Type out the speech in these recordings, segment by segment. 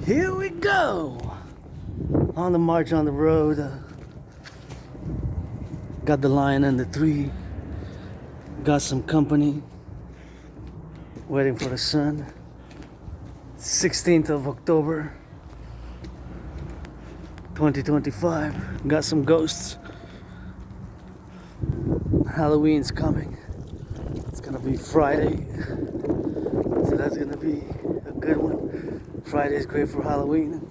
Here we go! On the march on the road. Got the lion and the tree. Got some company. Waiting for the sun. 16th of October 2025. Got some ghosts. Halloween's coming. It's gonna be Friday. So that's gonna be a good one. Friday's great for Halloween.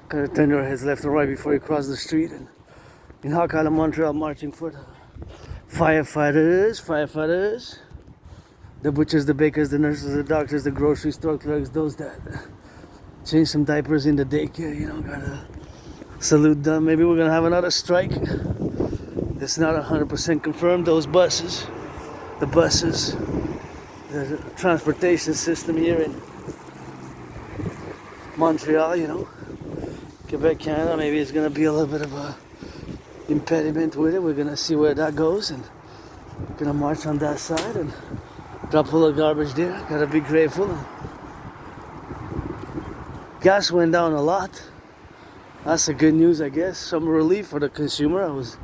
Gotta turn your heads left and right before you cross the street. And in Hakala, Montreal, marching for the firefighters, the butchers, the bakers, the nurses, the doctors, the grocery store clerks, those that change some diapers in the daycare, you know, gotta salute them. Maybe we're gonna have another strike. It's not 100% confirmed. Those buses, the transportation system here in Montreal, you know, Quebec, Canada, maybe it's gonna be a little bit of a impediment with it. We're gonna see where that goes, and gonna march on that side and drop full of garbage there. Gotta be grateful. Gas went down a lot. That's the good news, I guess. Some relief for the consumer. I was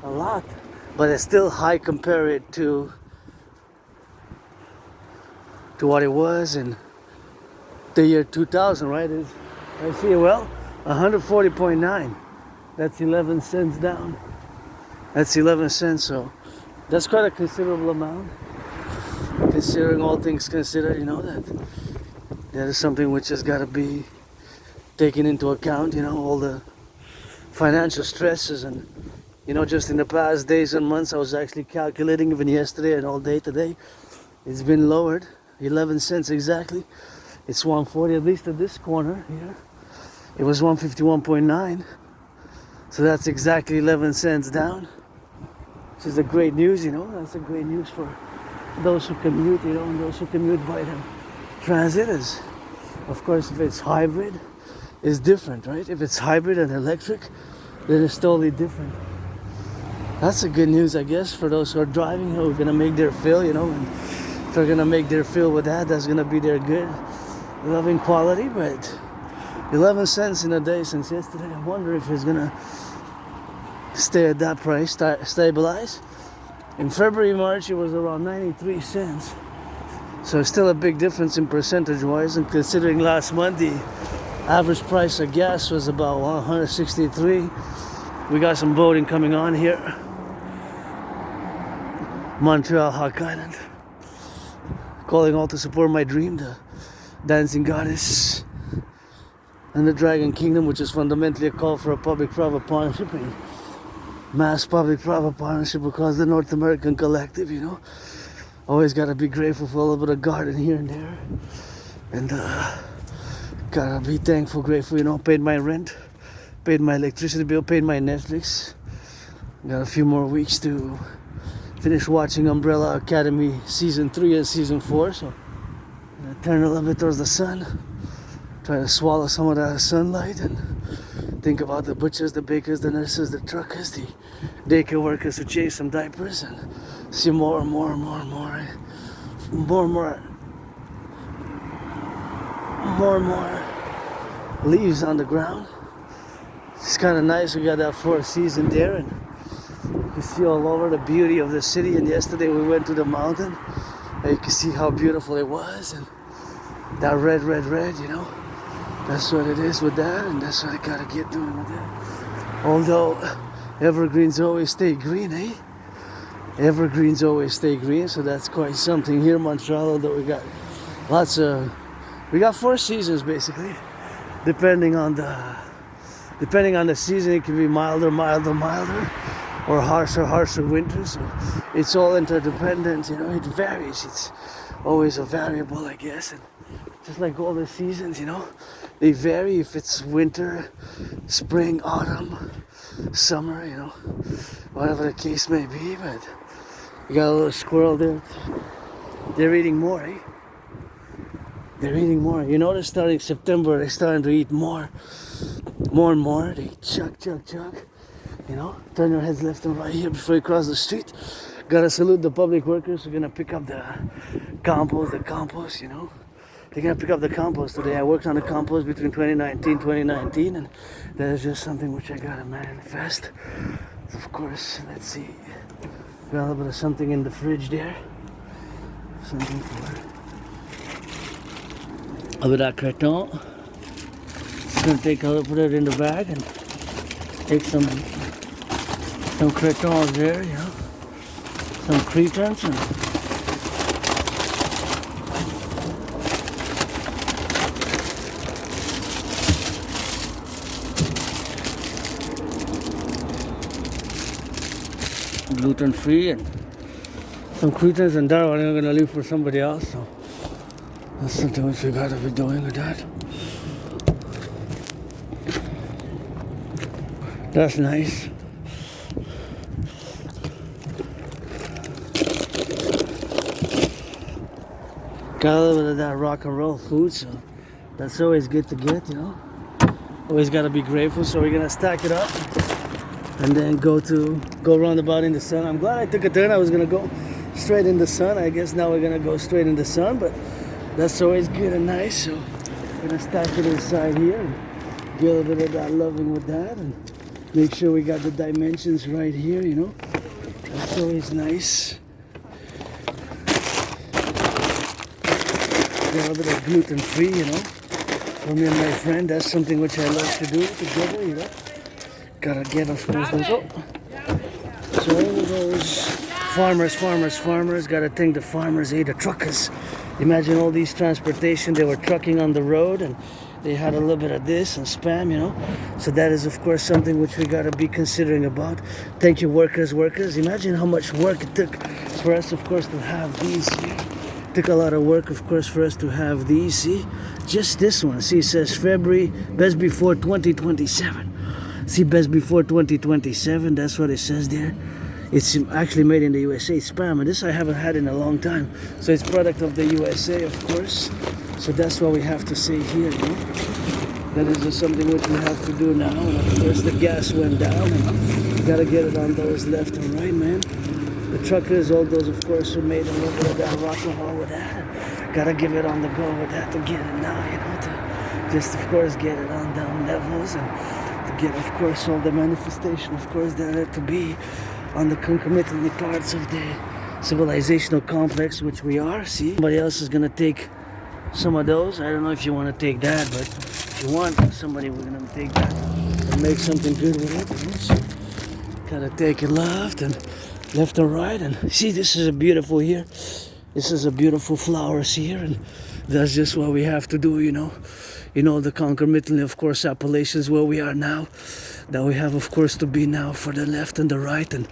a lot, but it's still high compared to what it was in the year 2000, right? I see it well. 140.9. That's 11 cents down. That's 11 cents, so that's quite a considerable amount. Considering all things considered, you know, that is something which has got to be taken into account, you know, all the financial stresses. And, you know, just in the past days and months, I was actually calculating, even yesterday and all day today, it's been lowered 11 cents exactly. It's 140, at least at this corner here. It was 151.9, so that's exactly 11 cents down, which is a great news, you know. That's a great news for those who commute, you know, and those who commute by the transit. Is, of course, if it's hybrid, it's different, right? If it's hybrid and electric, then it's totally different. That's a good news, I guess, for those who are driving, who are gonna make their fill, you know, and if they're gonna make their fill with that, that's gonna be their good loving quality. But 11 cents in a day since yesterday. I wonder if it's gonna stay at that price, stabilize. In February, March, it was around 93 cents. So it's still a big difference in percentage wise. And considering last month the average price of gas was about 163. We got some voting coming on here. Montreal, Hawk Island. Calling all to support my dream, the dancing goddess and the Dragon Kingdom, which is fundamentally a call for a public-private partnership, a mass public-private partnership across the North American Collectif, you know. Always got to be grateful for a little bit of garden here and there. And got to be thankful, grateful, you know. Paid my rent, paid my electricity bill, paid my Netflix. Got a few more weeks to finish watching Umbrella Academy Season 3 and Season 4, so I'm gonna turn a little bit towards the sun. Try to swallow some of that sunlight and think about the butchers, the bakers, the nurses, the truckers, the daycare workers who change some diapers, and see more leaves on the ground. It's kind of nice. We got that Four Seasons there, and you can see all over the beauty of the city. And yesterday we went to the mountain, and you can see how beautiful it was, and that red, you know. That's what it is with that, and that's what I gotta get doing with that. Although evergreens always stay green, eh? Evergreens always stay green, so that's quite something here in Montreal. Although we got four seasons basically, depending on the season. It can be milder, or harsher winter. So it's all interdependent, you know. It varies. It's always a variable, I guess. And just like all the seasons, you know, they vary. If it's winter, spring, autumn, summer, you know, whatever the case may be. But we got a little squirrel there. They're eating more, eh? They're eating more. You notice starting September, they're starting to eat more and more. They chuck. You know, turn your heads left and right here before you cross the street. Gotta salute the public workers who are gonna pick up the compost, you know. They're gonna pick up the compost today. I worked on the compost between 2019, and that is just something which I gotta manifest. Of course, let's see. Got a little bit of something in the fridge there. Something for a bit of creton. Just gonna take a little, put it in the bag and take some cretons there, you know. Some cretons and gluten free and some cretins, and that one I'm gonna leave for somebody else. So that's something which we gotta be doing with that. That's nice. Got a little bit of that rock and roll food, so that's always good to get, you know. Always gotta be grateful. So we're gonna stack it up and then go roundabout in the sun. I'm glad I took a turn. I was gonna go straight in the sun. I guess now we're gonna go straight in the sun, but that's always good and nice. So we're gonna stack it inside here and get a little bit of that loving with that, and make sure we got the dimensions right here, you know. That's always nice. A little bit of gluten free, you know, for me and my friend. That's something which I love to do together, you know. Gotta get, of course, those. Oh. So all those farmers. Gotta thank the farmers, the truckers. Imagine all these transportation. They were trucking on the road, and they had a little bit of this and spam, you know. So that is, of course, something which we gotta be considering about. Thank you, workers. Imagine how much work it took for us, of course, to have these here. Took a lot of work, of course, for us to have these. See, just this one. See, it says February, best before 2027. See, best before 2027. That's what it says there. It's actually made in the USA. Spam, and this I haven't had in a long time. So it's product of the USA, of course. So that's what we have to say here. You know? That is just something which we have to do now. And of course, the gas went down, and you gotta get it on those left and right, man. The truckers, all those, of course, who made a little bit of that rock and roll with that. Gotta give it on the go with that to get it now, you know, to just, of course, get it on down levels and to get, of course, all the manifestation, of course, that are to be on the concomitantly parts of the civilizational complex, which we are. See, somebody else is gonna take some of those. I don't know if you want to take that, but if you want, somebody we're gonna take that and make something good with it. You know? So, gotta take it left and right, and see, this is a beautiful here. This is a beautiful flowers here, and that's just what we have to do, you know. You know, the concomitantly, of course, appellations where we are now, that we have, of course, to be now for the left and the right, and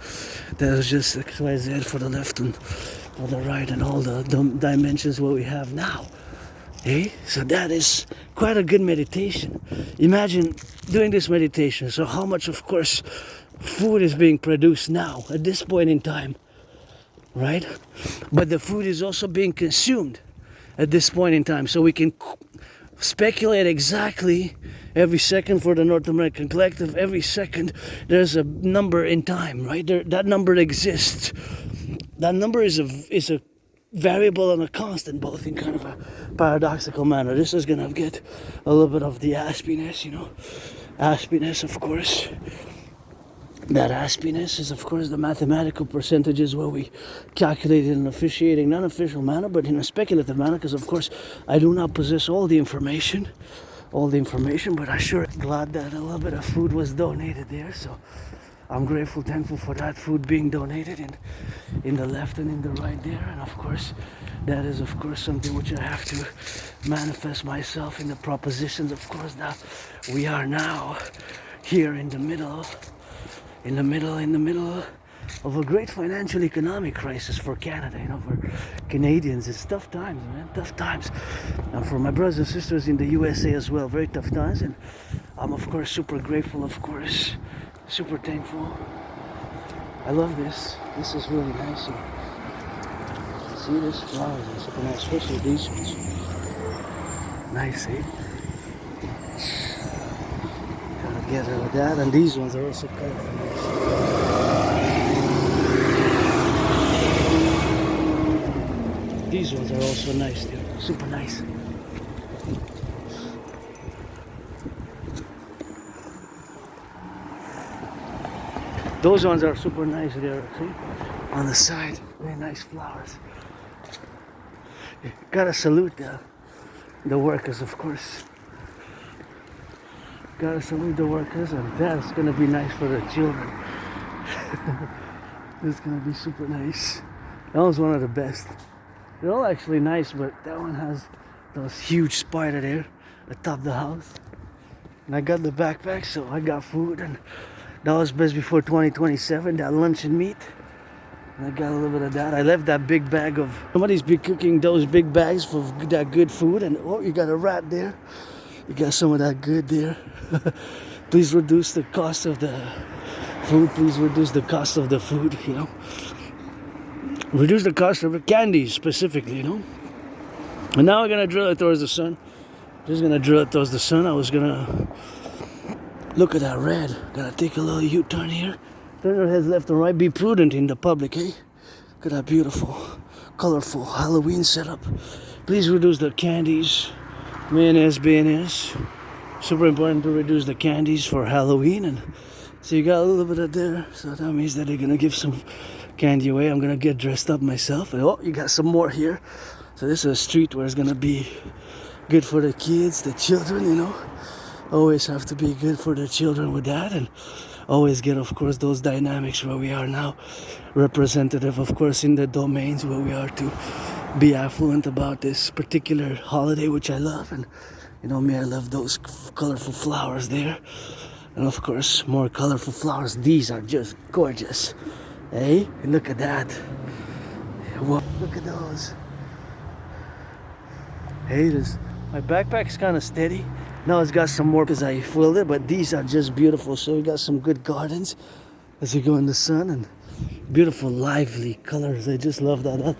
there's just XYZ for the left and for the right, and all the dimensions where we have now. Hey, so that is quite a good meditation. Imagine doing this meditation. So how much, of course, food is being produced now at this point in time, right? But the food is also being consumed at this point in time, so we can speculate exactly every second for the North American Collective. Every second there's a number in time, right? That number exists. That number is a variable and a constant, both in kind of a paradoxical manner. This is gonna get a little bit of the aspiness, you know. Aspiness, of course. That aspiness is, of course, the mathematical percentages where we calculate it in an officiating, non-official manner, but in a speculative manner, because, of course, I do not possess all the information, but I'm sure glad that a little bit of food was donated there, so I'm grateful, thankful for that food being donated in the left and in the right there, and, of course, that is, of course, something which I have to manifest myself in the propositions, of course, that we are now here in the middle of a great financial economic crisis for Canada, you know, for Canadians. It's tough times, man, tough times. And for my brothers and sisters in the USA as well, very tough times. And I'm, of course, super grateful, of course, super thankful. I love this. This is really nice. See, this flowers are super nice, especially these ones. Nice, eh? Together with that, and these ones are also colorful. these ones are also nice, dude. Super nice. Those ones are super nice there, see? On the side, very nice flowers. Gotta salute the workers, of course. Gotta salute the workers, and that's gonna be nice for the children. It's gonna be super nice. That was one of the best. They're all actually nice, but that one has those huge spider there atop the house. And I got the backpack, so I got food, and that was best before 2027, that luncheon meat. And I got a little bit of that. I left that big bag of... Somebody's been cooking those big bags for that good food. And oh, you got a rat there. You got some of that good there. Please reduce the cost of the food. Please reduce the cost of the food, you know. Reduce the cost of the candies specifically, you know. And now we're going to drill it towards the sun. Just going to drill it towards the sun. I was going to... Look at that red. Gotta take a little U-turn here. Turn your heads left and right. Be prudent in the public, eh? Look at that beautiful, colorful Halloween setup. Please reduce the candies. Mayonnaise, mayonnaise. Super important to reduce the candies for Halloween. And so you got a little bit of there. So that means that they're gonna give some candy away. I'm gonna get dressed up myself. And oh, you got some more here. So this is a street where it's gonna be good for the kids, the children, you know. Always have to be good for the children with that, and always get, of course, those dynamics where we are now representative, of course, in the domains where we are to be affluent about this particular holiday, which I love. And you know me, I love those colorful flowers there, and of course more colorful flowers. These are just gorgeous. Hey, look at that. Whoa, look at those. Hey, this my backpack's kind of steady. Now it's got some more because I filled it, but these are just beautiful. So we got some good gardens as you go in the sun, and beautiful lively colors. I just love that. That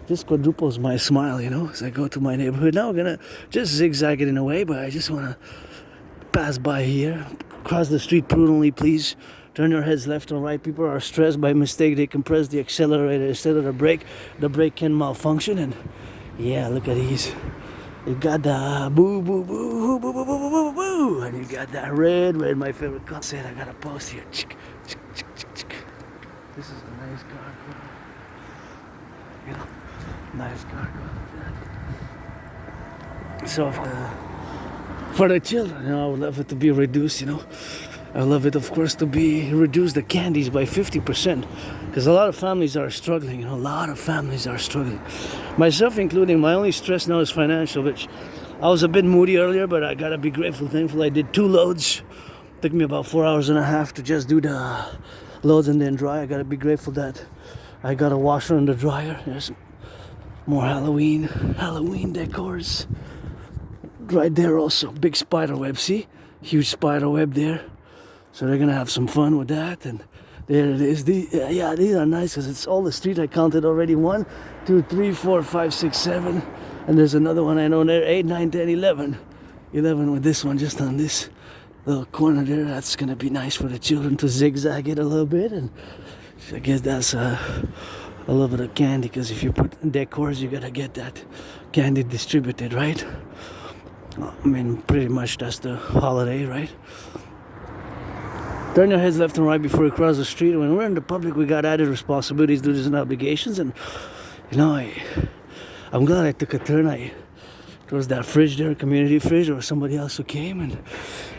just quadruples my smile, you know, as I go to my neighborhood. Now we're gonna just zigzag it in a way, but I just want to pass by here. Cross the street prudently, please. Turn your heads left and right. People are stressed by mistake. They can press the accelerator instead of the brake. The brake can malfunction, and yeah, look at these. You got the boo boo boo boo boo boo boo boo boo, and you got that red, my favorite color. Said I got a post here. This is a nice gargoyle. You know, nice gargoyle. So for the children, you know, I would love it to be reduced. You know, I would love it, of course, to be reduce the candies by 50%, because a lot of families are struggling. You know, a lot of families are struggling. Myself including. My only stress now is financial, which I was a bit moody earlier, but I gotta be grateful, thankful. I did 2 loads. Took me about 4 hours and a half to just do the loads and then dry. I gotta be grateful that I got a washer and a dryer. There's more Halloween decors right there. Also big spider web. See, huge spider web there. So they're gonna have some fun with that. And there it is. These are nice because it's all the street. I counted already. 1, 2, 3, 4, 5, 6, 7, and there's another one I know there. 8, 9, 10, 11 with this one just on this little corner there. That's gonna be nice for the children to zigzag it a little bit. And I guess that's a little bit of candy, because if you put decors, you gotta get that candy distributed, right? I mean, pretty much that's the holiday, right? Turn your heads left and right before you cross the street. When we're in the public, we got added responsibilities, duties, and obligations. And you know, I'm glad I took a turn. There was that fridge there, community fridge, or somebody else who came, and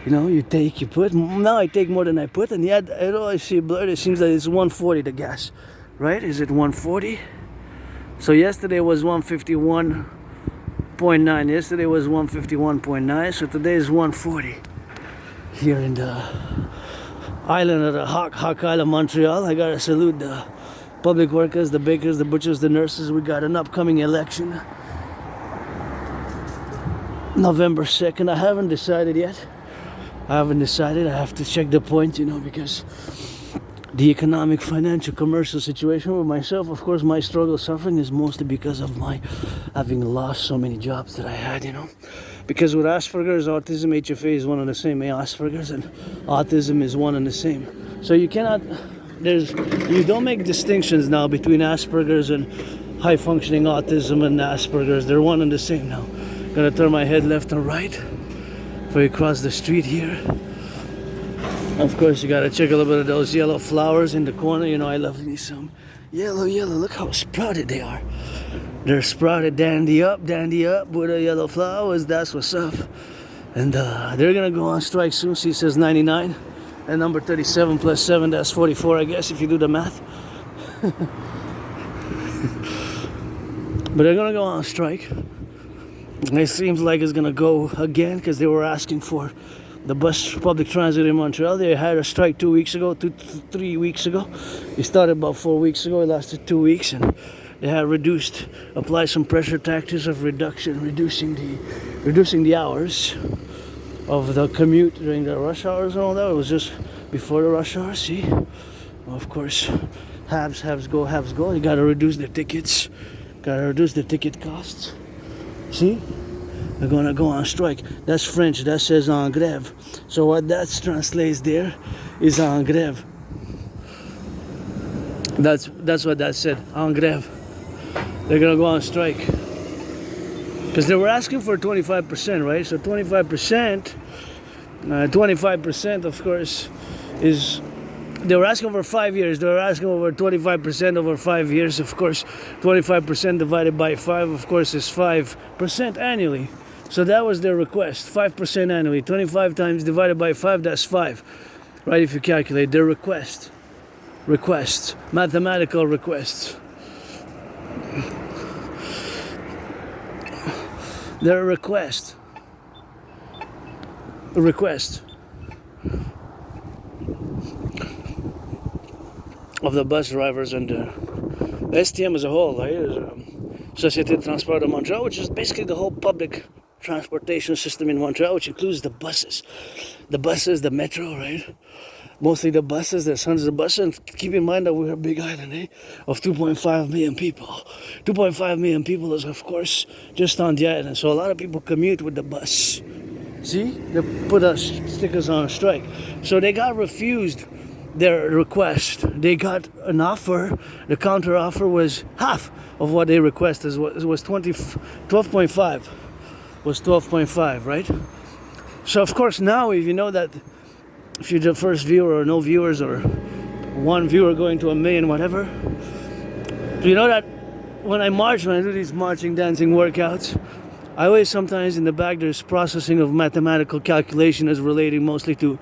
you know, you put. Now I take more than I put, and yeah, I know I see blurred. It seems that it's 140 the gas, right? Is it 140? So yesterday was 151.9. Yesterday was 151.9. So today is 140 here in the island of the Hawk Island, Montreal. I gotta salute the public workers, the bakers, the butchers, the nurses. We got an upcoming election, November 2nd. I haven't decided yet. I have to check the point, you know, because the economic, financial, commercial situation with myself, of course, my struggle, suffering is mostly because of my having lost so many jobs that I had, you know. Because with Asperger's, autism, HFA is one and the same. Asperger's and autism is one and the same. So you cannot, you don't make distinctions now between Asperger's and high functioning autism and Asperger's. They're one and the same now. Gonna turn my head left and right before you cross the street here. Of course, you gotta check a little bit of those yellow flowers in the corner. You know, I love me some yellow. Look how sprouted they are. They're sprouted, dandy up with the yellow flowers. That's what's up. And they're gonna go on strike soon. See, it says 99. And number 37 plus 7, that's 44, I guess, if you do the math. But they're gonna go on strike. And it seems like it's gonna go again because they were asking for the bus public transit in Montreal. They had a strike 3 weeks ago. It started about 4 weeks ago. It lasted 2 weeks, and they had applied some pressure tactics of reducing the hours of the commute during the rush hours and all that. It was just before the rush hour. See, well, of course, halves go. You gotta reduce the tickets. Gotta reduce the ticket costs. See, they're gonna go on strike. That's French. That says en grève. So what that translates there is en grève. That's what that said. En grève. They're gonna go on strike because they were asking for 25%, right? So 25%, of course, is. They were asking for 5 years. They were asking over 25% over 5 years. Of course, 25% divided by 5, of course, is 5% annually. So that was their request, 5% annually. 25 times divided by 5, that's 5, right? If you calculate their requests, mathematical requests. Their request. Of the bus drivers and the STM as a whole, right? Société de Transport de Montréal, which is basically the whole public transportation system in Montreal, which includes the buses, the metro, right? Mostly the buses. There's hundreds of buses. And keep in mind that we're a big island, of 2.5 million people. 2.5 million people is, of course, just on the island. So a lot of people commute with the bus. See, they put us stickers on strike. So they got refused their request. They got an offer. The counter offer was half of what they requested. It was 12.5. Was 12.5, right? So of course now, if you know that, if you're the first viewer or no viewers or one viewer going to a million, whatever, you know that when I do these marching, dancing workouts, I always sometimes in the back there's processing of mathematical calculation as relating mostly to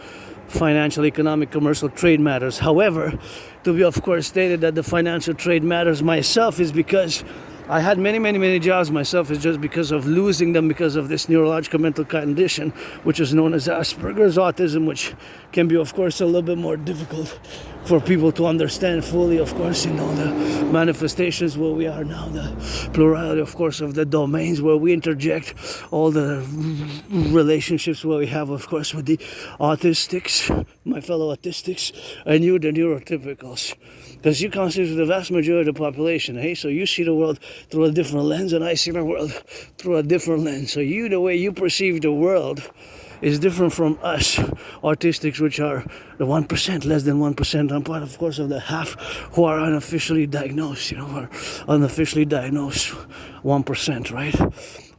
financial, economic, commercial, trade matters. However, to be of course stated that the financial trade matters myself is because I had many jobs myself, is just because of losing them because of this neurological mental condition, which is known as Asperger's autism, which can be of course a little bit more difficult for people to understand fully, of course, in all the manifestations where we are now, the plurality, of course, of the domains where we interject, all the relationships where we have, of course, with the autistics, my fellow autistics, and you, the neurotypicals. Because you constitute the vast majority of the population, hey? So you see the world through a different lens, and I see the world through a different lens. So you, the way you perceive the world is different from us autistics, which are the 1%, less than 1%. I'm part, of course, of the half who are unofficially diagnosed, are unofficially diagnosed, 1%, right?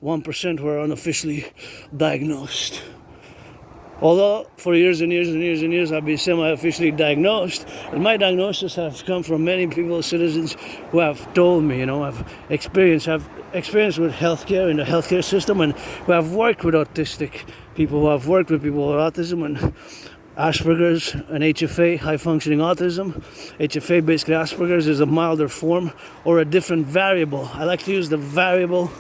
1% who are unofficially diagnosed. Although for years and years I've been semi-officially diagnosed, and my diagnosis has come from many people, citizens, who have told me, have experience with healthcare, in the healthcare system, and who have worked with autistic people, who have worked with people with autism and Asperger's and HFA, high-functioning autism. HFA, basically Asperger's, is a milder form or a different variable. I like to use the variable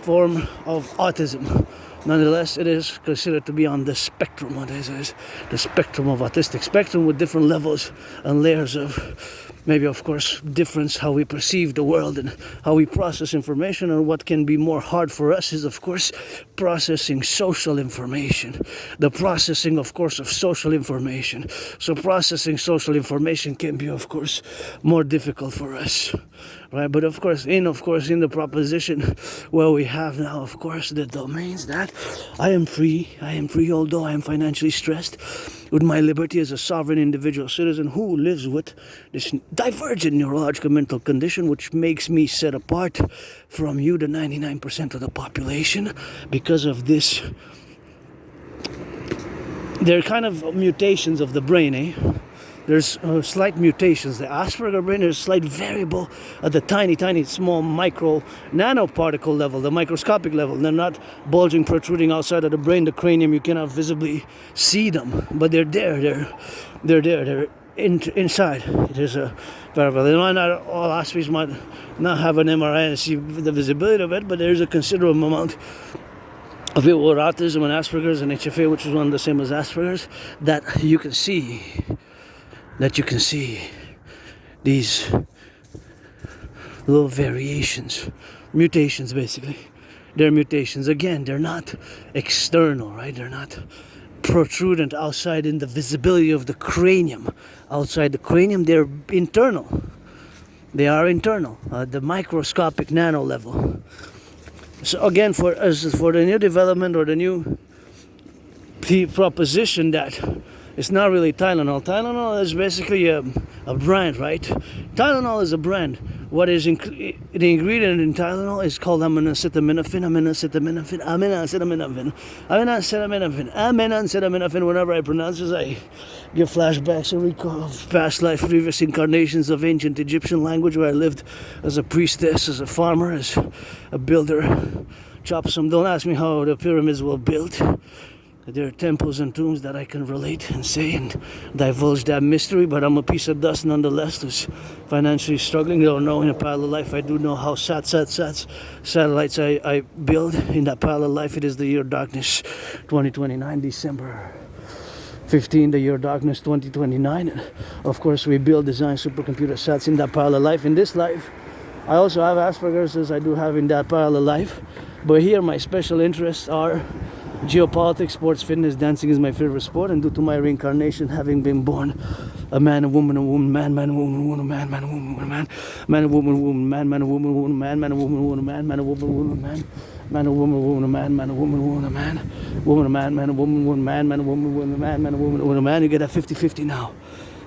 form of autism. Nonetheless, it is considered to be on the spectrum. What is the spectrum of autistic spectrum, with different levels and layers of, maybe of course, difference how we perceive the world and how we process information. And what can be more hard for us is, of course, processing social information. The processing, of course, of social information. So processing social information can be, of course, more difficult for us. right? But of course in the proposition where we have now, of course, the domains that I am free, although I am financially stressed, with my liberty as a sovereign individual citizen who lives with this divergent neurological mental condition, which makes me set apart from you, the 99% of the population, because of this. They're kind of mutations of the brain, eh? There's slight mutations. The Asperger brain, there's slight variable at the tiny, small micro nanoparticle level, the microscopic level. They're not bulging, protruding outside of the brain, the cranium. You cannot visibly see them, but they're there. They're inside. There's a variable. They might not, all aspects might not have an MRI and see the visibility of it, but there's a considerable amount of people with autism and Asperger's and HFA, which is one of the same as Asperger's, that you can see these little variations, mutations basically. They're mutations. Again, they're not external, right? They're not protrudent outside in the visibility of the cranium. Outside the cranium, they're internal. They are internal, the microscopic nano level. So again, for the new development or the new proposition that it's not really Tylenol. Tylenol is basically a brand, right? Tylenol is a brand. What is the ingredient in Tylenol is called acetaminophen. Whenever I pronounce it, I get flashbacks and recall of past life, previous incarnations of ancient Egyptian language where I lived as a priestess, as a farmer, as a builder. Don't ask me how the pyramids were built. There are temples and tombs that I can relate and say and divulge that mystery, but I'm a piece of dust nonetheless who's financially struggling. I don't know in a parallel life. I do know how satellites I build in that parallel life. It is the year of darkness 2029, December 15, the year of darkness 2029. And of course, we build, design supercomputer sats in that parallel life. In this life, I also have Asperger's, as I do have in that parallel life. But here, my special interests are geopolitics, sports, fitness. Dancing is my favorite sport, and due to my reincarnation, having been born a man, a woman, a woman, man, a woman, woman, a man, a woman, woman, a man, a woman, woman, man, a woman, woman, man, a woman, woman, a man, a woman, woman, man, a woman, woman, a man, a woman, woman, a man, woman, a man, a woman, woman, man, a woman, woman, a man, a woman, woman, a man. You get that 50-50 now.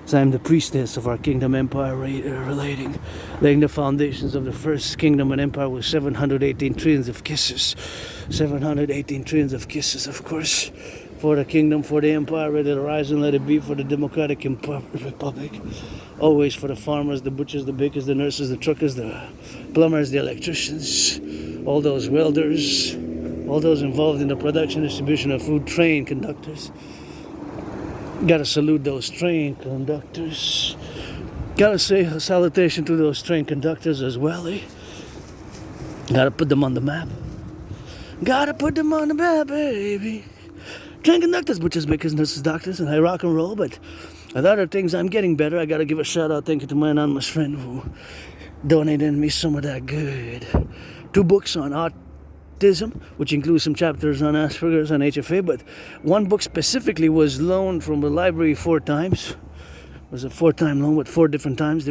So I'm the priestess of our kingdom empire, laying the foundations of the first kingdom and empire with 718 trillions of kisses. 718 trillions of kisses, of course, for the kingdom, for the empire, let it rise and let it be, for the democratic republic. Always for the farmers, the butchers, the bakers, the nurses, the truckers, the plumbers, the electricians, all those welders, all those involved in the production, distribution of food, train conductors. Gotta salute those train conductors. Gotta say a salutation to those train conductors as well, eh? Gotta put them on the map. Gotta put them on the map, baby. Train conductors, butchers, bakers, nurses, doctors, and I rock and roll, but with other things, I'm getting better. I gotta give a shout out, thank you to my anonymous friend who donated me some of that good. 2 books on autism, which includes some chapters on Asperger's and HFA, but one book specifically was loaned from the library 4 times. It was a 4-time loan with 4 different times,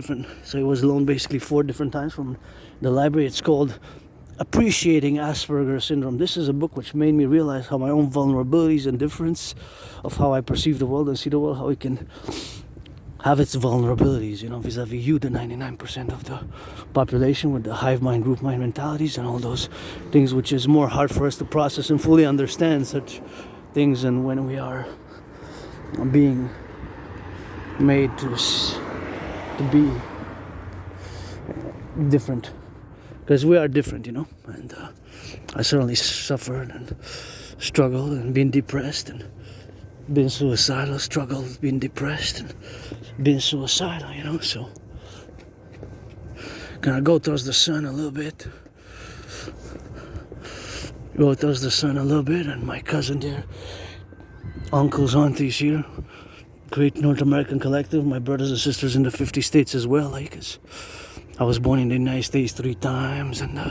so it was loaned basically 4 different times from the library. It's called Appreciating Asperger's Syndrome. This is a book which made me realize how my own vulnerabilities and difference of how I perceive the world and see the world, how it can have its vulnerabilities, vis-a-vis you, the 99% of the population with the hive mind, group mind mentalities and all those things, which is more hard for us to process and fully understand such things, and when we are being made to be different, because we are different, and I certainly suffered and struggled and been depressed and been suicidal, struggled, been depressed and been suicidal, so gonna go towards the sun a little bit. Go towards the sun a little bit, and my cousin there, uncles, aunties here, great North American Collectif, my brothers and sisters in the 50 states as well, because I was born in the United States 3 times and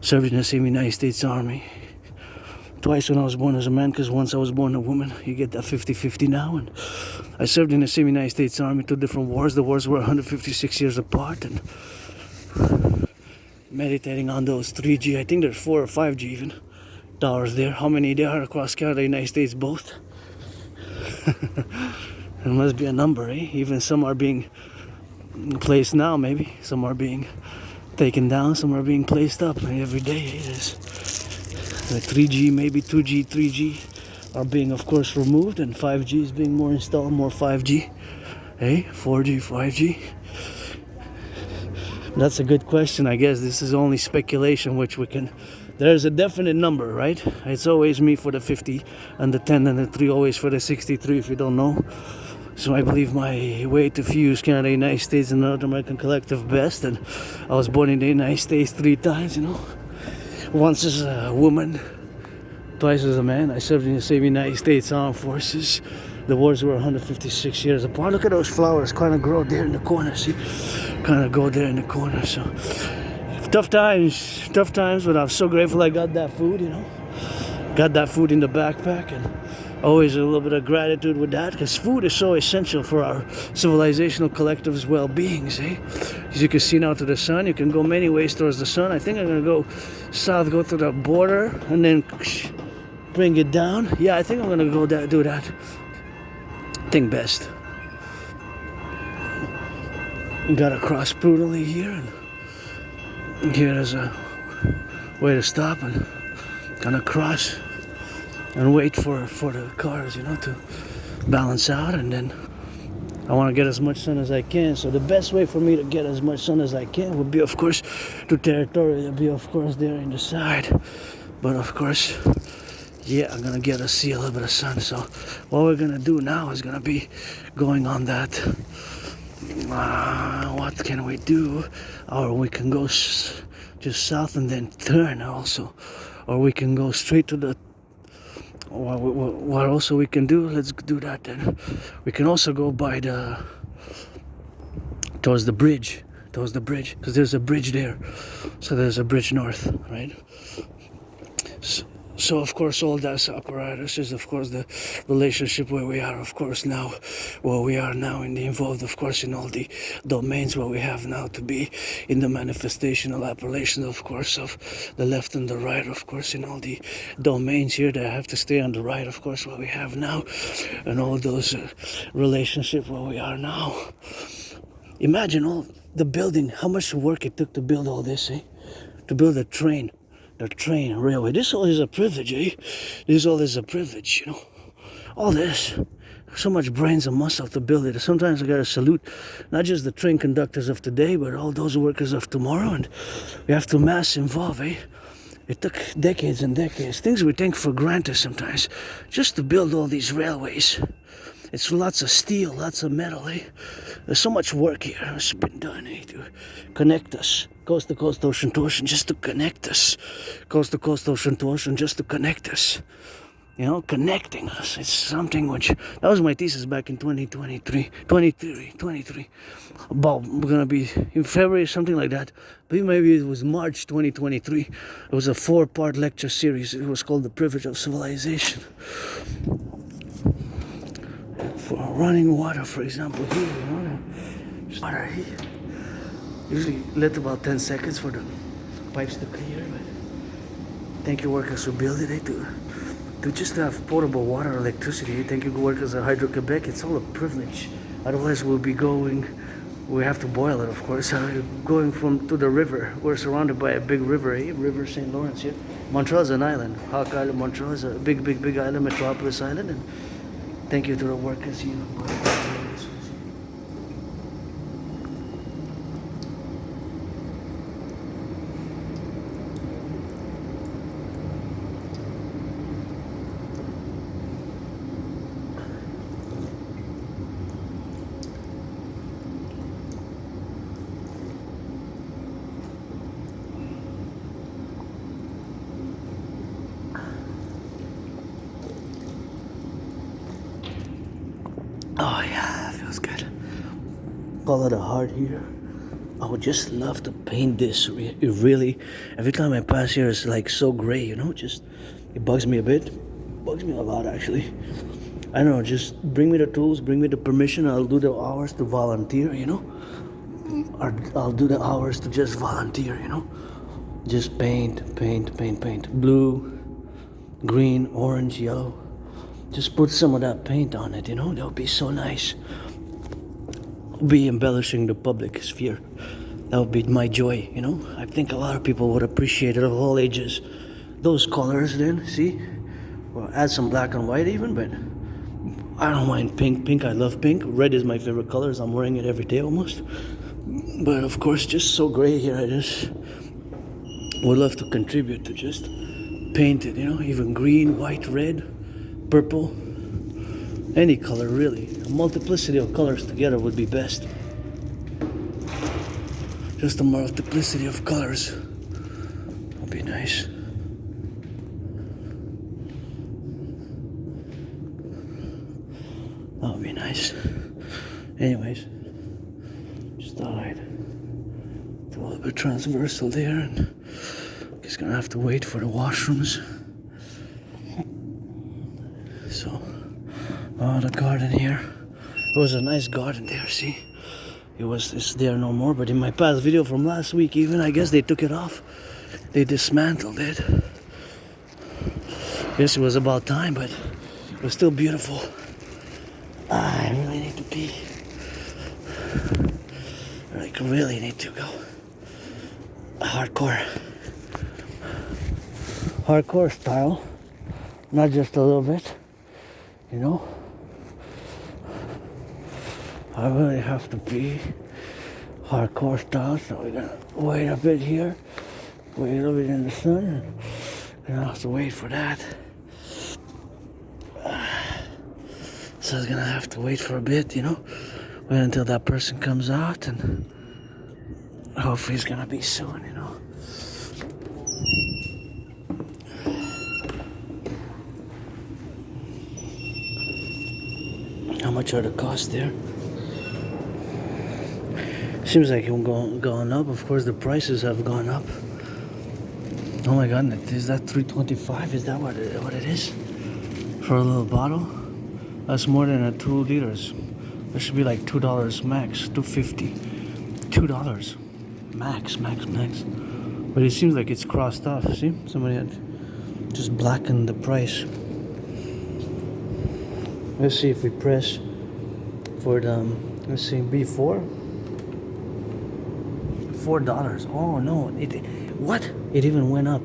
served in the same United States Army. Twice when I was born as a man, because once I was born a woman. You get that 50-50 now. And I served in the same United States Army, 2 different wars. The wars were 156 years apart, and Meditating on those 3G, I think there's 4 or 5G even towers there. How many there are across Canada, United States, both? There must be a number, eh? Even some are being placed now, maybe. Some are being taken down, some are being placed up every day. It is the 3G, maybe 2G, 3G are being, of course, removed, and 5G is being more installed, more 5G. Hey, 4G, 5G. That's a good question. I guess this is only speculation, which we can. There's a definite number, right? It's always me for the 50 and the 10 and the 3, always for the 63 if you don't know. So I believe my way to fuse Canada, United States, and North American Collective best. And I was born in the United States 3 times, you know. Once as a woman, twice as a man. I served in the same United States Armed Forces. The wars were 156 years apart. Look at those flowers kind of grow there in the corner, see? Kind of go there in the corner, so. Tough times, but I'm so grateful I got that food, you know. Got that food in the backpack, and always a little bit of gratitude with that, because food is so essential for our civilizational collective's well-being, see? As you can see now to the sun, you can go many ways towards the sun. I think I'm going to go south, go to the border, and then bring it down. Yeah, I think I'm going to go do that. I think best. Gotta cross brutally here, and here is a way to stop and gonna cross and wait for the cars, you know, to balance out, and then I want to get as much sun as I can. So the best way for me to get as much sun as I can would be, of course, to territory. It'll be, of course, there in the side, but of course, yeah, I'm gonna get to see a little bit of sun. So what we're gonna do now is gonna be going on that. What can we do? Or we can go just south and then turn also, or we can go straight to the. What also we can do? Let's do that then. We can also go by towards the bridge, because there's a bridge there. So there's a bridge north, right? So of course all that apparatus is, of course, the relationship where we are, of course, now, where we are now involved, of course, in all the domains where we have now to be in the manifestational appellation, of course, of the left and the right, of course, in all the domains here that have to stay on the right, of course, where we have now, and all those relationship where we are now. Imagine all the building, how much work it took to build all this, eh? To build a train. The train, railway. This all is a privilege, eh? This all is a privilege, you know. All this. So much brains and muscle to build it. Sometimes I gotta salute not just the train conductors of today, but all those workers of tomorrow. And we have to mass involve, eh? It took decades and decades. Things we take for granted sometimes. Just to build all these railways. It's lots of steel, lots of metal, eh? There's so much work here. It's been done, eh? To connect us. Coast to coast, ocean to ocean, just to connect us. Coast to coast, ocean to ocean, just to connect us. You know, connecting us. It's something which, that was my thesis back in 23. About, we're gonna be in February, something like that. Maybe it was March 2023. It was a 4-part lecture series. It was called The Privilege of Civilization. For running water, for example, here, you know, water here. Usually let about 10 seconds for the pipes to clear, but thank you workers who build it, to just have potable water, electricity. Thank you workers at Hydro-Quebec. It's all a privilege. Otherwise we have to boil it, of course. Going to the river. We're surrounded by a big river, River St. Lawrence here. Montreal is an island. Hawk Island, Montreal is a big island, metropolis island, and thank you to the workers here. Oh yeah, that feels good. Call it a heart here. I would just love to paint this. It really, every time I pass here, it's like so gray, you know. Just, it bugs me a bit. Bugs me a lot, actually. I don't know. Just bring me the tools, bring me the permission. I'll do the hours to volunteer, you know. I'll do the hours to just volunteer, you know? Just paint. Blue, green, orange, yellow. Just put some of that paint on it, you know? That would be so nice. Be embellishing the public sphere. That would be my joy, you know? I think a lot of people would appreciate it of all ages. Those colors then, see? Well, add some black and white even, but I don't mind pink. Pink, I love pink. Red is my favorite color, I'm wearing it every day almost. But of course, just so gray here, I just would love to contribute to just paint it, you know? Even green, white, red, purple. Any color, really. A multiplicity of colors together would be best. Just a multiplicity of colors would be nice. That would be nice. Anyways, just thought I'd do a little bit transversal there, and just gonna have to wait for the washrooms. So, the garden here. It was a nice garden there, see? It's there no more, but in my past video from last week even, I guess they took it off. They dismantled it. Guess it was about time, but it was still beautiful. I really need to pee. Like, really need to go. Hardcore style. Not just a little bit, you know? I really have to pee. Hardcore style, so we're gonna wait a bit here. Wait a little bit in the sun. Gonna have to wait for that. So I'm gonna have to wait for a bit, you know? Wait until that person comes out, and hopefully it's gonna be soon, you know? How much are the costs there? Seems like it's gone up. Of course, the prices have gone up. Oh my God, is that $3.25? Is that what it is? For a little bottle? That's more than a 2 liters. There should be like $2 max, $2.50. $2 max. But it seems like it's crossed off. See, somebody had just blackened the price. Let's see if we press for the, let's see, B4. $4. Oh no, what? It even went up.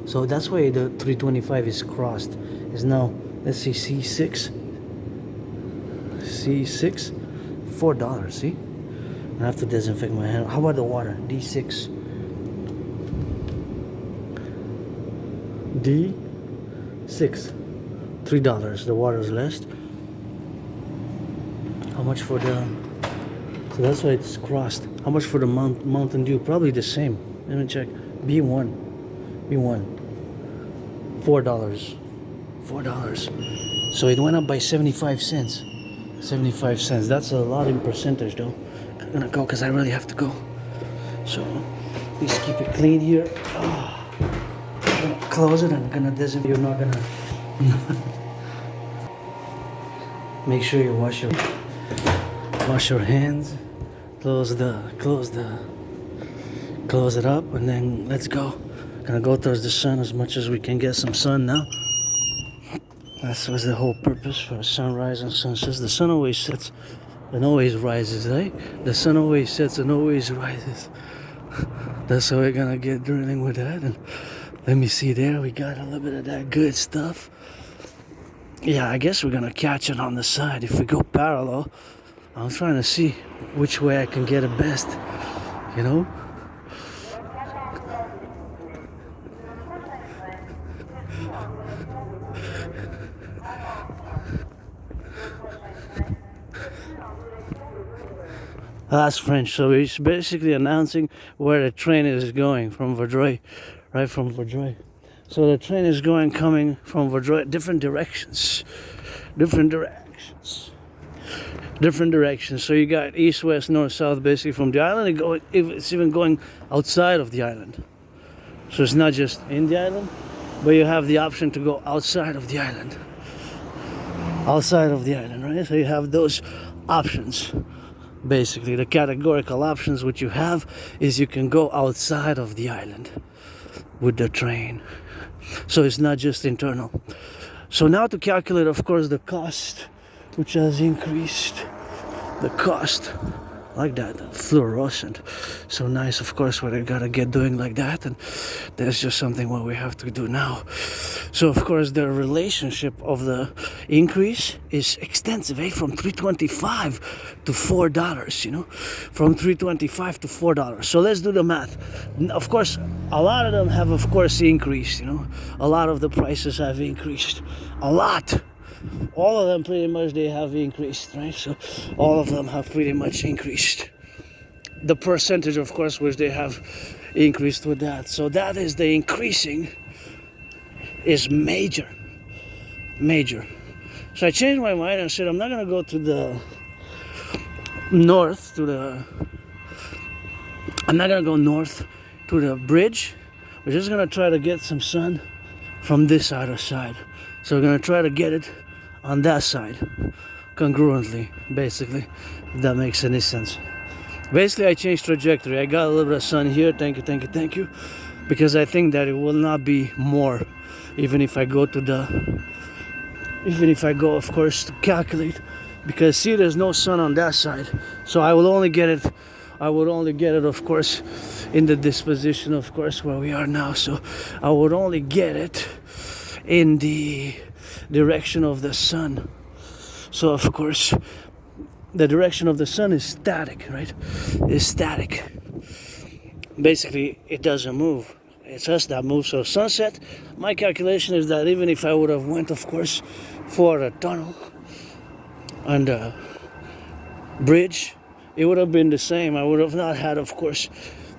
So that's why the 325 is crossed. Is now, let's see, C6. $4, see? I have to disinfect my hand. How about the water? D6. D6. $3. The water is less. How much for the... So that's why it's crossed. How much for the Mountain Dew? Probably the same. Let me check. B1. $4. So it went up by 75 cents. 75 cents. That's a lot in percentage though. I'm gonna go because I really have to go. So please keep it clean here. I'm gonna close it and I'm gonna disinfect. You're not gonna make sure you wash your hands. Close it up, and then let's go. Gonna go towards the sun as much as we can get some sun now. That was the whole purpose for sunrise and sunsets. The sun always sets and always rises, right? The sun always sets and always rises. That's how we're gonna get drilling with that. And let me see there, we got a little bit of that good stuff. Yeah, I guess we're gonna catch it on the side. If we go parallel, I'm trying to see which way I can get it best, you know? That's French, so it's basically announcing where the train is going from Vaudreuil, right from Vaudreuil. So the train is coming from Vaudreuil, different directions. So you got east, west, north, south, basically from the island. It's even going outside of the island. So it's not just in the island, but you have the option to go outside of the island. Right? So you have those options. Basically, the categorical options which you have is you can go outside of the island with the train. So it's not just internal. So now to calculate, of course, the cost, which has increased. The cost, like that, fluorescent. So nice, of course, what I gotta get doing like that. And that's just something what we have to do now. So, of course, the relationship of the increase is extensive, from $3.25 to $4, you know, from $3.25 to $4. So let's do the math. Of course, a lot of them have, of course, increased, you know. A lot of the prices have increased. A lot. All of them pretty much they have increased, right? So all of them have pretty much increased. The percentage, of course, which they have increased with that. So that is the increasing is major. So I changed my mind and said I'm not gonna go to the north I'm not gonna go north to the bridge. We're just gonna try to get some sun from this other side. So we're gonna try to get it on that side congruently, basically, if that makes any sense. Basically, I changed trajectory. I got a little bit of sun here. Thank you, because I think that it will not be more, even if I go, of course, to calculate, because see, there's no sun on that side, so I would only get it, of course, in the disposition, of course, where we are now. So I would only get it in the direction of the sun. So of course the direction of the sun is static, right? It's static. Basically it doesn't move. It's us that moves. So sunset, my calculation is that even if I would have went, of course, for a tunnel and a bridge, it would have been the same. I would have not had, of course,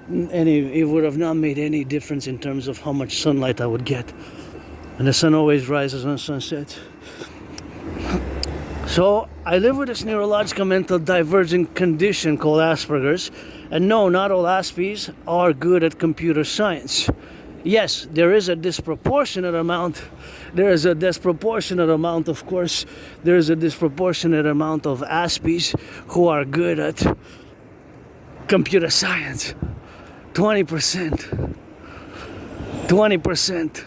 it would have not made any difference in terms of how much sunlight I would get. And the sun always rises on sunset. So I live with this neurological mental divergent condition called Asperger's. And no, not all Aspies are good at computer science. Yes, there is a disproportionate amount. Of course, there is a disproportionate amount of Aspies who are good at computer science. 20%. 20%.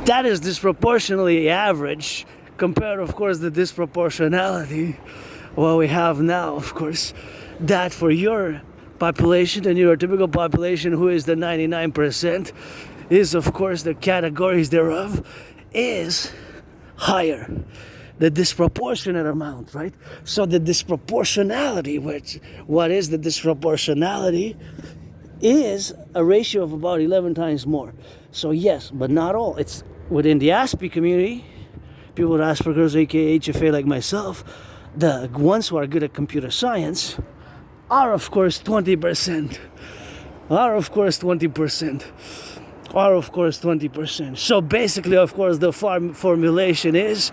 That is disproportionately average compared, of course, the disproportionality what we have now, of course, that for your population and your typical population, who is the 99%, is, of course, the categories thereof is higher. The disproportionate amount, right? So the disproportionality, what is the disproportionality, is a ratio of about 11 times more. So yes, but not all. It's within the Aspie community, people with Asperger's, aka HFA like myself, the ones who are good at computer science are of course 20%. So basically, of course, the formulation is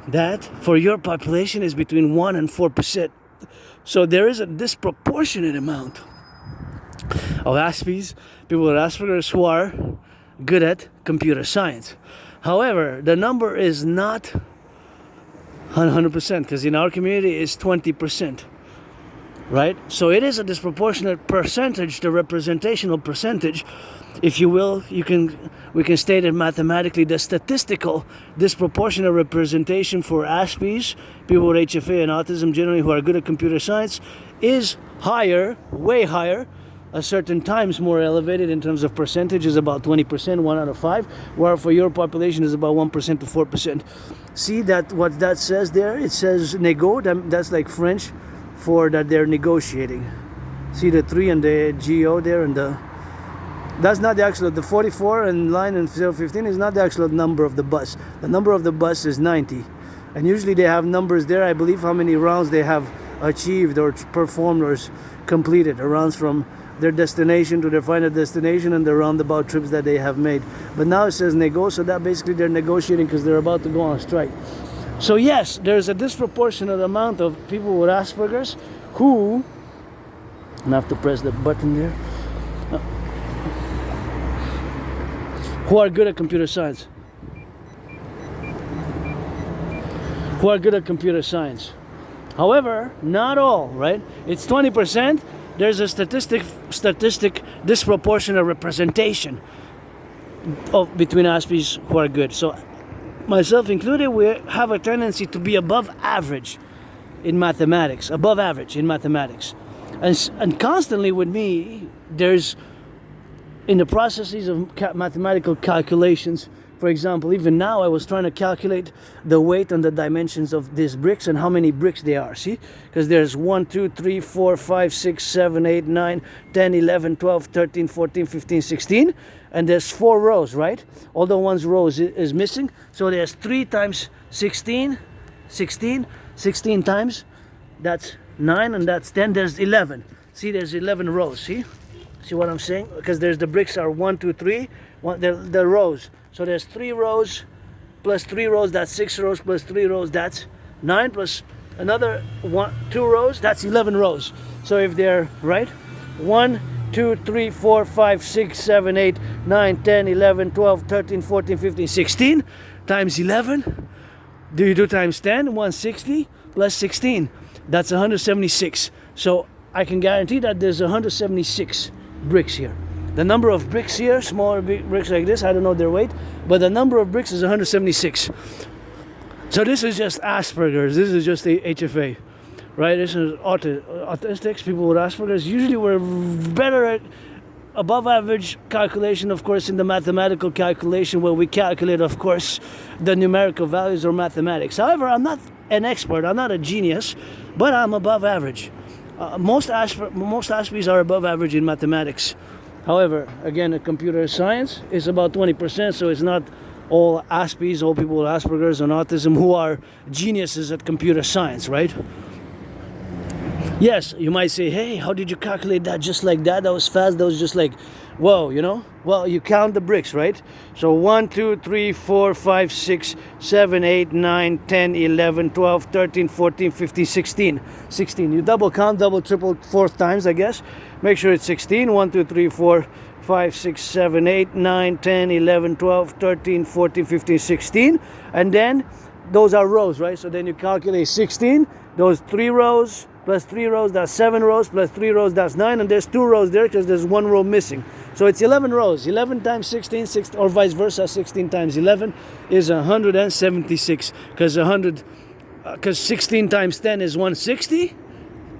that for your population is between 1 and 4%. So there is a disproportionate amount of Aspies, people with Asperger's, who are good at computer science. However, the number is not 100%, because in our community it's 20%, right? So it is a disproportionate percentage, the representational percentage, if you will. We can state it mathematically. The statistical disproportionate representation for Aspies, people with HFA and autism generally who are good at computer science, is higher, way higher, a certain times more elevated in terms of percentage, is about 20%, 1 out of 5, where for your population is about 1% to 4%. See that what that says there? It says nego, that's like French for that they're negotiating. See the 3 and the GO there, and that's not the actual, the 44 and line and 015 is not the actual number of the bus. The number of the bus is 90. And usually they have numbers there, I believe, how many rounds they have achieved or performed or completed, rounds from their destination to their final destination and the roundabout trips that they have made. But now it says nego, so that basically they're negotiating because they're about to go on strike. So yes, there's a disproportionate amount of people with Asperger's who, I have to press the button there, who are good at computer science. who are good at computer science. However, not all, right? It's 20%. There's a statistic disproportionate representation of between aspies who are good. So myself included, we have a tendency to be above average in mathematics, above average in mathematics. And constantly with me, there's in the processes of mathematical calculations. For example, even now I was trying to calculate the weight and the dimensions of these bricks and how many bricks they are. See? Because there's 1, 2, 3, 4, 5, 6, 7, 8, 9, 10, 11, 12, 13, 14, 15, 16. And there's 4 rows, right? Although one row is missing. So there's 3 times 16, 16 times. That's 9 and that's 10. There's 11. See, there's 11 rows. See what I'm saying? Because there's the bricks are 1, 2, 3. The rows. So there's 3 rows plus 3 rows, that's 6 rows plus 3 rows, that's 9 plus another 2 rows, that's 11 rows. So if they're right, 1, 2, 3, 4, 5, 6, 7, 8, 9, 10, 11, 12, 13, 14, 15, 16 times 11. Do you do times 10? 160 plus 16. That's 176. So I can guarantee that there's 176 bricks here. The number of bricks here, smaller bricks like this, I don't know their weight, but the number of bricks is 176. So this is just Asperger's, this is just the HFA, right? This is autistics, people with Asperger's. Usually we're better at above average calculation, of course, in the mathematical calculation where we calculate, of course, the numerical values or mathematics. However, I'm not an expert, I'm not a genius, but I'm above average. Most Aspies are above average in mathematics. However, again, a computer science is about 20%, so it's not all Aspies, all people with Asperger's and autism who are geniuses at computer science, right? Yes, you might say, hey, how did you calculate that just like that? That was fast, that was just like, whoa, you know? Well, you count the bricks, right? So 1, 2, 3, 4, 5, 6, 7, 8, 9, 10, 11, 12, 13, 14, 15, 16. 16. You double count, double, triple, 4th times, I guess. Make sure it's 16. 1, 2, 3, 4, 5, 6, 7, 8, 9, 10, 11, 12, 13, 14, 15, 16. And then those are rows, right? So then you calculate 16. Those 3 rows plus 3 rows, that's 7 rows, plus 3 rows, that's 9. And there's 2 rows there because there's 1 row missing. So it's 11 rows. 11 times 16, or vice versa, 16 times 11 is 176. Because 16 times 10 is 160,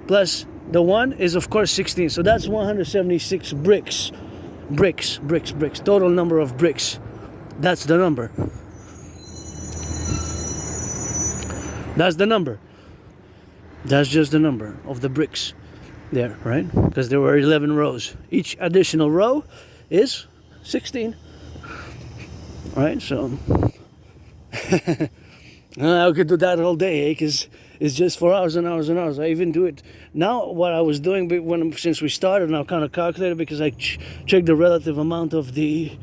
plus the 1 is, of course, 16. So that's 176 bricks. Bricks. Total number of bricks. That's the number. That's the number. That's just the number of the bricks there, right? Because there were 11 rows. Each additional row is 16. Right? So I could do that all day, because it's just for hours and hours and hours. I even do it now. What I was doing since we started, and I kind of calculated, because I checked the relative amount of the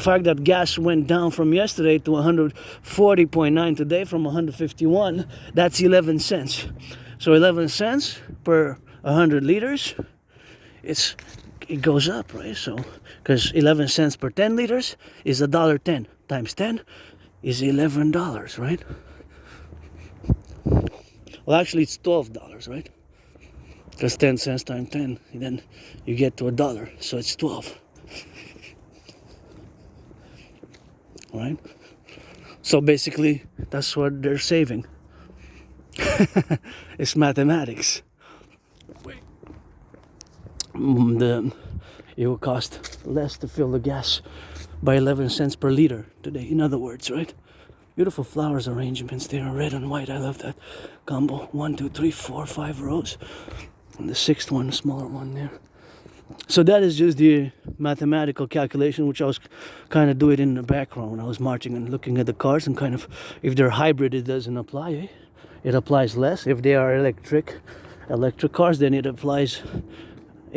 fact that gas went down from yesterday to 140.9 today from 151. That's 11 cents. So 11 cents per 100 liters. It goes up, right? So because 11 cents per 10 liters is $1.10 times 10 is $11, right? Well, actually, it's $12, right? Because 10 cents times 10, and then you get to $1, so it's 12. Right? So basically, that's what they're saving. It's mathematics. It will cost less to fill the gas by 11 cents per liter today, in other words, right? Beautiful flowers arrangements there, red and white. I love that combo. 1, 2, 3, 4, 5 rows. And the 6th one, the smaller one there. So that is just the mathematical calculation, which I was kind of doing in the background when I was marching and looking at the cars, and kind of, if they're hybrid, it doesn't apply, eh? It applies less. If they are electric cars, then it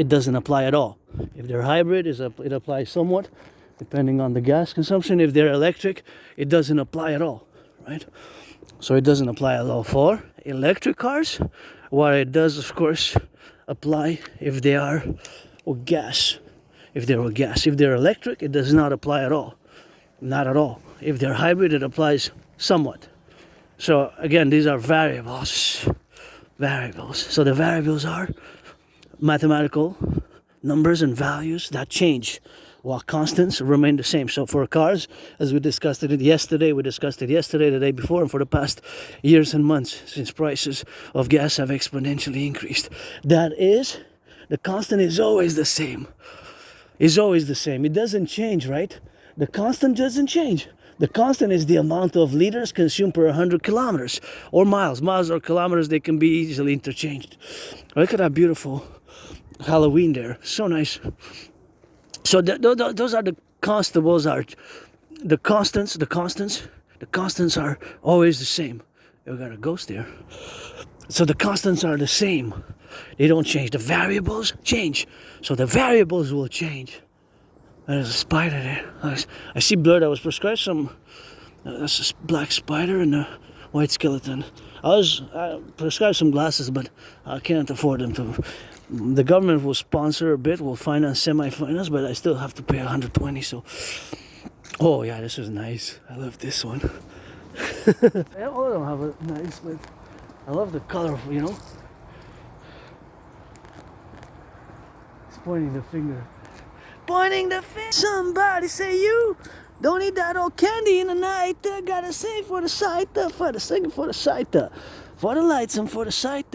doesn't apply at all. If they're hybrid, it applies somewhat, depending on the gas consumption. If they're electric, it doesn't apply at all, right? So it doesn't apply at all for electric cars. What it does, of course, apply if they are gas. If they're electric, it does not apply at all. Not at all. If they're hybrid, it applies somewhat. So again, these are variables. So the variables are mathematical numbers and values that change, while constants remain the same. So for cars, as we discussed it yesterday, the day before, and for the past years and months, since prices of gas have exponentially increased, that is, the constant is always the same. It doesn't change, right? The constant doesn't change. The constant is the amount of liters consumed per 100 kilometers, or miles. Miles or kilometers, they can be easily interchanged. Look at that beautiful Halloween there. So nice. So those are the constables. Are the constants. The constants are always the same. We got a ghost there. So the constants are the same. They don't change. The variables change. So the variables will change. There's a spider there. I see blood. I was prescribed some. That's a black spider and a white skeleton. I prescribed some glasses, but I can't afford them to. The government will sponsor a bit, will finance, semi-finance, but I still have to pay 120. So, oh yeah, this is nice. I love this one. All of them have a nice, but I love the color. You know, he's pointing the finger. Somebody say you don't eat that old candy in the night. Gotta sing for the sight, for the singing for the sight, for the lights and for the sight.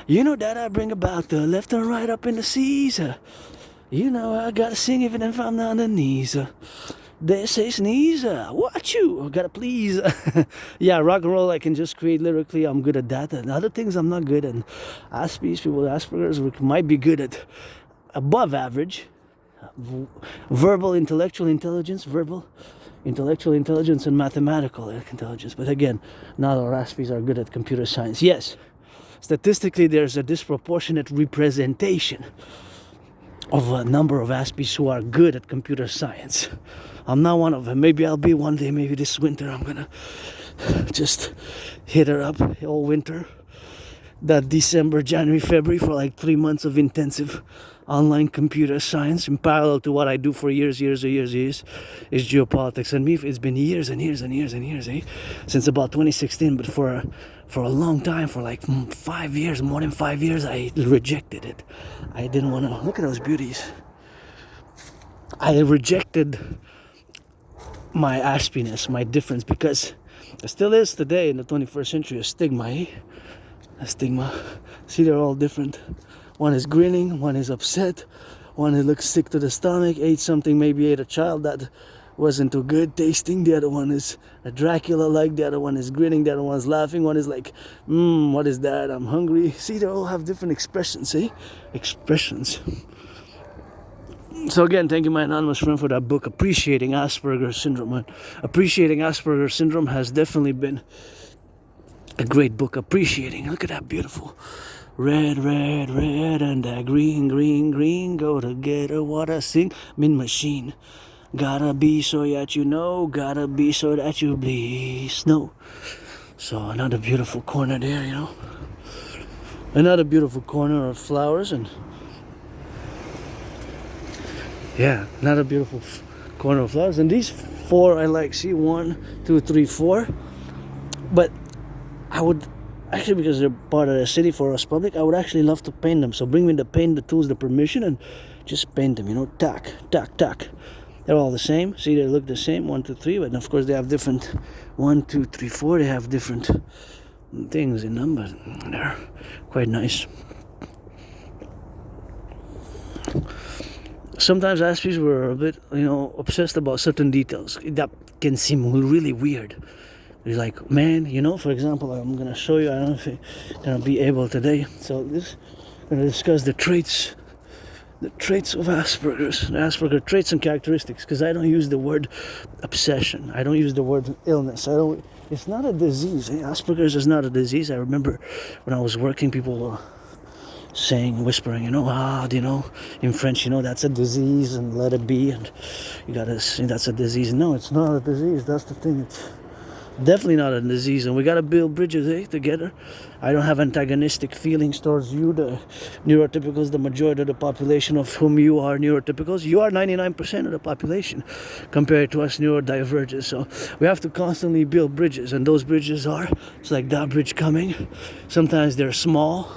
You know that I bring about the left and right up in the seas. You know I gotta sing even if I'm on the knees. They say sneeze, watch you, gotta please. Yeah, rock and roll I can just create lyrically, I'm good at that. And other things I'm not good at. People with Asperger's might be good at above average. Verbal intellectual intelligence and mathematical intelligence. But again, not all Aspies are good at computer science. Yes, statistically there's a disproportionate representation of a number of Aspies who are good at computer science. I'm not one of them. Maybe I'll be one day. Maybe this winter I'm gonna just hit her up all winter. That December, January, February for like 3 months of intensive online computer science in parallel to what I do for years is geopolitics. And me, it's been years, since about 2016. But for a long time, for like 5 years, more than 5 years, I rejected it. I didn't want to look at those beauties. I rejected my aspiness, my difference, because it still is today in the 21st century a stigma. A stigma. See, they're all different. One is grinning, one is upset, one who looks sick to the stomach, ate something, maybe ate a child that wasn't too good tasting. The other one is a Dracula-like, the other one is grinning, the other one's laughing, one is like, what is that? I'm hungry. See, they all have different expressions, Expressions. So again, thank you, my anonymous friend, for that book, Appreciating Asperger's Syndrome. Appreciating Asperger's Syndrome has definitely been a great book. Appreciating. Look at that beautiful red, and that green, go together. What I sing, mean machine. Gotta be so that you know, gotta be so that you bleed snow. So another beautiful corner there, Another beautiful corner of flowers, and yeah, another beautiful corner of flowers. And these 4 I like. See, 1, 2, 3, 4. But I would actually, because they're part of the city for us public, I would actually love to paint them. So bring me the paint, the tools, the permission, and just paint them, tack. They're all the same. See, they look the same, 1, 2, 3, but of course they have different 1, 2, 3, 4. They have different things in them, but they're quite nice. Sometimes Aspies were a bit, obsessed about certain details. That can seem really weird. It's like, man, for example, I'm going to show you, I don't know if I'm going to be able today. So I'm going to discuss the traits of Asperger's, the Asperger traits and characteristics, because I don't use the word obsession. I don't use the word illness. It's not a disease. Asperger's is not a disease. I remember when I was working, people were whispering, in French, that's a disease, and let it be, and you gotta say that's a disease. No, it's not a disease. That's the thing. Definitely not a disease, and we gotta build bridges, together. I don't have antagonistic feelings towards you, the neurotypicals, the majority of the population of whom you are neurotypicals. You are 99% of the population compared to us neurodivergents. So we have to constantly build bridges, and those bridges are, it's like that bridge coming. Sometimes they're small,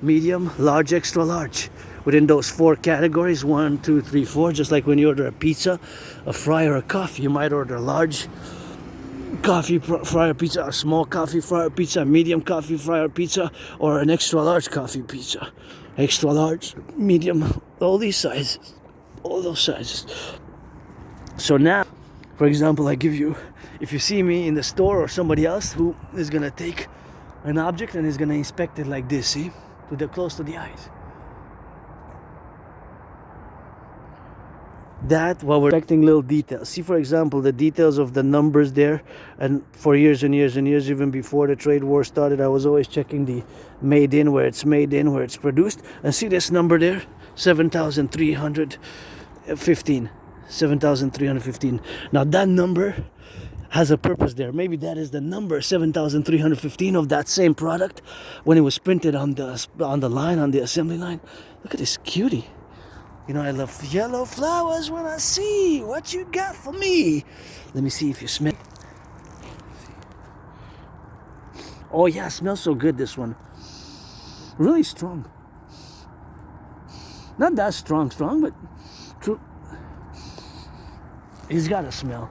medium, large, extra large. Within those 4 categories, 1, 2, 3, 4, just like when you order a pizza, a fry, or a coffee, you might order a large coffee fryer pizza, a small coffee fryer pizza, medium coffee fryer pizza, or an extra large coffee pizza. Extra large, medium, all these sizes, all those sizes. So now, for example, I give you, if you see me in the store or somebody else who is gonna take an object and is gonna inspect it like this, see, to the close to the eyes. That while we're expecting little details. See, for example, the details of the numbers there, and for years and years and years, even before the trade war started, I was always checking the made in, where it's made in, where it's produced, and see this number there, 7,315. 7,315. Now that number has a purpose there. Maybe that is the number 7,315 of that same product when it was printed on the line, on the assembly line. Look at this cutie. You know, I love yellow flowers when I see what you got for me. Let me see if you smell. Oh yeah, it smells so good, this one. Really strong. Not that strong, but true. He's got a smell.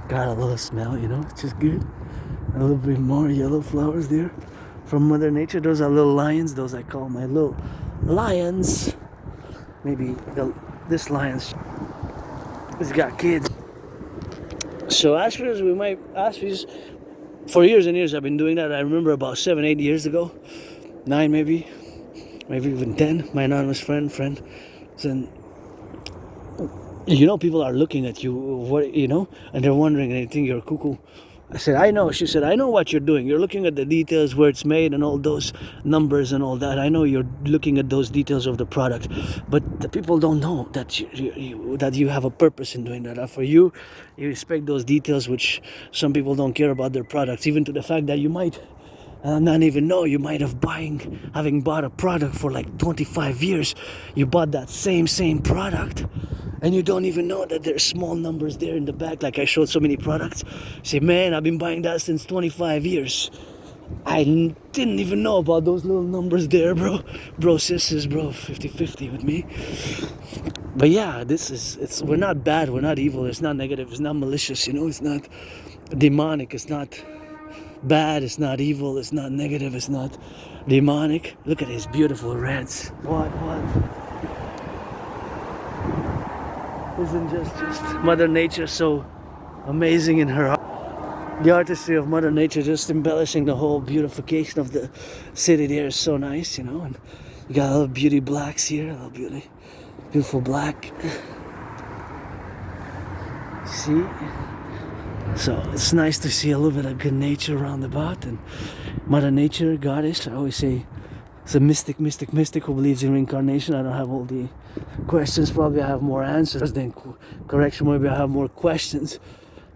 Got a little smell, you know, it's just good. A little bit more yellow flowers there from Mother Nature. Those are little lions. Those I call my little lions. Maybe this lion's has got kids. So aspers, for years and years I've been doing that. I remember about 7, 8 years ago, 9 maybe even 10. My anonymous friend, and you know, people are looking at you, and they're wondering, and they think you're cuckoo. I said, I know. She said, I know what you're doing. You're looking at the details, where it's made and all those numbers and all that. I know you're looking at those details of the product, but the people don't know that you have a purpose in doing that. For you respect those details, which some people don't care about their products, even to the fact that you might not even know. You might have having bought a product for like 25 years. You bought that same product, and you don't even know that there's small numbers there in the back. Like I showed so many products. Say, man, I've been buying that since 25 years. I didn't even know about those little numbers there, bro. Sisters, 50-50 with me. But yeah, we're not bad, we're not evil, it's not negative, it's not malicious, it's not demonic, it's not bad, it's not evil, it's not negative, it's not demonic. Look at these beautiful reds. What? Isn't just Mother Nature so amazing in her art? The artistry of Mother Nature just embellishing the whole beautification of the city there is so nice, and you got a little beauty blacks here, a little beautiful black. See? So it's nice to see a little bit of good nature around about, and Mother Nature, goddess, I always say, it's a mystic who believes in reincarnation. I don't have all the questions. Probably I have more answers than correction. Maybe I have more questions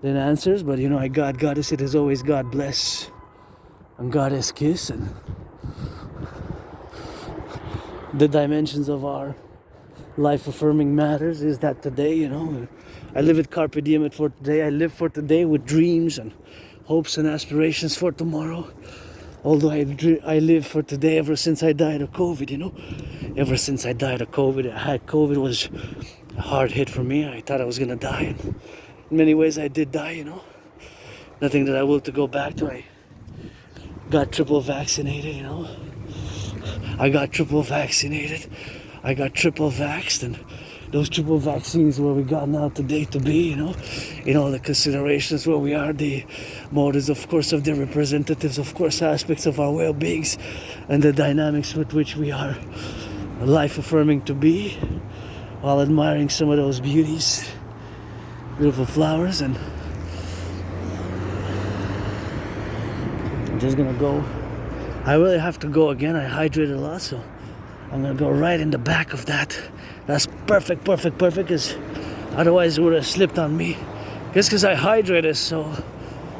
than answers. But I goddess. It is always God bless and goddess kiss, and the dimensions of our life affirming matters is that today, I live at carpe diem for today. I live for today with dreams and hopes and aspirations for tomorrow. Although I live for today ever since I died of COVID, Ever since I died of COVID, COVID was a hard hit for me. I thought I was going to die. And in many ways I did die, Nothing that I will to go back to. I got triple vaccinated, I got triple vaccinated. I got triple vaxxed, and those triple vaccines where we got now today to be, the considerations where we are, the motives, of course, of the representatives, of course, aspects of our well-beings, and the dynamics with which we are life-affirming to be, while admiring some of those beauties, beautiful flowers. And I'm just gonna go. I really have to go again. I hydrated a lot, so I'm gonna go right in the back of that. That's perfect, because otherwise it would have slipped on me. Just because I hydrated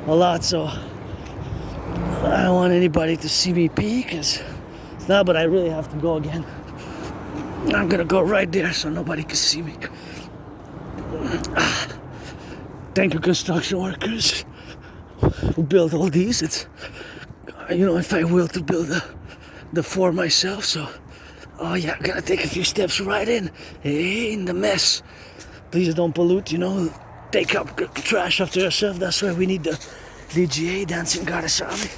a lot, so I don't want anybody to see me pee, because it's not, but I really have to go again. I'm gonna go right there so nobody can see me. Thank you, construction workers who built all these. It's, you know, if I will to build the 4 myself, so oh yeah, I'm gonna take a few steps right in the mess. Please don't pollute, you know, take up trash after yourself. That's why we need the DGA, Dancing Goddess Army.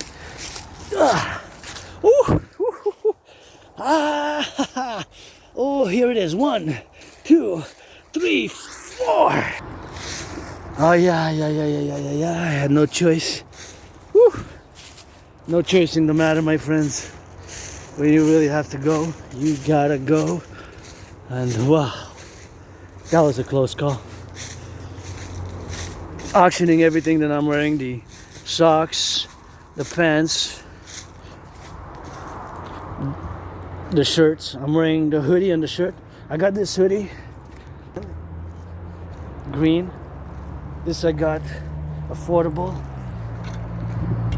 Oh, here it is. 1, 2, 3, 4. Oh yeah. I had no choice. Woo. No choice in the matter, my friends. When you really have to go, you gotta go. And wow, that was a close call. Auctioning everything that I'm wearing, the socks, the pants, the shirts. I'm wearing the hoodie and the shirt. I got this hoodie, green. This I got affordable.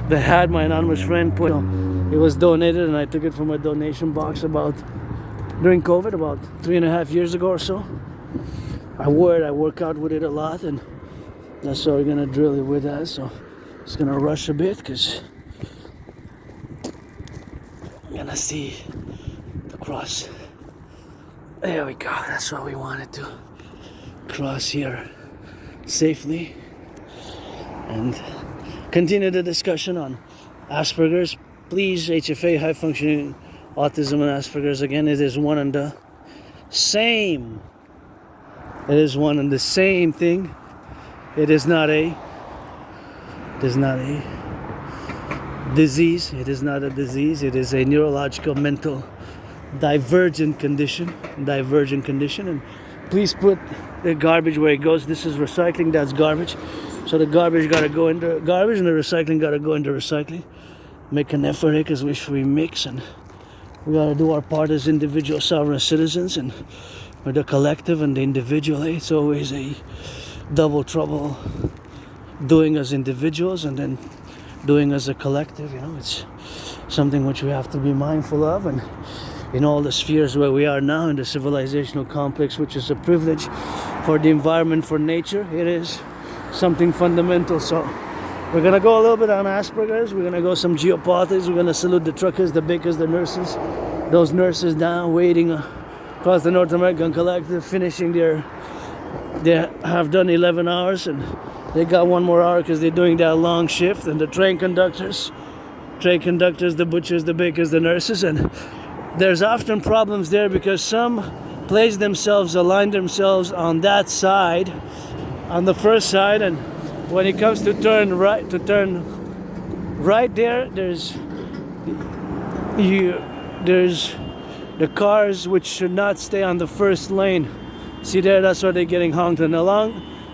The hat my anonymous friend put on. It was donated and I took it from a donation box during COVID, about 3.5 years ago or so. I wore it, I work out with it a lot, and that's what we're gonna drill it with that. So it's gonna rush a bit because I'm gonna see the cross. There we go, that's what we wanted to cross here safely and continue the discussion on Asperger's. Please, HFA, high functioning autism and Asperger's, again, it is one and the same. It is one and the same thing. It is not a disease. It is not a disease. It is a neurological mental divergent condition. And please put the garbage where it goes. This is recycling, that's garbage. So the garbage gotta go into garbage and the recycling gotta go into recycling. Make an effort here because we mix, and we gotta do our part as individual sovereign citizens, and with the collective and the individual. It's always a double trouble doing as individuals and then doing as a collective. You know, it's something which we have to be mindful of, and in all the spheres where we are now in the civilizational complex, which is a privilege for the environment, for nature, it is something fundamental. So we're gonna go a little bit on Asperger's, we're gonna go some geopolitics, we're gonna salute the truckers, the bakers, the nurses, those nurses down waiting across the North American Collective, finishing they have done 11 hours and they got 1 more hour because they're doing that long shift. And the train conductors, the butchers, the bakers, the nurses. And there's often problems there because some align themselves on that side, on the first side, and when it comes to turn right there's the cars which should not stay on the first lane. See there, that's why they're getting honked. And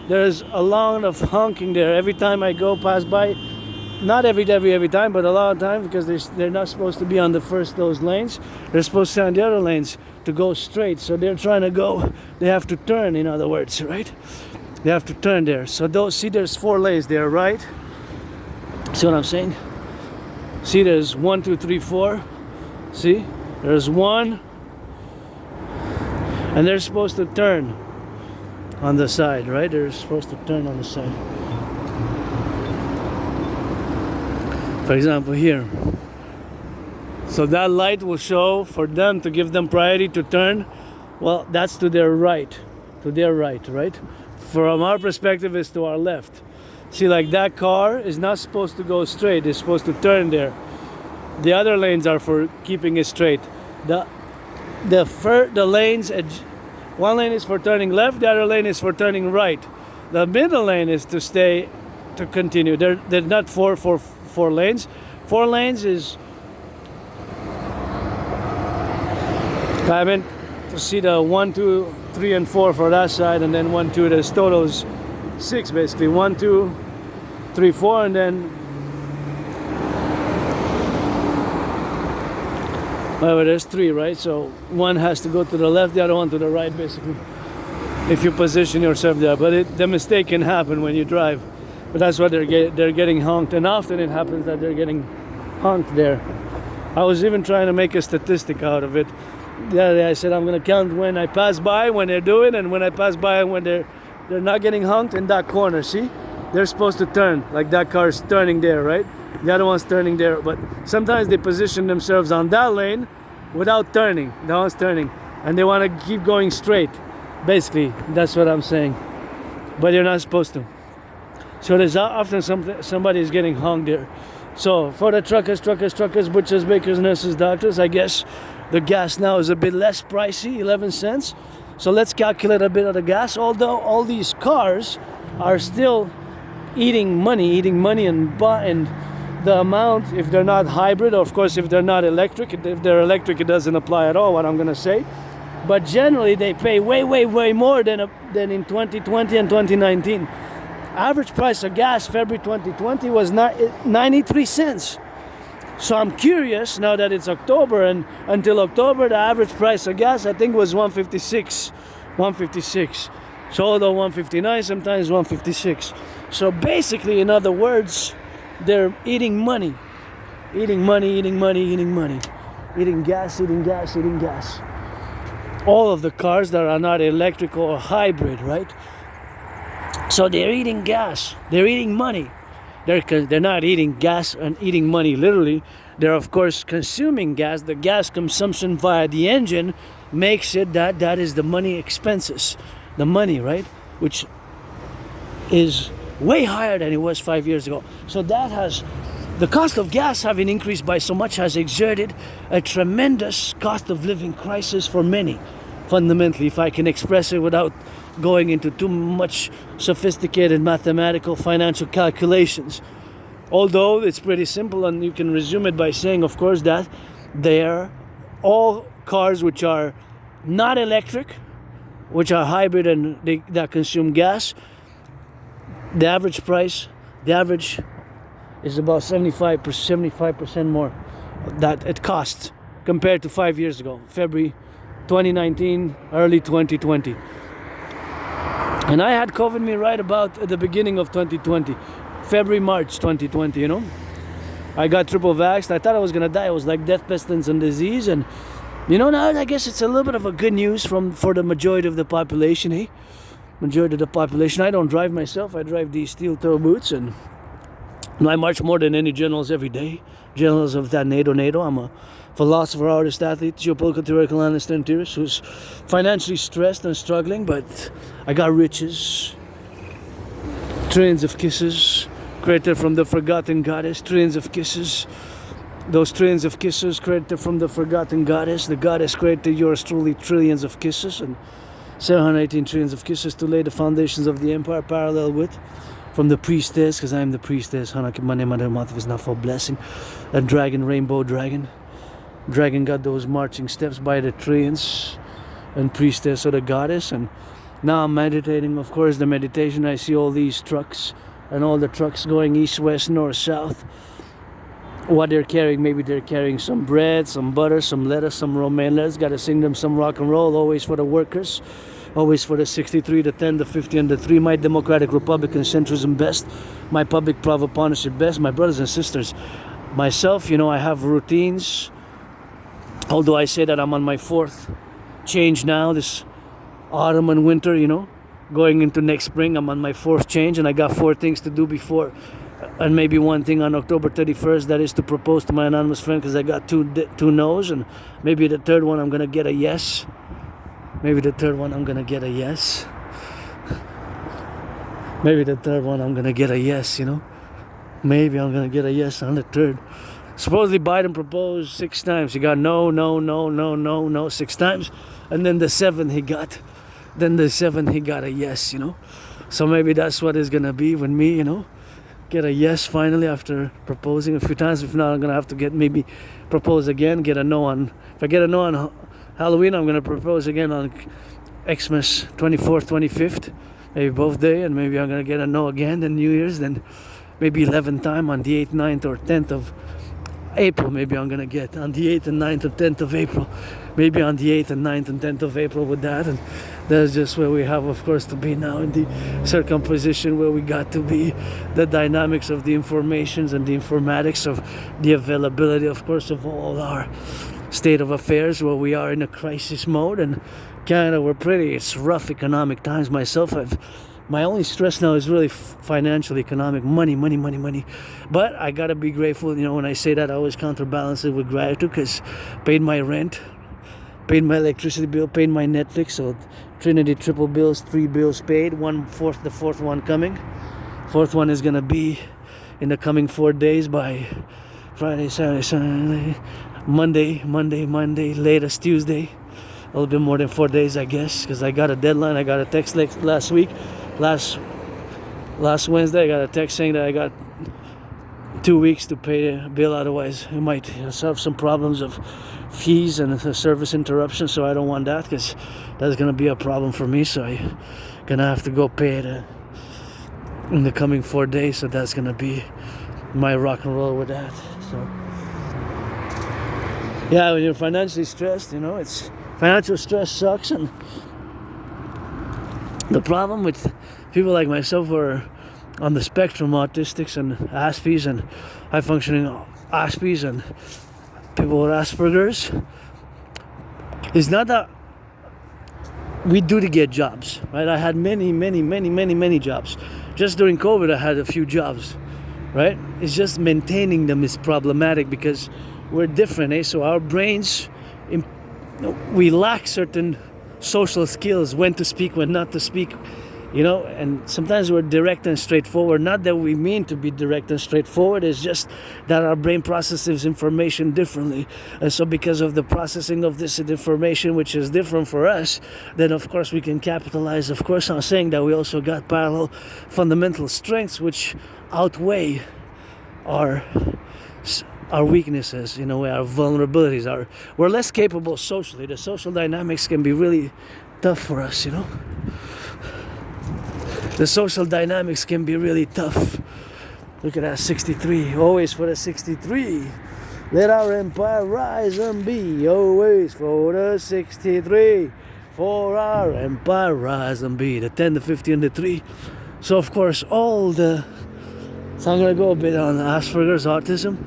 there's a lot of honking there every time I go pass by. Not every time, but a lot of times, because they're not supposed to be on those lanes. They're supposed to stay on the other lanes to go straight. So they're trying to go, they have to turn, in other words, right? They have to turn there. So there's 4 lanes there, right? See what I'm saying? See, there's 1, 2, 3, 4. See? There's 1. And they're supposed to turn on the side, right? They're supposed to turn on the side. For example, here. So that light will show for them to give them priority to turn. Well, that's to their right. To their right, right? From our perspective, it's to our left. See, like that car is not supposed to go straight. It's supposed to turn there. The other lanes are for keeping it straight. The lanes, one lane is for turning left, the other lane is for turning right. The middle lane is to continue. They're not four lanes. 4 lanes is, I meant to see the 1, 2, 3, and 4 for that side, and then 1, 2. There's totals 6 basically. 1, 2, 3, 4, and then whatever. There's 3, right? So 1 has to go to the left, the other one to the right, basically. if you position yourself there. But the mistake can happen when you drive. But that's why they're getting honked, and often it happens that they're getting honked there. I was even trying to make a statistic out of it. The other day I said I'm gonna count when I pass by, when they're doing, and when I pass by when they're not getting honked in that corner. See, they're supposed to turn, like that car is turning there, right? The other one's turning there, but sometimes they position themselves on that lane without turning. That one's turning, and they want to keep going straight. Basically, that's what I'm saying. But you're not supposed to. So there's often somebody is getting honked there. So for the truckers, butchers, bakers, nurses, doctors, I guess the gas now is a bit less pricey, 11 cents. So let's calculate a bit of the gas. Although all these cars are still eating money and the amount, if they're not hybrid, or of course if they're not electric. If they're electric, it doesn't apply at all, what I'm gonna say. But generally they pay way more than in 2020 and 2019. Average price of gas February 2020 was 93 cents. So I'm curious now that it's October, and until October the average price of gas I think was 156. So although 159, sometimes 156. So basically, in other words, they're eating gas. All of the cars that are not electric or hybrid, right? So they're eating gas. They're eating money. They're not eating gas and eating money literally. They're of course consuming gas. The gas consumption via the engine makes it that is the money expenses. The money, right? Which is way higher than it was 5 years ago. So the cost of gas having increased by so much has exerted a tremendous cost of living crisis for many. Fundamentally, if I can express it without going into too much sophisticated mathematical financial calculations. Although it's pretty simple, and you can resume it by saying, of course, that they're all cars which are not electric, which are hybrid and that consume gas. The average is about 75% more that it costs compared to 5 years ago, February 2019, early 2020. And I had COVID me right about at the beginning of 2020, February, March 2020, you know. I got triple vaxxed. I thought I was going to die. It was like death, pestilence, and disease. And, you know, now I guess it's a little bit of a good news for the majority of the population, eh? Majority of the population. I don't drive myself. I drive these steel toe boots, and I march more than any generals every day. Generals of that NATO. I'm a philosopher, artist, athlete, geopolitical, theoretical analyst, and theorist who's financially stressed and struggling, but I got riches, trillions of kisses, created from the forgotten goddess, trillions of kisses. Those trillions of kisses created from the forgotten goddess. The goddess created yours truly trillions of kisses, and 718 trillions of kisses to lay the foundations of the empire, parallel with from the priestess, because I am the priestess. Hanaki is not for blessing. A dragon, rainbow dragon. Dragon got those marching steps by the trillions, and priestess of the goddess. And now I'm meditating. Of course, the meditation, I see all these trucks, and all the trucks going east, west, north, south. What they're carrying, maybe they're carrying some bread, some butter, some lettuce, some romaine lettuce. Got to sing them some rock and roll, always for the workers, always for the 63, the 10, the 50, and the 3. My democratic republican centrism best, my public private partnership best. My brothers and sisters, myself, you know, I have routines. Although I say that I'm on my 4th change now, this autumn and winter, you know, going into next spring, I'm on my 4th change, and I got 4 things to do before, and maybe one thing on October 31st, that is to propose to my anonymous friend, because I got two no's, and maybe the third one I'm gonna get a yes. Maybe the third one I'm gonna get a yes. Maybe the third one I'm gonna get a yes, you know. Maybe I'm gonna get a yes on the third. Supposedly Biden proposed 6 times. He got no 6 times, and then the 7th he got. Then the 7th he got a yes, you know. So maybe that's what it's gonna be with me, you know. Get a yes finally after proposing a few times. If not, I'm gonna have to maybe propose again. Get a no on. If I get a no on Halloween, I'm gonna propose again on Xmas 24th, 25th, maybe both day, and maybe I'm gonna get a no again. Then New Year's, then maybe 11th time on the 8th, 9th, or 10th April, maybe I'm gonna get on the 8th and 9th and 10th of April, maybe on the 8th and 9th and 10th of April with that. And that's just where we have, of course, to be now, in the circumposition where we got to be, the dynamics of the informations and the informatics of the availability, of course, of all our state of affairs, where we are in a crisis mode. And Canada, it's rough economic times. My only stress now is really financial, economic, money. But I gotta be grateful. When I say that, I always counterbalance it with gratitude, because paid my rent, paid my electricity bill, paid my Netflix. So Trinity triple bills, 3 bills paid, the fourth one coming. Fourth one is gonna be in the coming 4 days, by Friday, Saturday, Sunday, Monday, latest Tuesday. A little bit more than 4 days, I guess, because I got a deadline. I got a text last week. Last Wednesday, I got a text saying that I got 2 weeks to pay a bill. Otherwise, we might have some problems of fees and service interruption. So I don't want that, because that's going to be a problem for me. So I'm going to have to go pay it in the coming 4 days. So that's going to be my rock and roll with that. So yeah, when you're financially stressed, it's financial stress sucks. And the problem with people like myself who are on the spectrum, autistics and Aspies and high-functioning Aspies and people with Asperger's, is not that we do to get jobs, right? I had many jobs. Just during COVID, I had a few jobs, right? It's just maintaining them is problematic, because we're different, So our brains, we lack certain social skills, when to speak, when not to speak, and sometimes we're direct and straightforward. Not that we mean to be direct and straightforward, it's just that our brain processes information differently. And so because of the processing of this information, which is different for us, then of course we can capitalize, of course, on saying that we also got parallel fundamental strengths which outweigh our weaknesses, our vulnerabilities. We're less capable socially. The social dynamics can be really tough for us, The social dynamics can be really tough. Look at that 63. Always for the 63. Let our empire rise and be. Always for the 63. For our empire rise and be. The 10, the 50, and the 3. So of course so I'm going to go a bit on Asperger's, autism.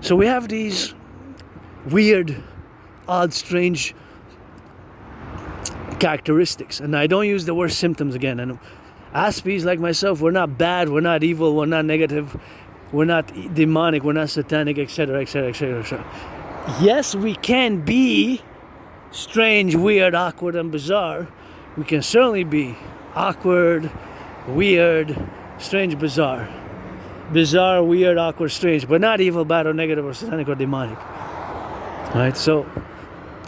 So we have these weird, odd, strange characteristics. And I don't use the word symptoms again. And Aspies, like myself, we're not bad, we're not evil, we're not negative, we're not demonic, we're not satanic, etc., etc., etc. Yes, we can be strange, weird, awkward, and bizarre. We can certainly be awkward, weird, strange, bizarre. Bizarre, weird, awkward, strange, but not evil, bad, or negative, or satanic, or demonic. Right? So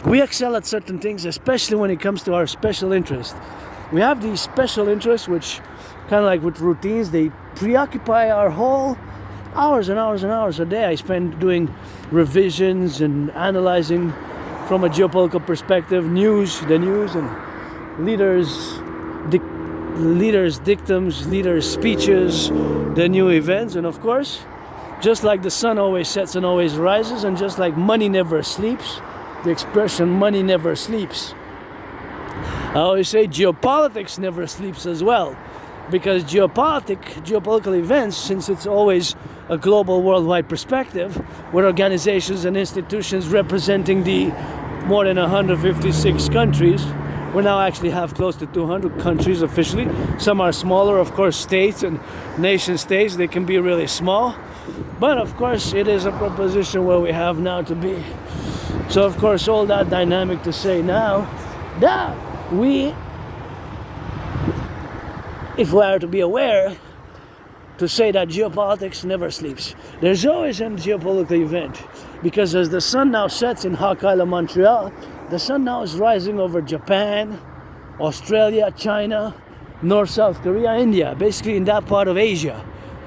we excel at certain things, especially when it comes to our special interest. We have these special interests, which kind of like with routines, they preoccupy our whole hours and hours and hours a day. I spend doing revisions and analyzing from a geopolitical perspective, the news and leaders' dictums, leaders' speeches, the new events. And of course, just like the sun always sets and always rises, and just like money never sleeps, the expression money never sleeps, I always say geopolitics never sleeps as well, because geopolitical events, since it's always a global worldwide perspective, with organizations and institutions representing the more than 156 countries, we now actually have close to 200 countries officially. Some are smaller, of course, states and nation states, they can be really small, but of course it is a proposition where we have now to be. So of course all that dynamic to say now that if we are to be aware, to say that geopolitics never sleeps. There's always a geopolitical event, because as the sun now sets in Hawk Island, Montreal, the sun now is rising over Japan, Australia, China, North, South Korea, India, basically in that part of Asia.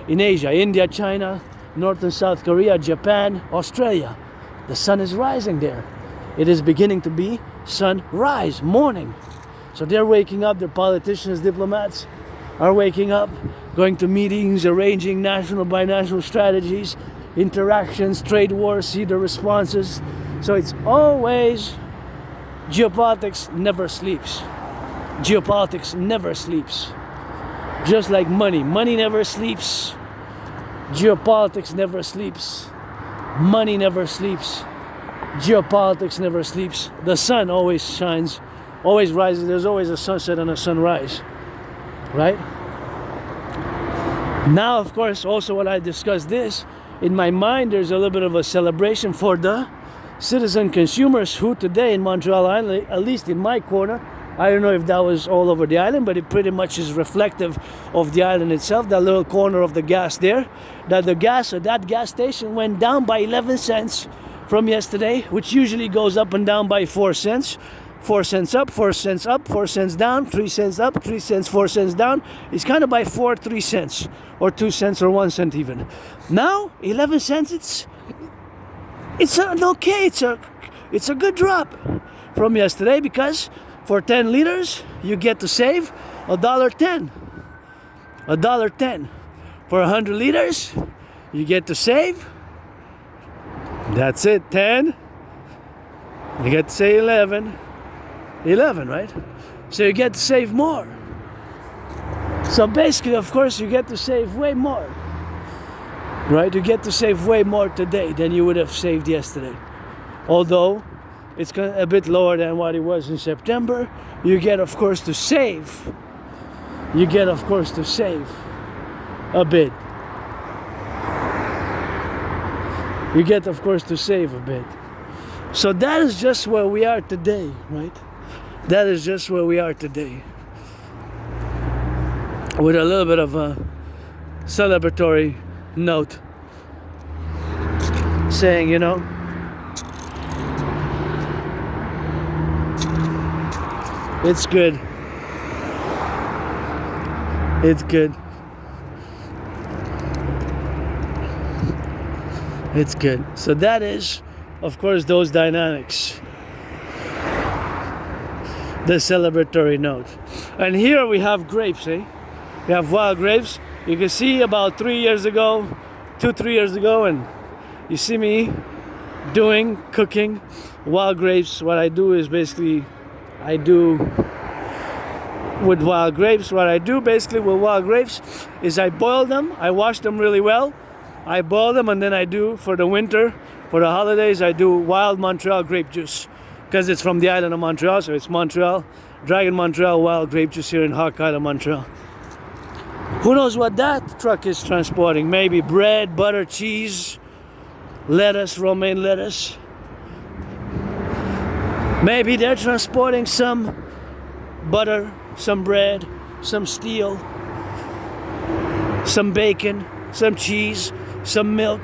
In Asia, India, China, North and South Korea, Japan, Australia. The sun is rising there. It is beginning to be sunrise, morning. So they're waking up, their politicians, diplomats are waking up, going to meetings, arranging national, binational strategies, interactions, trade wars, see the responses. So it's always, geopolitics never sleeps. Geopolitics never sleeps. Just like money. Money never sleeps. Geopolitics never sleeps. Money never sleeps. Geopolitics never sleeps. The sun always shines, always rises. There's always a sunset and a sunrise. Right? Now, of course, also when I discuss this, in my mind, there's a little bit of a celebration for the citizen consumers who today in Montreal Island, at least in my corner, I don't know if that was all over the island, but it pretty much is reflective of the island itself, that little corner of the gas there, that the gas at that gas station went down by 11 cents from yesterday, which usually goes up and down by 4 cents. 4 cents up, 4 cents up, 4 cents down, 3 cents up, 3 cents, 4 cents down. It's kind of by 4, 3 cents, or 2 cents, or 1 cent even. Now, 11 cents, it's a good drop from yesterday, because for 10 liters, you get to save $1.10. $1.10. For 100 liters, you get to save, that's it, 10. You get to say 11. 11, right? So you get to save more. So basically, of course, you get to save way more. Right? You get to save way more today than you would have saved yesterday. Although it's a bit lower than what it was in September, you get, of course, to save. You get, of course, to save a bit. You get, of course, to save a bit. So that is just where we are today, right? That is just where we are today. With a little bit of a celebratory note. Saying, you know, it's good. It's good. It's good. So that is, of course, those dynamics. The celebratory note. And here we have grapes, eh? We have wild grapes. You can see about 3 years ago, 2-3 years ago, and you see me cooking wild grapes. What I do is basically, with wild grapes is I boil them, I wash them really well, I boil them, and then I do, for the winter, for the holidays, I do wild Montreal grape juice. Because it's from the island of Montreal, so it's Montreal, Dragon Montreal wild grape juice here in Hawk Island, Montreal. Who knows what that truck is transporting? Maybe bread, butter, cheese, lettuce, romaine lettuce. Maybe they're transporting some butter, some bread, some steel, some bacon, some cheese, some milk,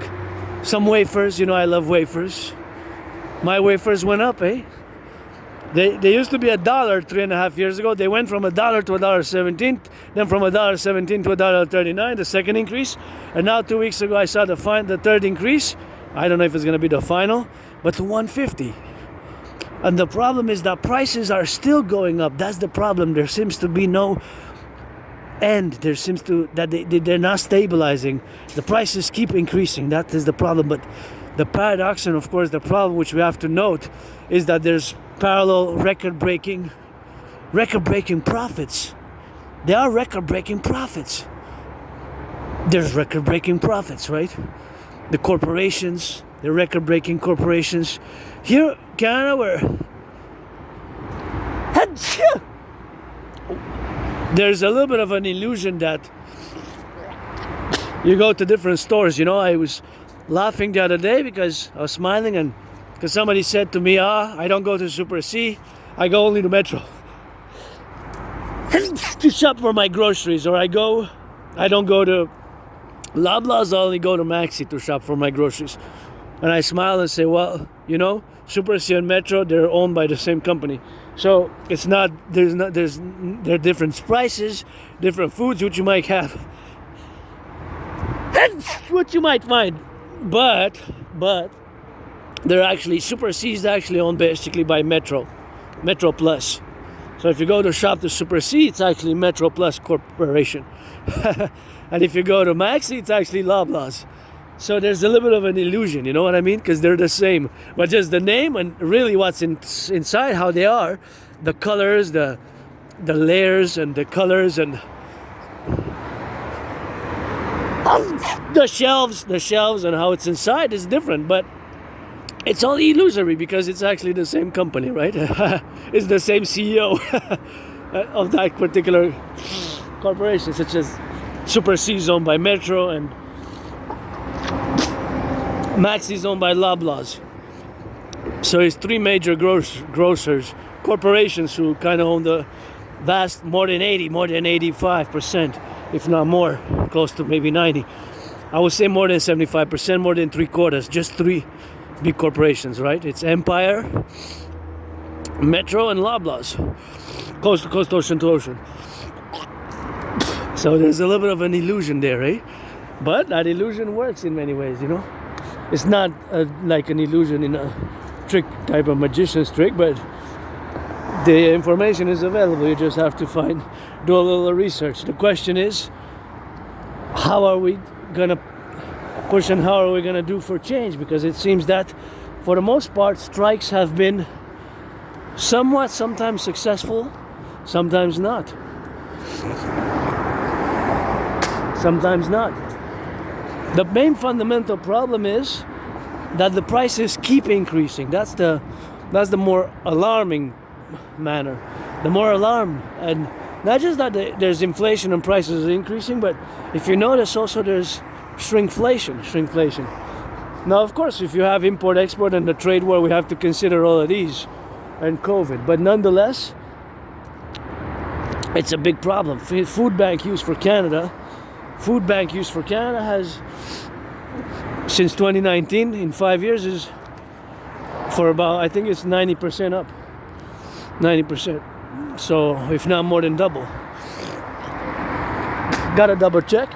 some wafers. You know I love wafers. My wafers went up, eh? They used to be $1 3.5 years ago. They went from $1 to $1.17, then from $1.17 to $1.39, the second increase. And now 2 weeks ago I saw the third increase. I don't know if it's going to be the final, but to $1.50. And the problem is that prices are still going up. That's the problem. There seems to be no end. There seems to that they're not stabilizing. The prices keep increasing. That is the problem. But the paradox, and of course the problem which we have to note, is that there's parallel record-breaking profits. There are record-breaking profits. There's record-breaking profits, right? The corporations, the record-breaking corporations. Here, Canada, where there's a little bit of an illusion that you go to different stores. You know, I was laughing the other day because I was smiling, and because somebody said to me, I don't go to Super C, I go only to Metro to shop for my groceries, or I don't go to Loblaws, I only go to Maxi to shop for my groceries. And I smile and say, well, you know, Super C and Metro, they're owned by the same company. So it's not, there are different prices, different foods which you might have. That's what you might find. But they're actually, Super C is actually owned basically by Metro Plus. So if you go to shop to Super C, it's actually Metro Plus Corporation. And if you go to Maxi, it's actually Loblaws. So there's a little bit of an illusion, you know what I mean? Because they're the same, but just the name and really what's inside, how they are, the colors, the layers, and the colors, and the shelves, and how it's inside is different. But it's all illusory because it's actually the same company, right? It's the same CEO of that particular corporation, such as Super C is owned by Metro and Max is owned by Loblaws. So it's three major grocers, corporations who kind of own the vast, more than 85%, if not more, close to maybe 90. I would say more than 75%, more than 3/4, just three big corporations, right? It's Empire, Metro, and Loblaws, coast to coast, ocean to ocean. So there's a little bit of an illusion there, eh? But that illusion works in many ways, you know? It's not like an illusion in a trick type of magician's trick, but the information is available. You just have to do a little research. The question is, how are we gonna push and how are we gonna do for change? Because it seems that for the most part, strikes have been sometimes successful, sometimes not. Sometimes not. The main fundamental problem is that the prices keep increasing. That's the more alarming manner. The more alarm, and not just that there's inflation and prices are increasing, but if you notice also there's shrinkflation. Now, of course, if you have import-export and the trade war, we have to consider all of these and COVID. But nonetheless, it's a big problem. Food bank use for Canada has, since 2019, in 5 years, is for about, I think it's 90% up. 90%. So, if not more than double. Gotta double check.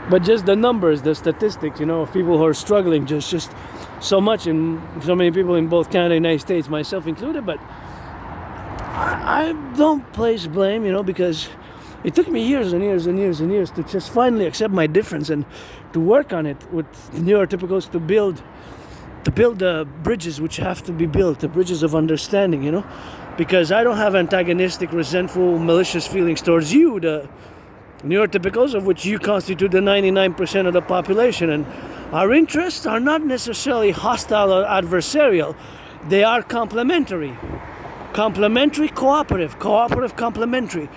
But just the numbers, the statistics, you know, of people who are struggling, just so much, and so many people in both Canada and the United States, myself included. But I don't place blame, you know, because it took me years and years to just finally accept my difference and to work on it with neurotypicals to build the bridges which have to be built, the bridges of understanding, you know, because I don't have antagonistic, resentful, malicious feelings towards you, the neurotypicals, of which you constitute the 99% of the population, and our interests are not necessarily hostile or adversarial. They are complementary, cooperative, complementary.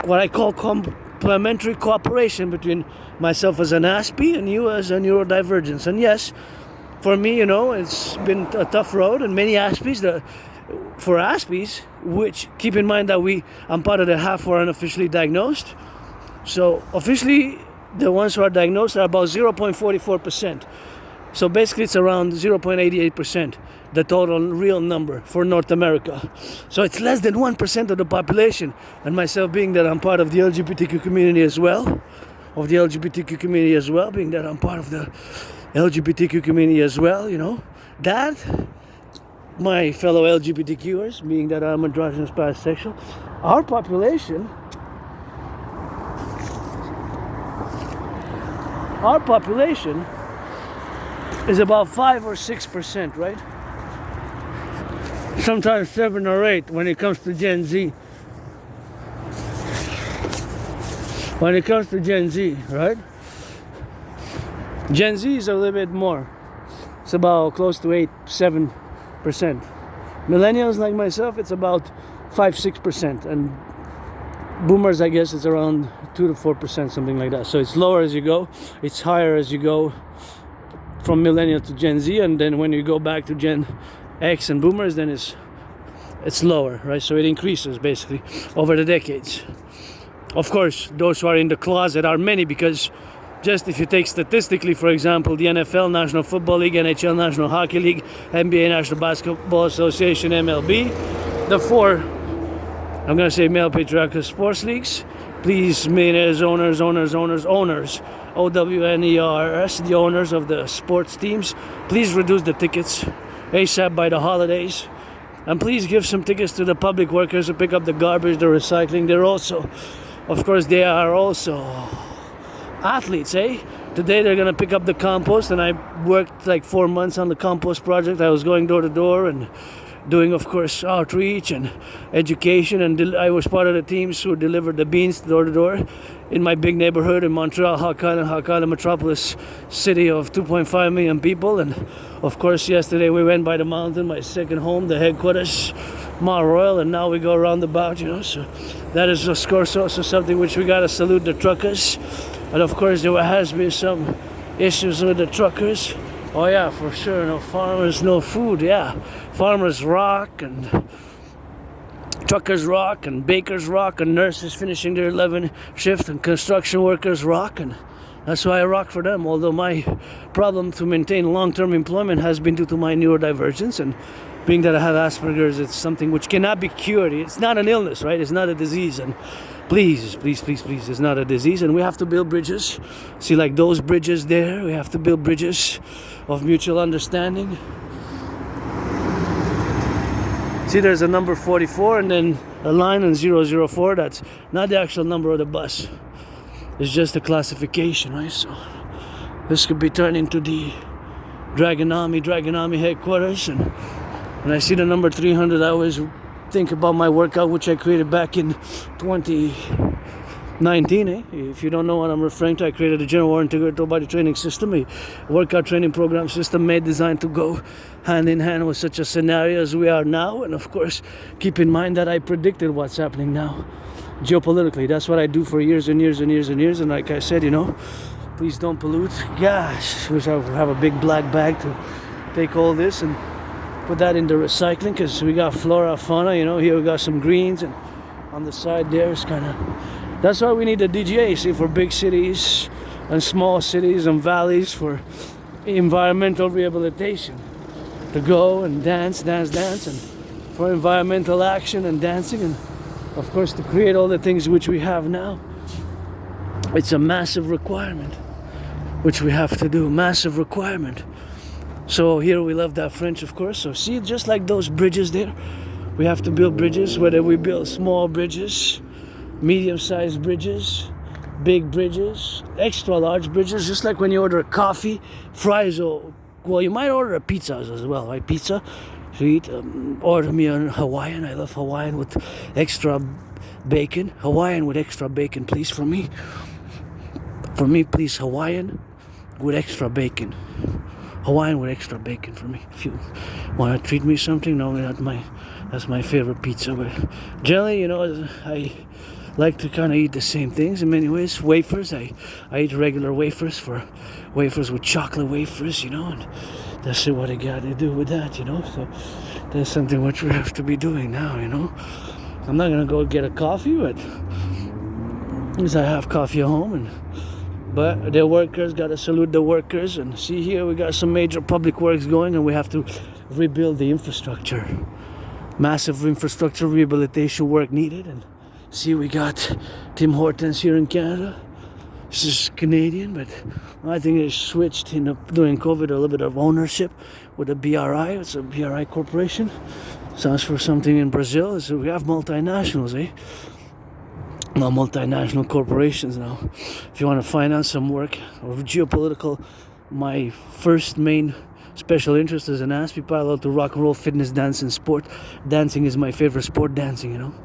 What I call complementary cooperation between myself as an ASPE and you as a neurodivergence. And yes, for me, you know, it's been a tough road, and many ASPEs, for ASPEs, which keep in mind that I'm part of the half who are unofficially diagnosed. So officially, the ones who are diagnosed are about 0.44%. So basically, it's around 0.88%, the total real number for North America. So it's less than 1% of the population. And myself, being that I'm part of the LGBTQ community as well, being that I'm part of the LGBTQ community as well, you know, that my fellow LGBTQers, being that I'm androgynous bisexual, our population is about 5 or 6%, right? Sometimes 7 or 8 when it comes to Gen Z. Right? Gen Z is a little bit more. It's about close to 8-7%. Millennials like myself, it's about 5-6%, and boomers, I guess, it's around 2 to 4%, something like that. So it's lower as you go, it's higher as you go from millennial to Gen Z, and then when you go back to Gen X and boomers, then it's lower, right? So it increases basically over the decades. Of course, those who are in the closet are many, because just if you take statistically, for example, the NFL, National Football League, NHL, National Hockey League, NBA, National Basketball Association, MLB, the four, I'm going to say, male patriarchal sports leagues, please, millionaires, owners, OWNERS, the owners of the sports teams, please reduce the tickets ASAP by the holidays. And please give some tickets to the public workers who pick up the garbage, the recycling. They are also athletes, Today they're gonna pick up the compost, and I worked like 4 months on the compost project. I was going door to door and doing, of course, outreach and education, and I was part of the teams who delivered the beans door to door in my big neighborhood in Montreal, Hawk Island metropolis city of 2.5 million people. And of course, yesterday we went by the mountain, my second home, the headquarters, Mont Royal, and now we go around about, you know. So that is, of course, also something which we gotta salute the truckers. And of course, there has been some issues with the truckers. Oh yeah, for sure. No farmers, no food. Yeah, farmers rock, and truckers rock, and bakers rock, and nurses finishing their 11 shift, and construction workers rock, and that's why I rock for them. Although my problem to maintain long-term employment has been due to my neurodivergence, and being that I have Asperger's, it's something which cannot be cured. It's not an illness, right? It's not a disease, and please, it's not a disease, and we have to build bridges. See, like those bridges there, we have to build bridges of mutual understanding. See, there's a number 44 and then a line on 004. That's not the actual number of the bus. It's just a classification, right? So this could be turned into the Draconis headquarters. And when I see the number 300, I always think about my workout, which I created back in 2019. If you don't know what I'm referring to, I created a general integrated body training system, a workout training program system designed to go hand in hand with such a scenario as we are now. And of course, keep in mind that I predicted what's happening now geopolitically. That's what I do for years and years and years and years. And like I said, you know, please don't pollute. Gosh, wish I would have a big black bag to take all this and put that into recycling, because we got flora, fauna, you know. Here we got some greens, and on the side there is kind of, that's why we need the DGA, see, for big cities and small cities and valleys, for environmental rehabilitation, to go and dance, and for environmental action and dancing, and of course to create all the things which we have now. It's a massive requirement which we have to do, massive requirement. So here we love that French, of course. So see, just like those bridges there, we have to build bridges, whether we build small bridges, medium-sized bridges, big bridges, extra large bridges, just like when you order a coffee, fries, or, well, you might order a pizza as well, right? Pizza, to eat, order me a Hawaiian. I love Hawaiian with extra bacon. Hawaiian with extra bacon, please, for me. For me, please, Hawaiian with extra bacon. Hawaiian with extra bacon for me. If you want to treat me something, no, that's my favorite pizza. But generally, you know, I like to kind of eat the same things in many ways. Wafers, I eat regular wafers with chocolate wafers, you know, and that's what I got to do with that, you know. So that's something which we have to be doing now, you know. I'm not gonna go get a coffee, but because I have coffee at home, but the workers, gotta salute the workers. And see, here we got some major public works going, and we have to rebuild the infrastructure. Massive infrastructure rehabilitation work needed. And see, we got Tim Hortons here in Canada. This is Canadian, but I think they switched during COVID a little bit of ownership with a BRI. It's a BRI corporation. Sounds for something in Brazil. So we have multinationals, Now multinational corporations now. If you want to finance some work or geopolitical, my first main special interest is N.A.C.W.P. I love to rock and roll, fitness, dance, and sport. Dancing is my favorite sport, dancing, you know.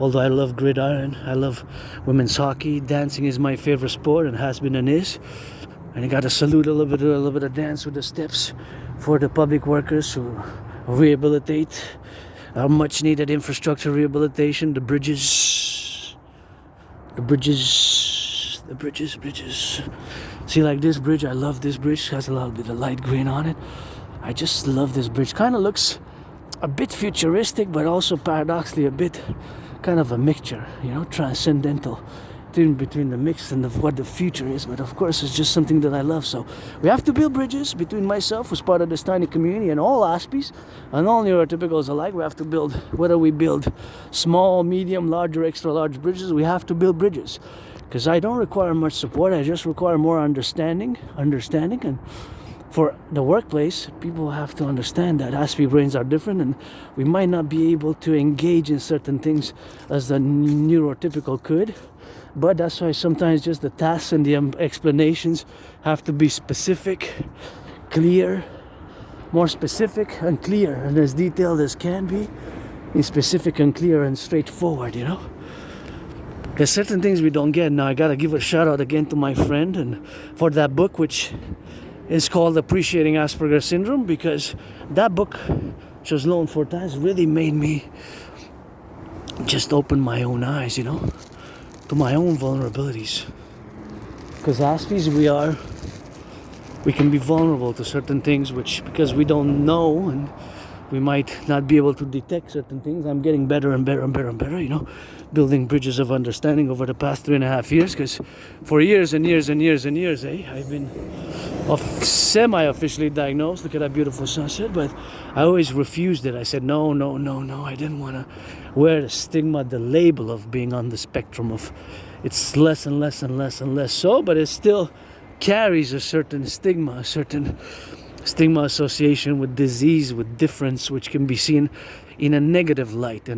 Although I love gridiron, I love women's hockey. Dancing is my favorite sport and has been and is. And I got to salute a little bit of dance with the steps for the public workers who rehabilitate our much needed infrastructure rehabilitation, the bridges. See, like this bridge, I love this bridge. It has a little bit of light green on it. I just love this bridge. Kind of looks a bit futuristic, but also paradoxically a bit kind of a mixture, you know, transcendental in between the mix and what the future is. But of course, it's just something that I love. So we have to build bridges between myself, who's part of this tiny community, and all Aspies and all neurotypicals alike. We have to build, whether we build small, medium, large, or extra large bridges, we have to build bridges. Because I don't require much support, I just require more understanding. And for the workplace, people have to understand that Aspie brains are different, and we might not be able to engage in certain things as the neurotypical could. But that's why sometimes just the tasks and the explanations have to be specific, clear, more specific and clear, and as detailed as can be, specific and clear and straightforward, you know. There's certain things we don't get. Now I gotta give a shout out again to my friend and for that book, which is called Appreciating Asperger's Syndrome, because that book, which was loaned 4 times, really made me just open my own eyes, you know, to my own vulnerabilities. Because Aspies, we can be vulnerable to certain things, which, because we don't know and we might not be able to detect certain things. I'm getting better and better and better and better, you know, building bridges of understanding over the past 3.5 years, because for years and years and years and years, I've been semi-officially diagnosed. Look at that beautiful sunset, but I always refused it. I said, no, I didn't want to wear the stigma, the label of being on the spectrum of, it's less and less and less and less so, but it still carries a certain stigma association with disease, with difference, which can be seen in a negative light.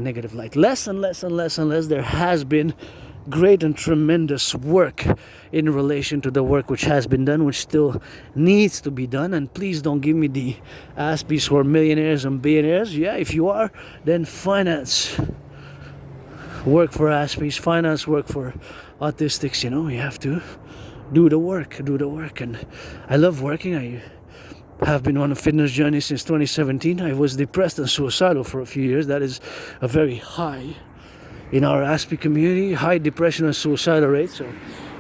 Less and less and less and less. There has been great and tremendous work in relation to the work which has been done, which still needs to be done. And please don't give me the Aspies who are millionaires and billionaires. Yeah, if you are, then finance work for Aspies, finance work for autistics, you know. You have to do the work. And I love working. I have been on a fitness journey since 2017. I was depressed and suicidal for a few years. That is a very high, in our Aspie community, high depression and suicidal rates. So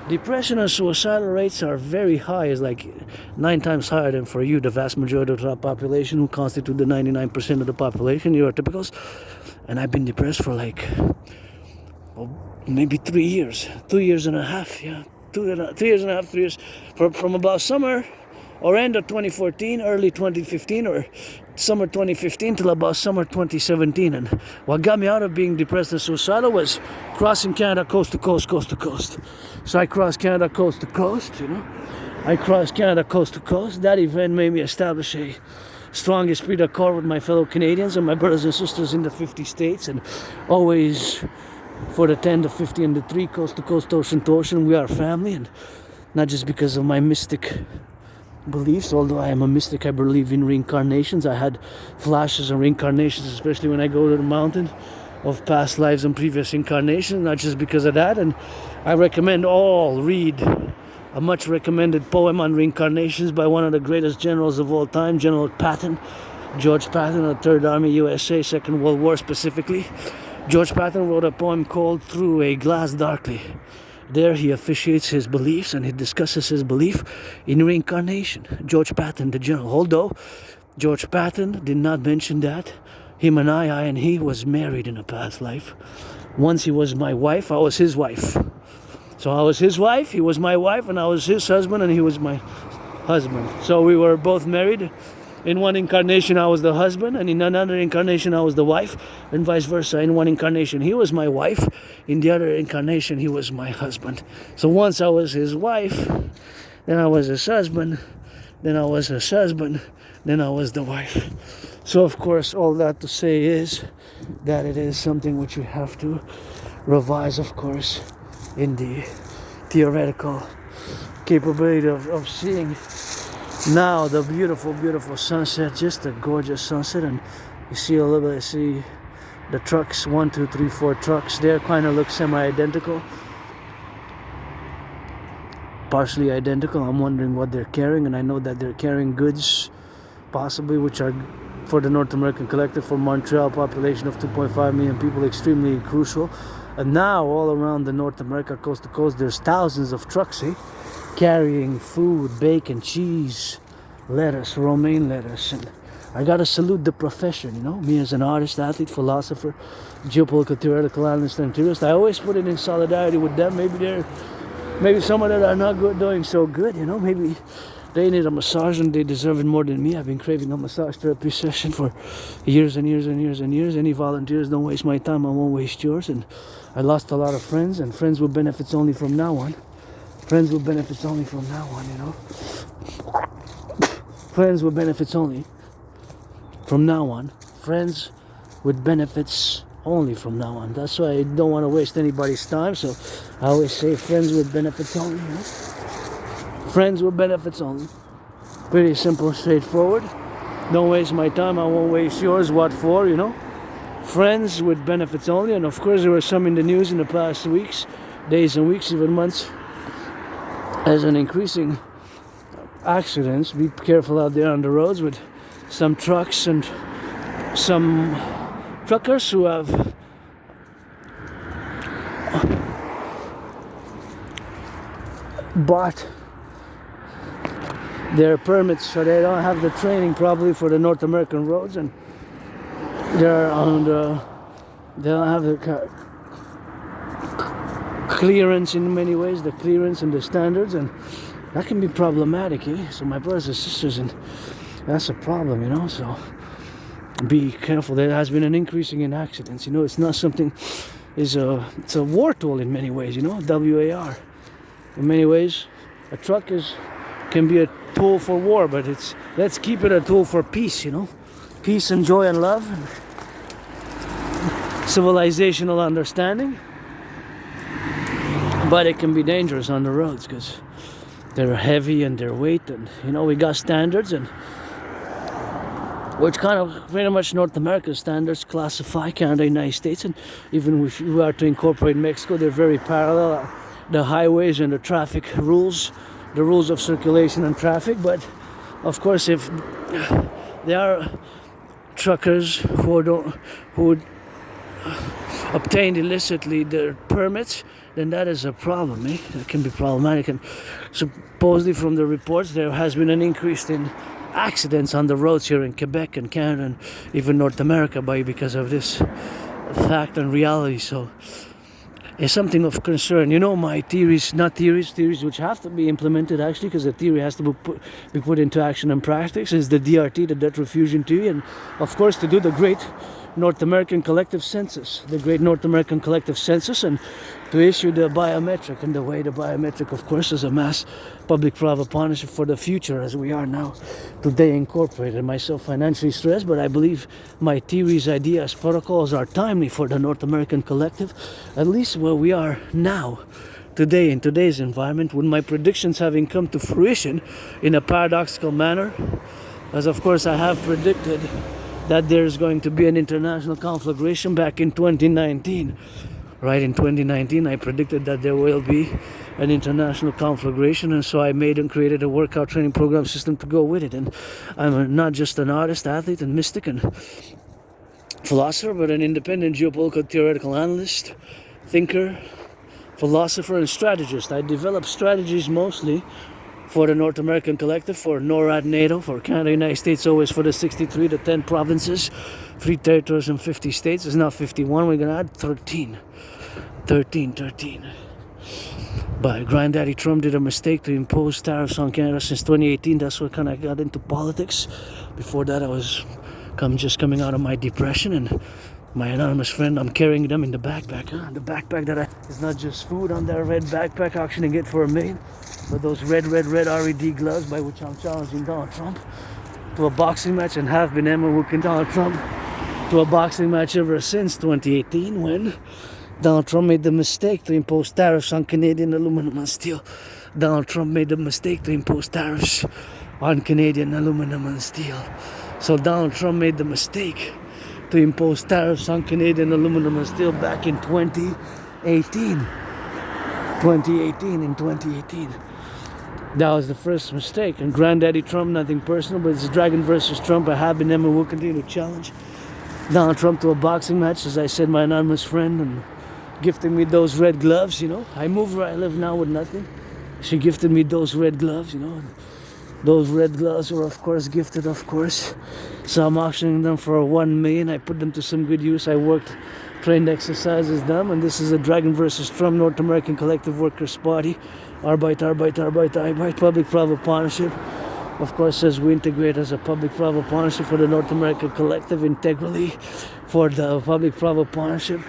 depression and suicidal rates are very high. It's like 9 times higher than for you, the vast majority of the population, who constitute the 99% of the population, neurotypicals. And I've been depressed for like, maybe 3 years, 2 years and a half, yeah. 3 years and a half, 3 years, from about summer or end of 2014, early 2015, or summer 2015 till about summer 2017. And what got me out of being depressed and suicidal was crossing Canada coast to coast, coast to coast. So I crossed Canada coast to coast, you know. I crossed Canada coast to coast. That event made me establish a strong esprit de corps with my fellow Canadians and my brothers and sisters in the 50 states, and always for the 10, the 50, and the 3, coast to coast, ocean to ocean, we are family. And not just because of my mystic beliefs, although I am a mystic, I believe in reincarnations. I had flashes of reincarnations, especially when I go to the mountain, of past lives and previous incarnations, not just because of that. And I recommend all read a much recommended poem on reincarnations by one of the greatest generals of all time, General Patton, George Patton of the 3rd Army USA, Second World War specifically. George Patton wrote a poem called Through a Glass Darkly. There he officiates his beliefs and he discusses his belief in reincarnation. George Patton, the general. Although George Patton did not mention that him and I and he was married in a past life. Once he was my wife, I was his wife. So I was his wife, he was my wife, and I was his husband and he was my husband. So we were both married. In one incarnation I was the husband, and in another incarnation I was the wife, and vice versa. In one incarnation he was my wife, in the other incarnation he was my husband. So once I was his wife, then I was his husband, then I was his husband, then I was the wife. So of course all that to say is that it is something which we have to revise, of course, in the theoretical capability of seeing now the beautiful sunset, just a gorgeous sunset. And you see a little bit, see the trucks, 1, 2, 3, 4 trucks there, kind of look semi-identical, partially identical. I'm wondering what they're carrying, and I know that they're carrying goods, possibly, which are for the North American Collectif, for Montreal population of 2.5 million people, extremely crucial. And now all around the North America, coast to coast, there's thousands of trucks, carrying food, bacon, cheese, lettuce, romaine lettuce. And I gotta salute the profession, you know, me as an artist, athlete, philosopher, geopolitical, theoretical analyst, and theorist. I always put it in solidarity with them. Maybe some of them are not doing so good, you know, maybe they need a massage and they deserve it more than me. I've been craving a massage therapy session for years and years and years and years. Any volunteers, don't waste my time, I won't waste yours. And I lost a lot of friends, and friends with benefits only from now on. Friends with benefits only from now on, you know. Friends with benefits only from now on. Friends with benefits only from now on. That's why I don't want to waste anybody's time. So I always say friends with benefits only. You know? Friends with benefits only. Pretty simple, straightforward. Don't waste my time. I won't waste yours. What for? You know. Friends with benefits only. And of course, there were some in the news in the past weeks, days and weeks, even months, as an increasing accidents. Be careful out there on the roads with some trucks and some truckers who have bought their permits, so they don't have the training probably for the North American roads, and they're on the, they don't have the clearance in many ways, the clearance and the standards, and that can be problematic, eh? So my brothers and sisters, and that's a problem, you know. So be careful. There has been an increasing in accidents. You know, it's not something. It's a war tool in many ways. You know, WAR. In many ways, a truck can be a tool for war, but let's keep it a tool for peace. You know, peace and joy and love, and civilizational understanding. But it can be dangerous on the roads because they're heavy and their weight, and you know, we got standards, and which kind of pretty much North American standards classify Canada, United States, and even if you are to incorporate Mexico, they're very parallel. The highways and the traffic rules, the rules of circulation and traffic. But of course, if there are truckers who obtained illicitly their permits, then that is a problem. Eh? It can be problematic. And supposedly from the reports, there has been an increase in accidents on the roads here in Quebec and Canada and even North America because of this fact and reality. So it's something of concern. You know, my theories which have to be implemented actually, because the theory has to be put into action and practice, is the DRT, the debt refusion theory, and of course to do the great North American collective census, and to issue the biometric. And the way the biometric, of course, is a mass public-private partnership for the future, as we are now today incorporated. Myself financially stressed, but I believe my theories, ideas, protocols are timely for the North American collective, at least where we are now, today, in today's environment, with my predictions having come to fruition in a paradoxical manner, as of course I have predicted that there's going to be an international conflagration back in 2019. Right, in 2019, I predicted that there will be an international conflagration, and so I made and created a workout training program system to go with it. And I'm not just an artist, athlete, and mystic, and philosopher, but an independent geopolitical theoretical analyst, thinker, philosopher, and strategist. I develop strategies mostly for the North American collective, for NORAD, NATO, for Canada, United States, always for the 63, the 10 provinces, 3 territories, and 50 states. It's not 51, we're going to add 13. 13. But Granddaddy Trump did a mistake to impose tariffs on Canada since 2018. That's what kind of got into politics. Before that, I was just coming out of my depression, and my anonymous friend, I'm carrying them in the backpack. The backpack it's not just food on that red backpack auctioning it for $1 million, but those red RED gloves by which I'm challenging Donald Trump to a boxing match, and have been working Donald Trump to a boxing match ever since 2018, when Donald Trump made the mistake to impose tariffs on Canadian aluminum and steel. Donald Trump made the mistake to impose tariffs on Canadian aluminum and steel. So Donald Trump made the mistake to impose tariffs on Canadian aluminum and steel back in 2018. In 2018. That was the first mistake. And Granddaddy Trump, nothing personal, but it's Dragon versus Trump. I have been and will continue to challenge Donald Trump to a boxing match, as I said, my anonymous friend, and gifting me those red gloves, you know. I moved where I live now with nothing. She gifted me those red gloves, you know. Those red gloves were, of course, gifted, of course. So I'm auctioning them for $1 million. I put them to some good use. I worked, trained exercises them, and this is a Dragon versus Trump North American Collective Workers' Party. Arbeit, public-private partnership. Of course, as we integrate as a public-private partnership for the North American Collective, integrally for the public-private partnership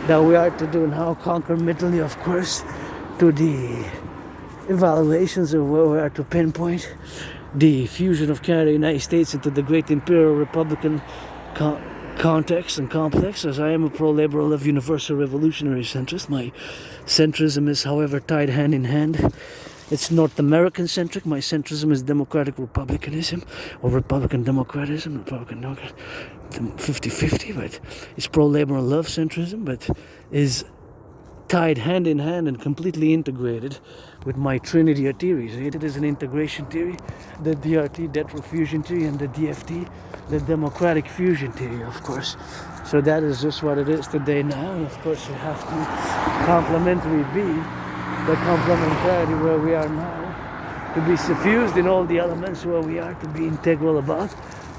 that we are to do now, concomitantly, of course, to the evaluations of where we are to pinpoint the fusion of Canada, United States into the great Imperial Republican context and complex, as I am a pro-liberal of universal revolutionary centrist. My centrism is, however, tied hand in hand. It's North American centric. My centrism is democratic republicanism, or Republican democratism, Republican democrat, 50-50, but it's pro-labor love centrism, but is tied hand in hand and completely integrated with my trinity of theories. It is an integration theory, the DRT, debt fusion theory, and the DFT, the democratic fusion theory, of course. So that is just what it is today now, and of course you have to complementary be the complementarity where we are now, to be suffused in all the elements where we are, to be integral about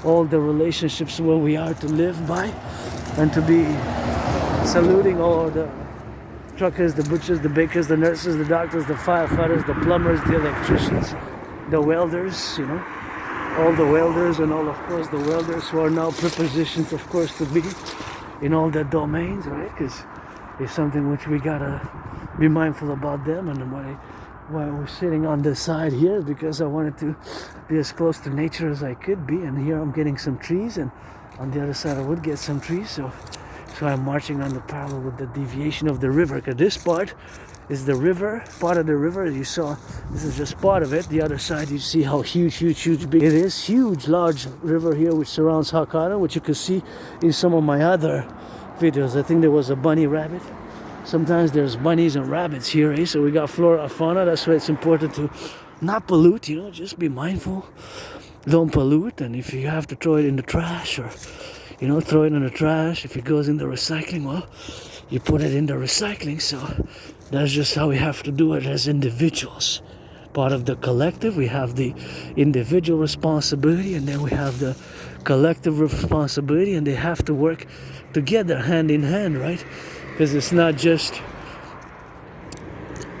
all the relationships where we are to live by, and to be saluting all the truckers, the butchers, the bakers, the nurses, the doctors, the firefighters, the plumbers, the electricians, the welders, you know, all the welders, and all, of course, the welders who are now prepositions, of course, to be in all the domains, right? Because it's something which we gotta be mindful about them. And why we're sitting on this side here, because I wanted to be as close to nature as I could be. And here I'm getting some trees, and on the other side I would get some trees. So I'm marching on the parallel with the deviation of the river, because this part is the river, part of the river. You saw, this is just part of it. The other side, you see how huge big it is. Huge, large river here which surrounds Hakata, which you can see in some of my other videos. I think there was a bunny rabbit. Sometimes there's bunnies and rabbits here, eh? So we got flora and fauna. That's why it's important to not pollute, you know, just be mindful. Don't pollute, and if you have to throw it in the trash, or, you know, throw it in the trash. If it goes in the recycling, well, you put it in the recycling. So that's just how we have to do it as individuals. Part of the collective, we have the individual responsibility, and then we have the collective responsibility, and they have to work together, hand in hand, right? Because it's not just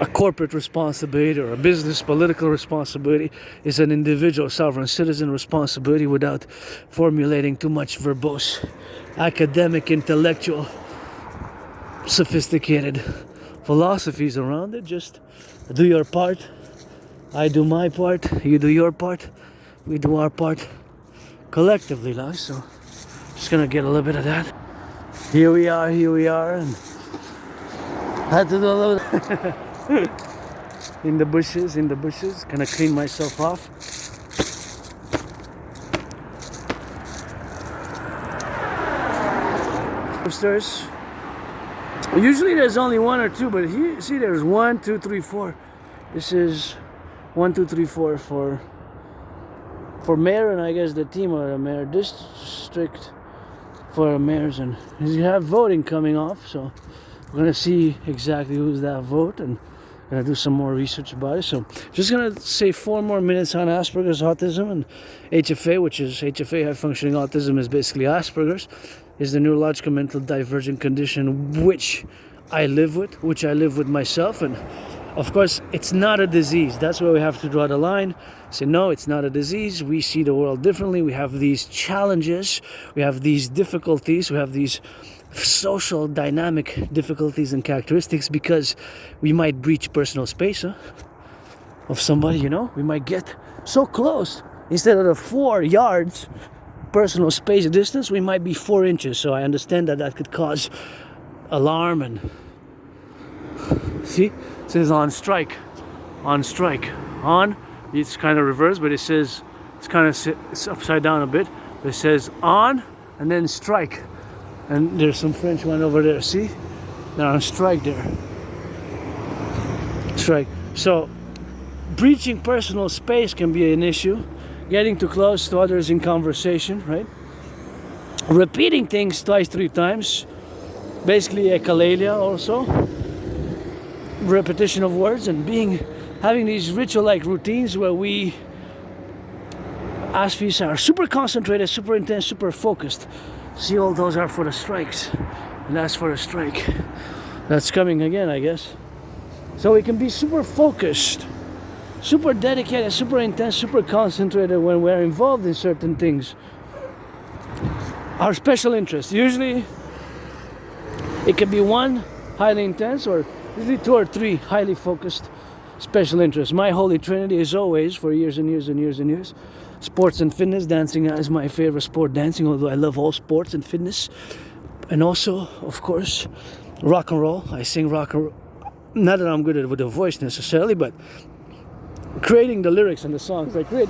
a corporate responsibility or a business political responsibility. It's an individual sovereign citizen responsibility without formulating too much verbose, academic, intellectual, sophisticated philosophies around it. Just do your part. I do my part. You do your part. We do our part collectively, like. So just gonna get a little bit of that. Here we are, and had to do a little in the bushes, gonna clean myself off. Posters. Usually there's only one or two, but here, see, there's 1, 2, 3, 4. This is 1, 2, 3, 4 for mayor, and I guess the team or the mayor district for mayors, and you have voting coming off, so we're gonna see exactly who's that vote, and gonna do some more research about it. So just gonna say 4 more minutes on Asperger's autism and HFA, which is HFA, high functioning autism, is basically Asperger's, is the neurological mental divergent condition which I live with myself. And of course it's not a disease. That's where we have to draw the line. Say no, it's not a disease. We see the world differently. We have these challenges, we have these difficulties, we have these social dynamic difficulties and characteristics, because we might breach personal space of somebody, you know. We might get so close, instead of the 4 yards personal space distance, we might be 4 inches. So I understand that could cause alarm. And see, it says on strike, on, it's kind of reversed, but it says it's upside down a bit. It says on and then strike. And there's some French one over there, see? They're on strike there. Strike. So, breaching personal space can be an issue. Getting too close to others in conversation, right? Repeating things 2, 3 times. Basically, echolalia also. Repetition of words, and having these ritual-like routines where we, aspects are super concentrated, super intense, super focused. See, all those are for the strikes, and that's for the strike. That's coming again, I guess. So we can be super focused, super dedicated, super intense, super concentrated when we're involved in certain things. Our special interest. Usually, it can be 1 highly intense, or usually 2 or 3 highly focused special interest. My holy trinity is always, for years and years and years and years, sports and fitness. Dancing is my favorite sport, dancing, although I love all sports and fitness. And also, of course, rock and roll. I sing rock and roll. Not that I'm good at it with the voice necessarily, but creating the lyrics and the songs. I create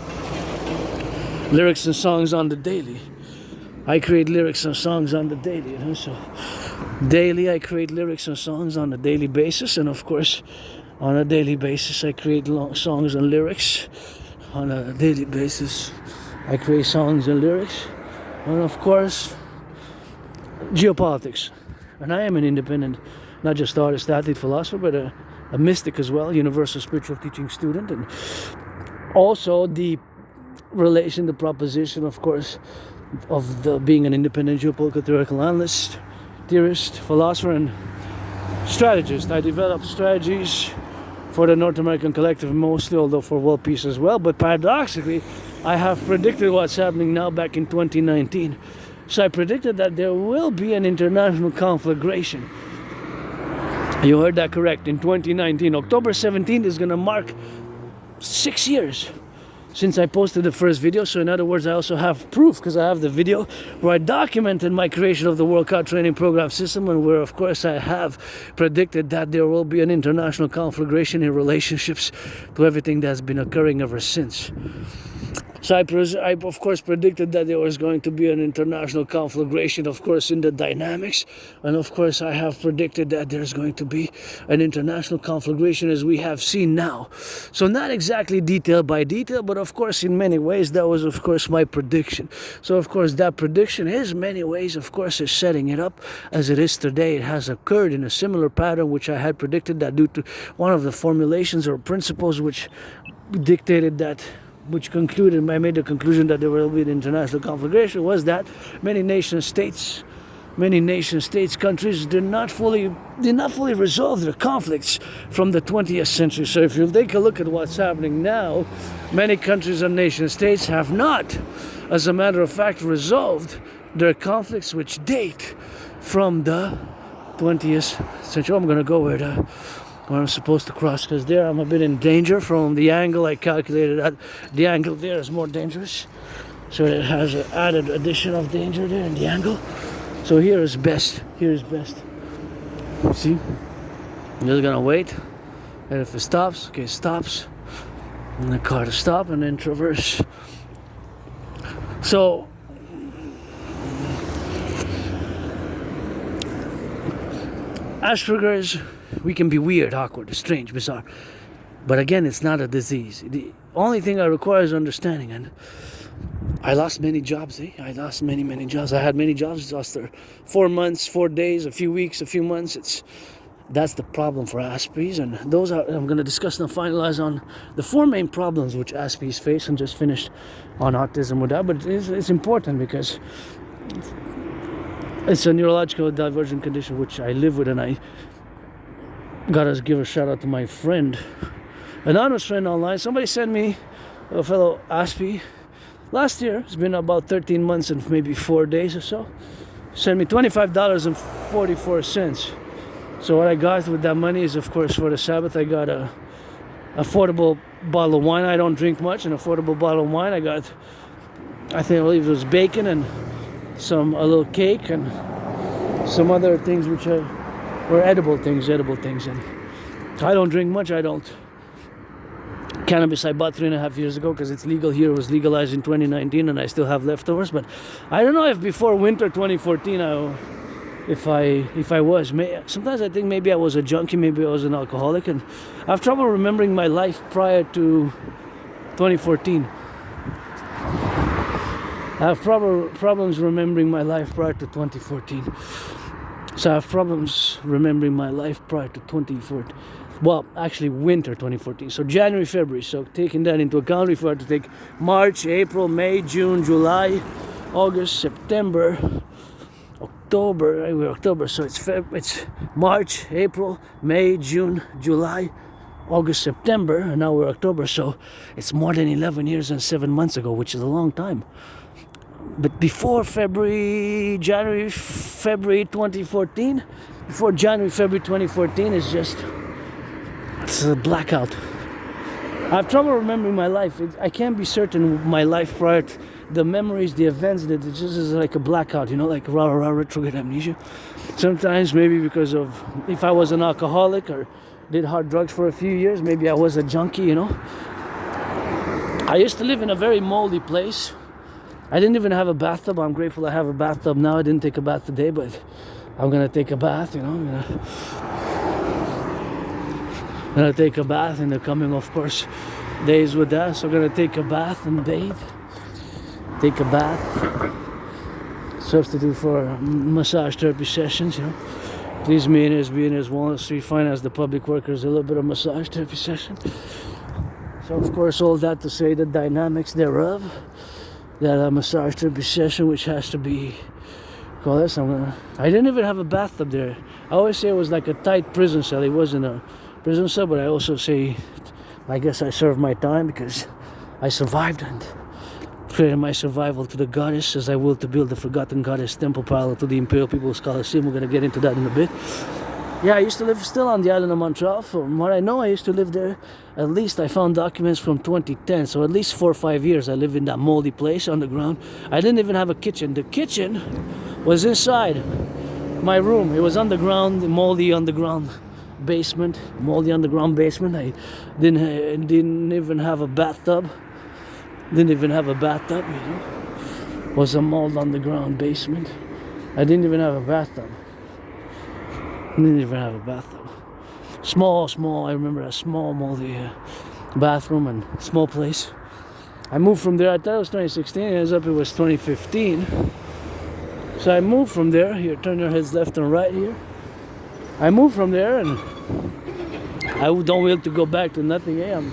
lyrics and songs on the daily. I create lyrics and songs on the daily, you know, so daily I create lyrics and songs on a daily basis, and of course on a daily basis I create songs and lyrics. On a daily basis I create songs and lyrics, and of course geopolitics. And I am an independent, not just artist, athlete, philosopher, but a mystic as well, universal spiritual teaching student, and also the relation, the proposition, of course, of the being an independent geopolitical theoretical analyst, theorist, philosopher, and strategist. I develop strategies for the North American Collective mostly, although for world peace as well. But paradoxically, I have predicted what's happening now back in 2019. So I predicted that there will be an international conflagration. You heard that correct. In 2019, October 17th is going to mark 6 years since I posted the first video. So in other words, I also have proof, because I have the video where I documented my creation of the World Cup training program system, and where of course I have predicted that there will be an international conflagration in relationships to everything that's been occurring ever since. So I of course predicted that there was going to be an international conflagration, of course, in the dynamics. And of course I have predicted that there's going to be an international conflagration as we have seen now. So not exactly detail by detail, but of course in many ways that was of course my prediction. So of course that prediction is many ways of course is setting it up as it is today. It has occurred in a similar pattern which I had predicted, that due to one of the formulations or principles which dictated that, which concluded, I made the conclusion that there will be an international conflagration, was that many nation states, countries did not fully resolve their conflicts from the 20th century. So if you take a look at what's happening now, many countries and nation states have not, as a matter of fact, resolved their conflicts which date from the 20th century. I'm going to go where I'm supposed to cross, because there I'm a bit in danger from the angle I calculated. At the angle there is more dangerous, so it has an added addition of danger there in the angle. So here is best. See, I'm just gonna wait, and if it stops, okay, it stops, and the car to stop, and then traverse. So Asperger's, we can be weird, awkward, strange, bizarre. But again, it's not a disease. The only thing I require is understanding. And I lost many jobs, I lost many jobs. I had many jobs, lost 4 months, 4 days, a few weeks, a few months. That's the problem for Asperger's. And those are, I'm going to discuss and finalize on the 4 main problems which Asperger's face, and just finished on autism with that. But it's important because it's a neurological divergent condition which I live with, and I gotta give a shout out to my friend, anonymous friend online. Somebody sent me, a fellow Aspi, last year, it's been about 13 months and maybe 4 days or so, sent me $25.44. So what I got with that money is, of course, for the Sabbath, I got a affordable bottle of wine. I don't drink much. An affordable bottle of wine. I got, I believe it was bacon and a little cake and some other things which were edible things. And I don't drink much. Cannabis I bought 3.5 years ago because it's legal here. It was legalized in 2019, and I still have leftovers. But I don't know if before winter 2014, if I was. Sometimes I think maybe I was a junkie, maybe I was an alcoholic, and I have trouble remembering my life prior to 2014. I have problems remembering my life prior to 2014. So I have problems remembering my life prior to 2014. Well, actually winter 2014. So January, February. So taking that into account, if I had to take March, April, May, June, July, August, September, October. So it's March, April, May, June, July, August, September, and now we're October. So it's more than 11 years and 7 months ago, which is a long time. But before January, February 2014, it's a blackout. I have trouble remembering my life. I can't be certain of my life prior to the memories, the events, that it just is like a blackout, you know, like rah rah retrograde amnesia. Sometimes maybe because of if I was an alcoholic or did hard drugs for a few years, maybe I was a junkie, you know. I used to live in a very moldy place. I didn't even have a bathtub. I'm grateful I have a bathtub now. I didn't take a bath today, but I'm gonna take a bath, you know. I'm gonna take a bath in the coming, of course, days with that. So I'm gonna take a bath and bathe. Take a bath. Substitute for massage therapy sessions, you know. These millionaires, Walnut Street finance the public workers a little bit of massage therapy session. So of course all that to say the dynamics thereof. That massage therapy session, which has to be call this. I didn't even have a bathtub there. I always say it was like a tight prison cell. It wasn't a prison cell, but I also say I guess I served my time because I survived and created my survival to the goddess as I will to build the forgotten goddess temple parallel to the Imperial People's Coliseum. We're going to get into that in a bit. Yeah, I used to live still on the island of Montreal. From what I know, I used to live there. At least I found documents from 2010. So at least 4 or 5 years I lived in that moldy place underground. I didn't even have a kitchen. The kitchen was inside my room. It was underground, moldy underground basement. Moldy underground basement. I didn't even have a bathtub. Didn't even have a bathtub, you know. It was a mold underground basement. I didn't even have a bathtub. Didn't even have a bathtub. Small, I remember a small moldy bathroom and small place. I moved from there. I thought it was 2016. It ends up it was 2015. So I moved from there. Here, turn your heads left and right here. I moved from there and I don't will to go back to nothing. I'm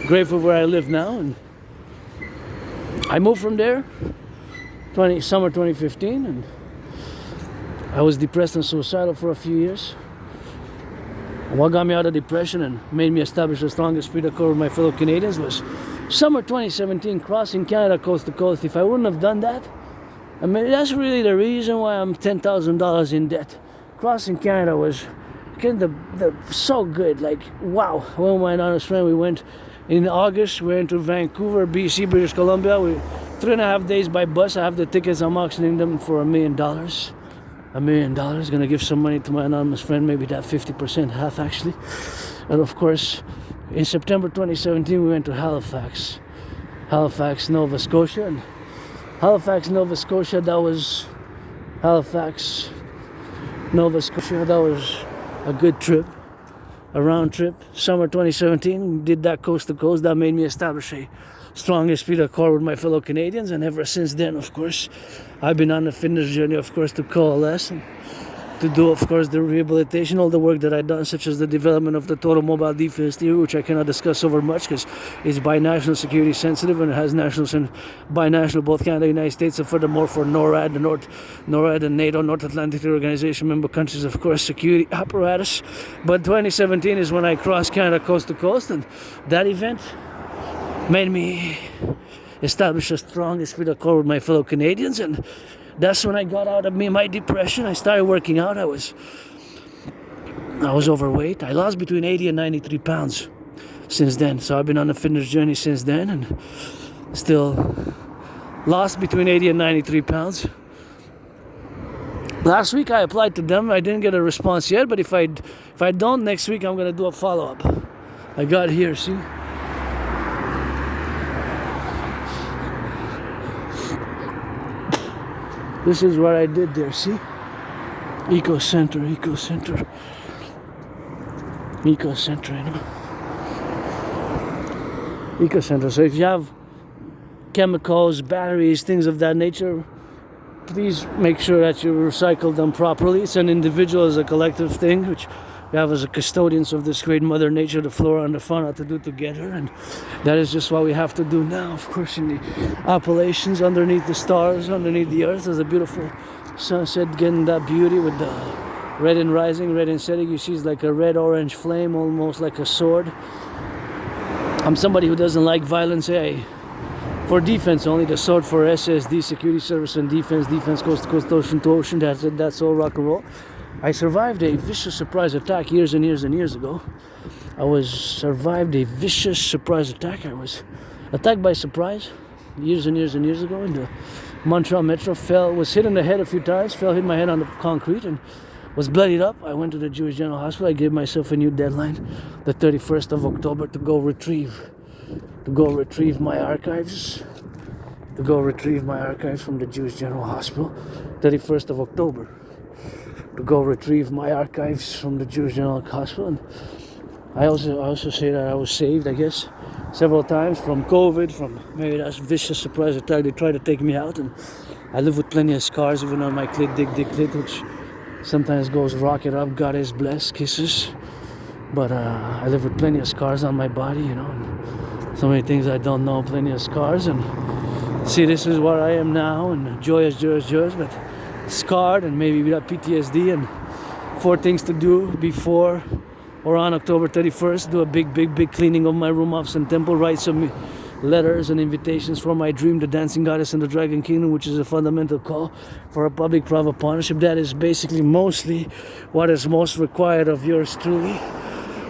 grateful where I live now. And I moved from there summer 2015 and I was depressed and suicidal for a few years. And what got me out of depression and made me establish the strongest spirit of core with my fellow Canadians was summer 2017, crossing Canada coast to coast. If I wouldn't have done that, I mean, that's really the reason why I'm $10,000 in debt. Crossing Canada was kind of so good. Like, wow. One of my honest friend, we went in August. We went to Vancouver, BC, British Columbia. 3.5 days by bus. I have the tickets. I'm auctioning them for $1 million. $1 million. Gonna give some money to my anonymous friend, maybe that 50%, half actually. And of course, in September 2017, we went to Halifax, Nova Scotia. And Halifax, Nova Scotia, that was a good trip, a round trip. Summer 2017, did that coast to coast. That made me establish a strong esprit de corps with my fellow Canadians, and ever since then, of course, I've been on the fitness journey, of course, to coalesce and to do, of course, the rehabilitation, all the work that I've done, such as the development of the total mobile defense theory, which I cannot discuss over much because it's binational security sensitive and it has national and binational, both Canada and the United States, and furthermore for NORAD, NORAD and NATO, North Atlantic Treaty Organization member countries, of course, security apparatus. But 2017 is when I crossed Canada coast to coast, and that event made me establish a strong esprit de corps with my fellow Canadians, and that's when I got out of my depression. I started working out. I was overweight. I lost between 80 and 93 pounds since then. So I've been on a fitness journey since then and still lost between 80 and 93 pounds. Last week I applied to them. I didn't get a response yet, but if I don't, next week I'm going to do a follow-up. I got here, see? This is what I did there, see? Eco center, you know? Eco center. So if you have chemicals, batteries, things of that nature, please make sure that you recycle them properly. It's an individual as a collective thing, which we have as a custodians of this great mother nature, the flora and the fauna, to do together, and that is just what we have to do now. Of course, in the Appalachians, underneath the stars, underneath the earth, there's a beautiful sunset, getting that beauty with the red and rising, red and setting. You see it's like a red-orange flame, almost like a sword. I'm somebody who doesn't like violence. For defense only, the sword for SSD, security service and defense coast to coast, ocean to ocean. That's it. That's all rock and roll. I survived a vicious surprise attack years and years and years ago. I was survived a vicious surprise attack. I was attacked by surprise years and years and years ago in the Montreal Metro. Was hit in the head a few times, hit my head on the concrete and was bloodied up. I went to the Jewish General Hospital. I gave myself a new deadline, the 31st of October, to go retrieve my archives. To go retrieve my archives from the Jewish General Hospital, 31st of October. To go retrieve my archives from the Jewish General Hospital. And I also say that I was saved, I guess, several times from COVID, from maybe that vicious surprise attack. They tried to take me out, and I live with plenty of scars, even on my clit, dick, which sometimes goes rocket up. God is blessed, kisses. But I live with plenty of scars on my body, you know, and so many things I don't know, plenty of scars. And see, this is where I am now, and joyous, but scarred, and maybe without PTSD, and 4 things to do before or on October 31st. Do a big cleaning of my room, office, and temple. Write some letters and invitations for my dream, the Dancing Goddess and the Dragon Kingdom, which is a fundamental call for a public-private partnership. That is basically mostly what is most required of yours truly.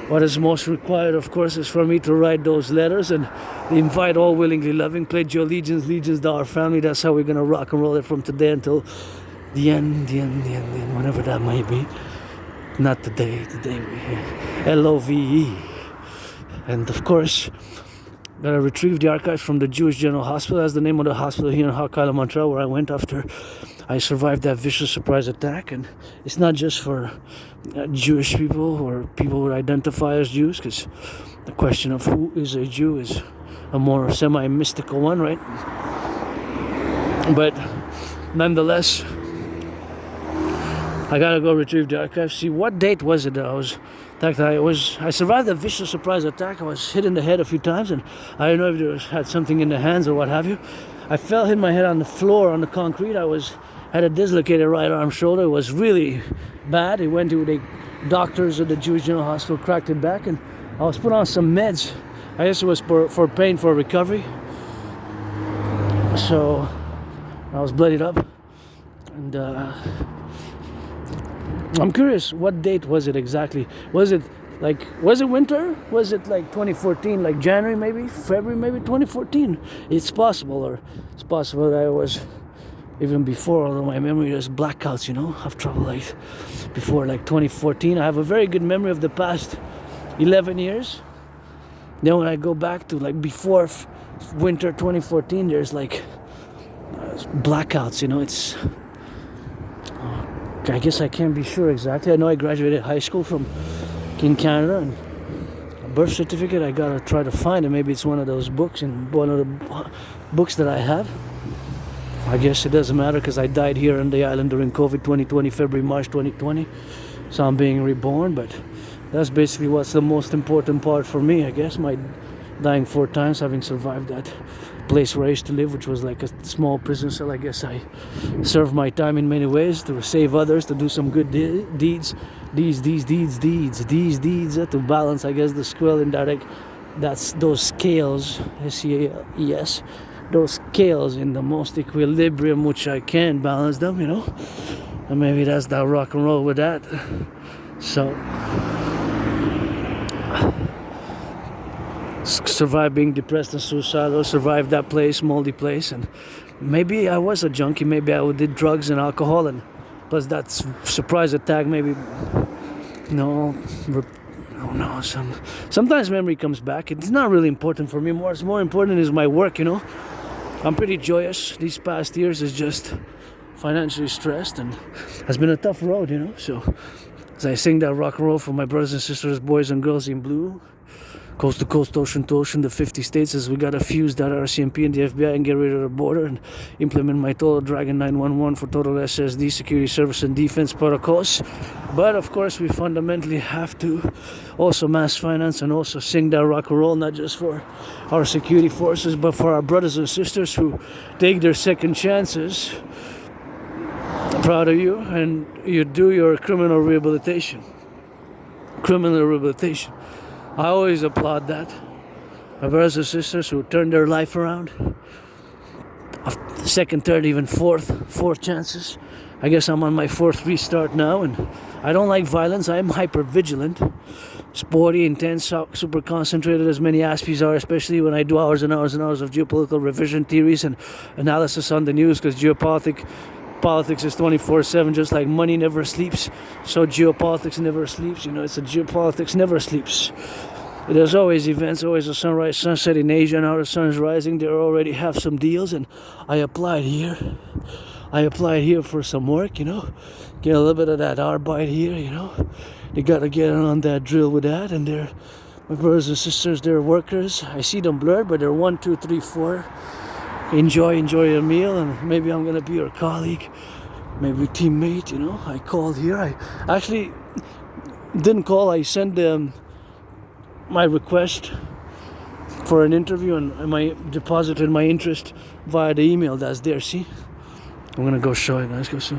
What is most required, of course, is for me to write those letters and invite all willingly loving. Pledge your allegiance to our family. That's how we're going to rock and roll it from today until the end, whenever that may be. Not today we're here. LOVE. And of course, gotta retrieve the archives from the Jewish General Hospital. That's the name of the hospital here in Hakala, Montreal, where I went after I survived that vicious surprise attack. And it's not just for Jewish people or people who identify as Jews, because the question of who is a Jew is a more semi-mystical one, right? But nonetheless, I gotta go retrieve the archives. See, what date was it that I was attacked? I survived a vicious surprise attack. I was hit in the head a few times, and I don't know if had something in the hands or what have you. I hit my head on the floor, on the concrete. Had a dislocated right arm shoulder. It was really bad. I went to the doctors at the Jewish General Hospital, cracked it back, and I was put on some meds. I guess it was for pain, for recovery. So I was bloodied up, and I'm curious, what date was it exactly? Was it winter? Was it like 2014, like January maybe? February maybe 2014? It's possible, or it's possible that I was even before, although my memory is blackouts, you know, I have trouble like before like 2014. I have a very good memory of the past 11 years. Then when I go back to like before winter 2014, there's like blackouts, you know, it's... I guess I can't be sure exactly. I know I graduated high school in Canada, and a birth certificate I gotta try to find it. Maybe it's one of those books, and one of the books that I have. I guess it doesn't matter because I died here on the island during COVID 2020, February, March 2020. So I'm being reborn, but that's basically what's the most important part for me, I guess. My dying 4 times, having survived that place where I used to live, which was like a small prison cell. I guess I served my time in many ways to save others, to do some good deeds, to balance, I guess, the scale indirect. That's those scales, SCALES, those scales in the most equilibrium, which I can balance them, you know. And maybe that's that rock and roll with that. So survive being depressed and suicidal, survive that place, moldy place, and maybe I was a junkie, maybe I did drugs and alcohol, and plus that surprise attack, maybe, no, sometimes memory comes back. It's not really important for me. What's more important is my work, you know. I'm pretty joyous. These past years is just financially stressed, and has been a tough road, you know. So as I sing that rock and roll for my brothers and sisters, boys and girls in blue, coast to coast, ocean to ocean, the 50 states, as we gotta fuse that RCMP and the FBI and get rid of the border and implement my total Dragon 911 for total SSD, security, service, and defense protocols. But of course, we fundamentally have to also mass finance and also sing that rock and roll, not just for our security forces, but for our brothers and sisters who take their second chances. I'm proud of you, and you do your criminal rehabilitation. I always applaud that. My brothers and sisters who turn their life around. Second, third, even fourth chances. I guess I'm on my 4th restart now, and I don't like violence. I am hyper vigilant. sporty, intense, super concentrated as many Aspies are, especially when I do hours and hours and hours of geopolitical revision theories and analysis on the news, because politics is 24/7, just like money never sleeps. So geopolitics never sleeps. You know, it's a geopolitics never sleeps. There's always events, always a sunrise, sunset in Asia. Now the sun is rising. They already have some deals, and I applied here. For some work, you know, get a little bit of that arbite here, you know. They gotta get on that drill with that, and they're my brothers and sisters. They're workers. I see them blurred, but they're 1, 2, 3, 4. Enjoy your meal, and maybe I'm gonna be your colleague, maybe teammate. You know, I called here. I actually didn't call. I sent them my request for an interview, and I deposited my interest via the email that's there. See, I'm gonna go show you guys. Go see.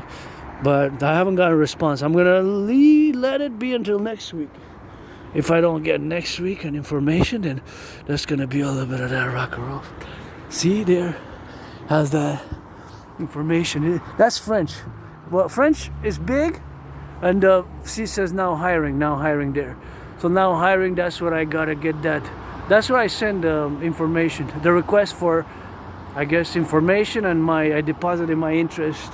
But I haven't got a response. I'm gonna let it be until next week. If I don't get next week an information, then there's gonna be a little bit of that rock and roll. See, there has that information. That's French. Well, French is big, and she says now hiring there. So now hiring, that's what I gotta get that. That's where I send information, the request for, I guess, information, and I deposited my interest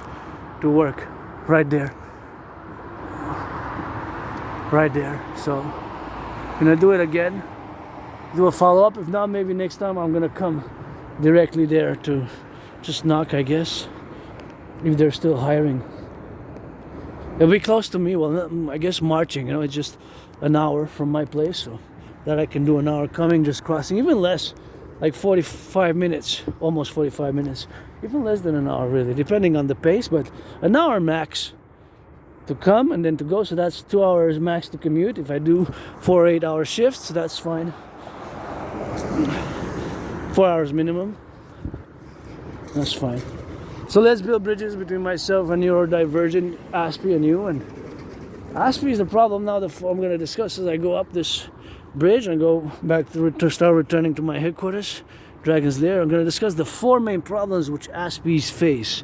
to work right there. So gonna do it again, do a follow-up. If not, maybe next time I'm gonna come directly there to just knock, I guess, if they're still hiring. It'll be close to me. Well, I guess marching, you know, it's just an hour from my place, so that I can do an hour coming, just crossing, even less, like 45 minutes, almost 45 minutes, even less than an hour really, depending on the pace, but an hour max to come and then to go. So that's 2 hours max to commute. If I do 4 8-hour shifts, that's fine. 4 hours minimum, that's fine. So let's build bridges between myself and neurodivergent Aspie and you. And Aspie is the problem now that I'm going to discuss as I go up this bridge and go back to start returning to my headquarters, Dragon's Lair. I'm going to discuss the 4 main problems which Aspies face.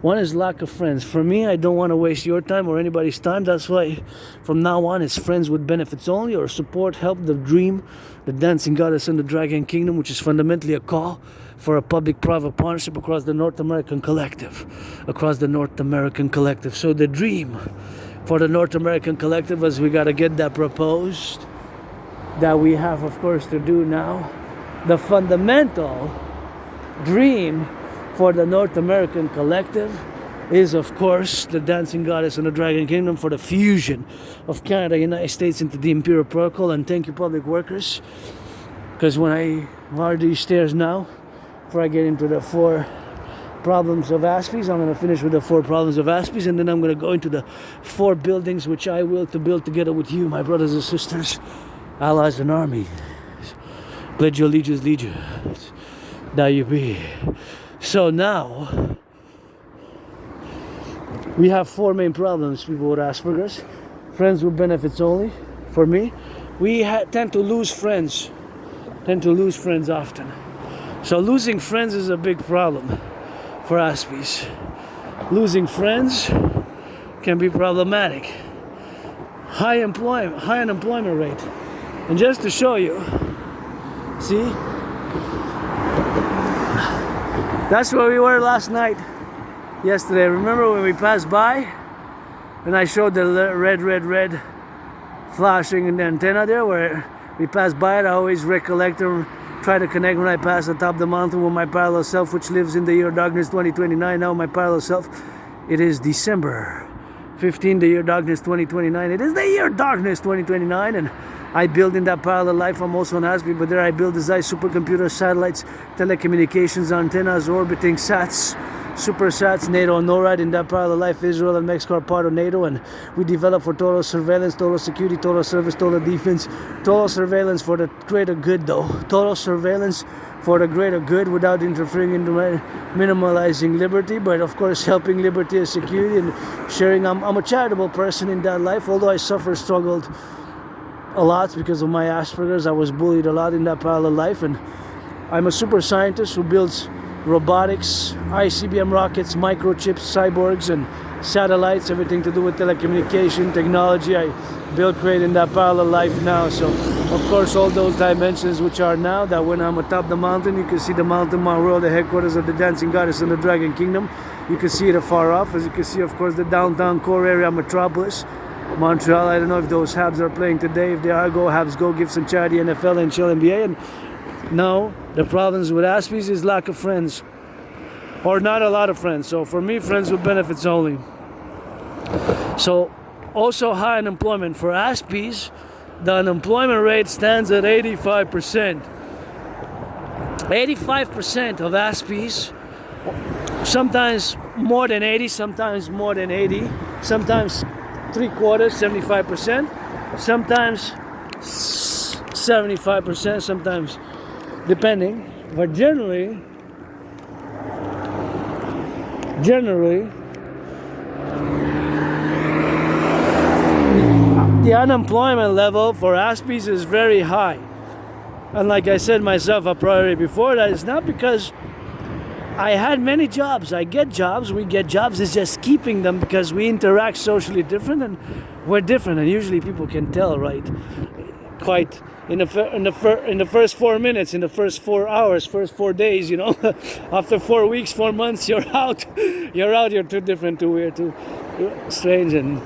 One is lack of friends. For me, I don't want to waste your time or anybody's time. That's why from now on it's friends with benefits only, or support, help, the dream, the dancing goddess and the dragon kingdom, which is fundamentally a call for a public-private partnership across the North American collective. So the dream for the North American collective is we got to get that proposed, that we have, of course, to do now. The fundamental dream for the North American collective is, of course, the dancing goddess and the dragon kingdom, for the fusion of Canada, United States into the Imperial Protocol. And thank you, public workers, because when I are these stairs now, before I get into the 4 problems of Aspies, I'm going to finish with the 4 problems of Aspies, and then I'm going to go into the 4 buildings which I will to build together with you, my brothers and sisters, allies and army. Pledge your allegiance, legion. N.A.C.W.P. So now we have 4 main problems, people with Asperger's. Friends with benefits only. For me, we tend to lose friends often. So losing friends is a big problem for Aspies. Losing friends can be problematic. High unemployment rate. And just to show you, see, that's where we were last night, yesterday. Remember when we passed by and I showed the red flashing in the antenna there, where we passed by it? I always recollect or try to connect when I pass atop the mountain with my parallel self, which lives in the year darkness 2029. Now my parallel self, it is December 15, the year darkness 2029. It is the year darkness 2029, and I build in that parallel life. I'm also an Aspie, but there I build design supercomputers, satellites, telecommunications, antennas, orbiting sats, super sats, NATO and NORAD. In that parallel life, Israel and Mexico are part of NATO, and we develop for total surveillance, total security, total service, total defense, total surveillance for the greater good though. Total surveillance for the greater good without interfering into minimalizing liberty, but of course helping liberty and security and sharing. I'm a charitable person in that life, although I struggled a lot because of my Asperger's. I was bullied a lot in that parallel life, and I'm a super scientist who builds robotics, ICBM rockets, microchips, cyborgs, and satellites, everything to do with telecommunication technology. I build creating that parallel life now. So of course all those dimensions which are now, that when I'm atop the mountain, you can see the mountain Mount World, the headquarters of the dancing goddess and the dragon kingdom. You can see it afar off. As you can see, of course, the downtown core area metropolis, Montreal. I don't know if those Habs are playing today. If they are, go Habs, go, give some charity, NFL and chill NBA. And no, the problems with Aspies is lack of friends, or not a lot of friends. So for me, friends with benefits only. So also high unemployment for Aspies. The unemployment rate stands at 85%. 85% of Aspies, sometimes more than 80, sometimes more than 80, sometimes 3/4, 75%, sometimes 75%, sometimes depending, but generally the unemployment level for Aspies is very high. And like I said myself a priori before, that is not because I had many jobs. I get jobs, we get jobs. It's just keeping them because we interact socially different and we're different. And usually people can tell, right? Quite in the first 4 minutes, in the first 4 hours, first 4 days, you know. After 4 weeks, 4 months, you're out. You're too different, too weird, too strange, and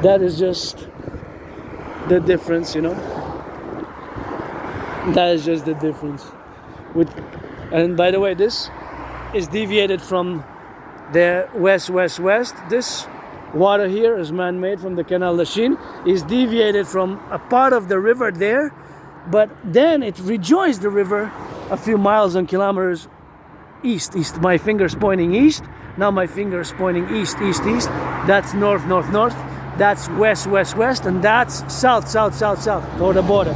that is just the difference, you know. That is just the difference. And by the way, this is deviated from the west. This water here is man-made from the Canal de Chine, is deviated from a part of the river there, but then it rejoins the river a few miles and kilometers east. My finger's pointing east. Now my finger's pointing east. That's north. That's west, and that's south, toward the border.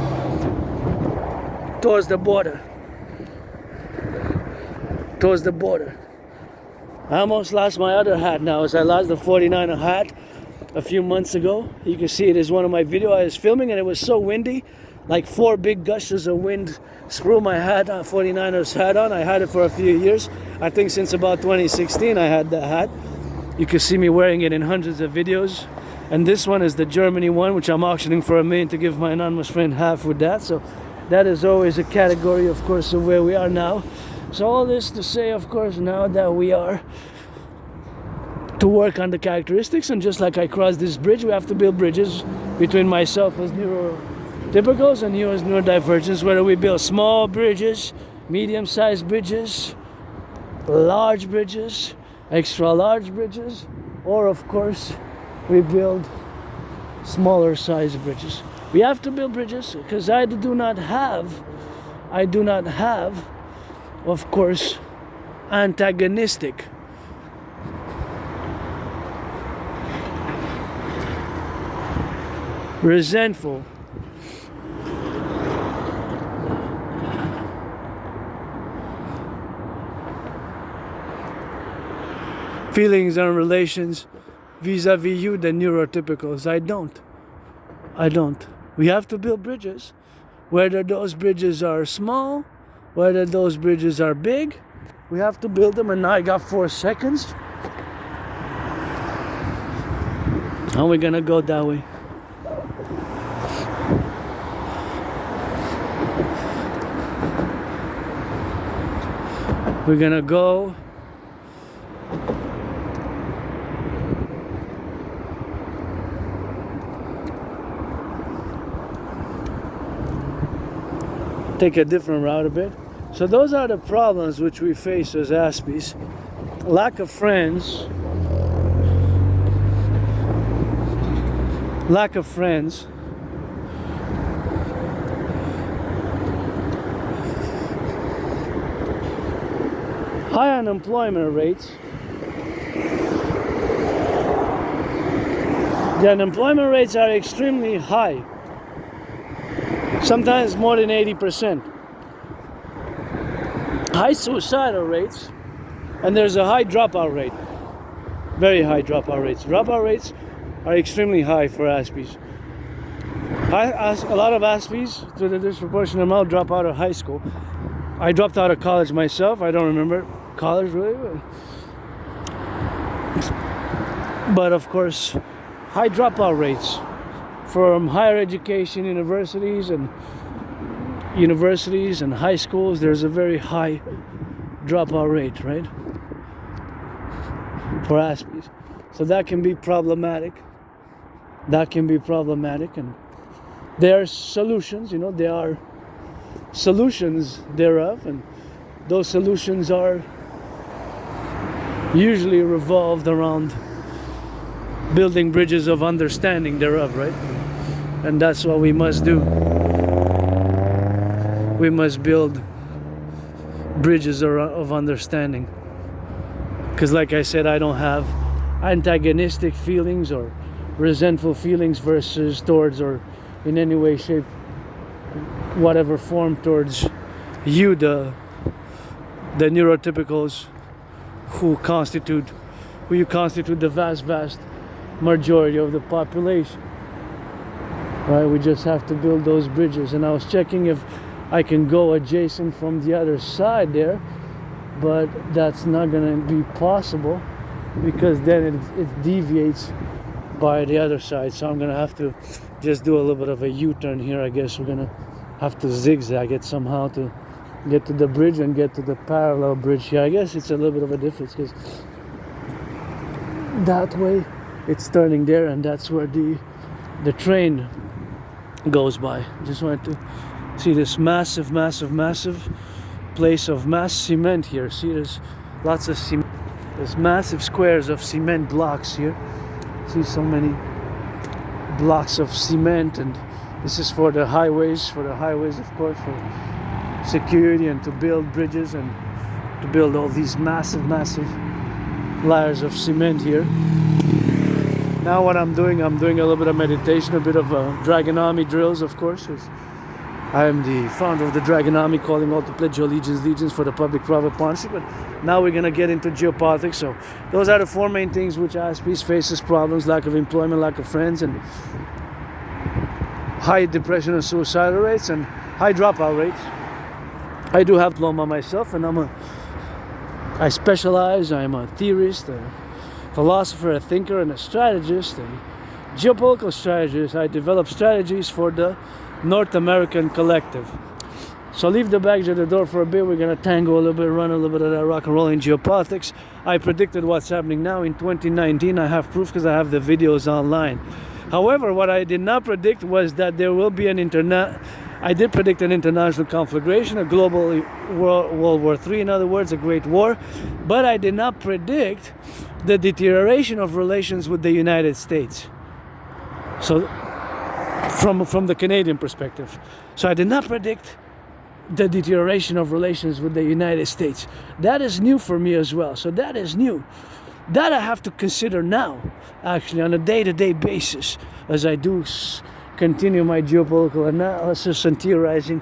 Towards the border. I almost lost my other hat now, as I lost the 49er hat a few months ago. You can see it is one of my videos I was filming, and it was so windy, like 4 big gushes of wind screw my hat, 49ers hat on. I had it for a few years. I think since about 2016 I had that hat. You can see me wearing it in hundreds of videos. And this one is the Germany one, which I'm auctioning for $1 million to give my anonymous friend half with that. So that is always a category, of course, of where we are now. So all this to say, of course, now that we are to work on the characteristics, and just like I crossed this bridge, we have to build bridges between myself as neurotypicals and you as neurodivergents, whether we build small bridges, medium-sized bridges, large bridges, extra large bridges, or of course we build smaller sized bridges. We have to build bridges because I do not have, of course, antagonistic resentful feelings and relations vis-a-vis you, the neurotypicals. I don't. We have to build bridges. Whether those bridges are small, whether those bridges are big, we have to build them. And now I got 4 seconds. And we're gonna go that way. We're gonna go take a different route a bit. So those are the problems which we face as Aspies. Lack of friends. High unemployment rates. The unemployment rates are extremely high. Sometimes more than 80%. High suicidal rates, and there's a high dropout rate. Very high dropout rates. Dropout rates are extremely high for Aspies. A lot of Aspies, to the disproportionate amount, drop out of high school. I dropped out of college myself. I don't remember college really. But of course, high dropout rates from higher education universities and high schools. There's a very high dropout rate, right, for Aspies. So that can be problematic. And there are solutions, there are solutions thereof, and those solutions are usually revolved around building bridges of understanding thereof, right? And that's what we must do. We must build bridges of understanding. Because like I said, I don't have antagonistic feelings or resentful feelings towards or in any way, shape, whatever form towards you, the neurotypicals who you constitute the vast majority of the population. Right? We just have to build those bridges. And I was checking if I can go adjacent from the other side there, but that's not going to be possible because then it deviates by the other side. So I'm going to have to just do a little bit of a U-turn here. I guess we're going to have to zigzag it somehow to get to the bridge and get to the parallel bridge here. I guess it's a little bit of a difference because that way it's turning there and that's where the train goes by. Just wanted to see this massive place of mass cement here. See, there's lots of cement. There's massive squares of cement blocks here. See so many blocks of cement, and this is for the highways of course, for security and to build bridges and to build all these massive layers of cement here. Now what I'm doing a little bit of meditation, a bit of Dragon Army drills, of course. I am the founder of the Dragon Army, calling all to pledge your legions for the public-private partnership. But now we're going to get into geopolitics. So those are the four main things which Aspies faces: problems, lack of employment, lack of friends, and high depression and suicidal rates, and high dropout rates. I do have diploma myself, and I specialize. I'm a theorist, a philosopher, a thinker, and a strategist, a geopolitical strategist. I develop strategies for the North American Collective. So leave the baggage at the door for a bit. We're going to tango a little bit, run a little bit of that rock and roll in geopolitics. I predicted what's happening now in 2019. I have proof because I have the videos online. However, what I did not predict was that there will be I did predict an international conflagration, a global World War III, in other words, a great war. But I did not predict the deterioration of relations with the United States. So from the Canadian perspective. So I did not predict the deterioration of relations with the United States. That is new for me as well. So that is new. That I have to consider now, actually, on a day-to-day basis, as I do continue my geopolitical analysis and theorizing,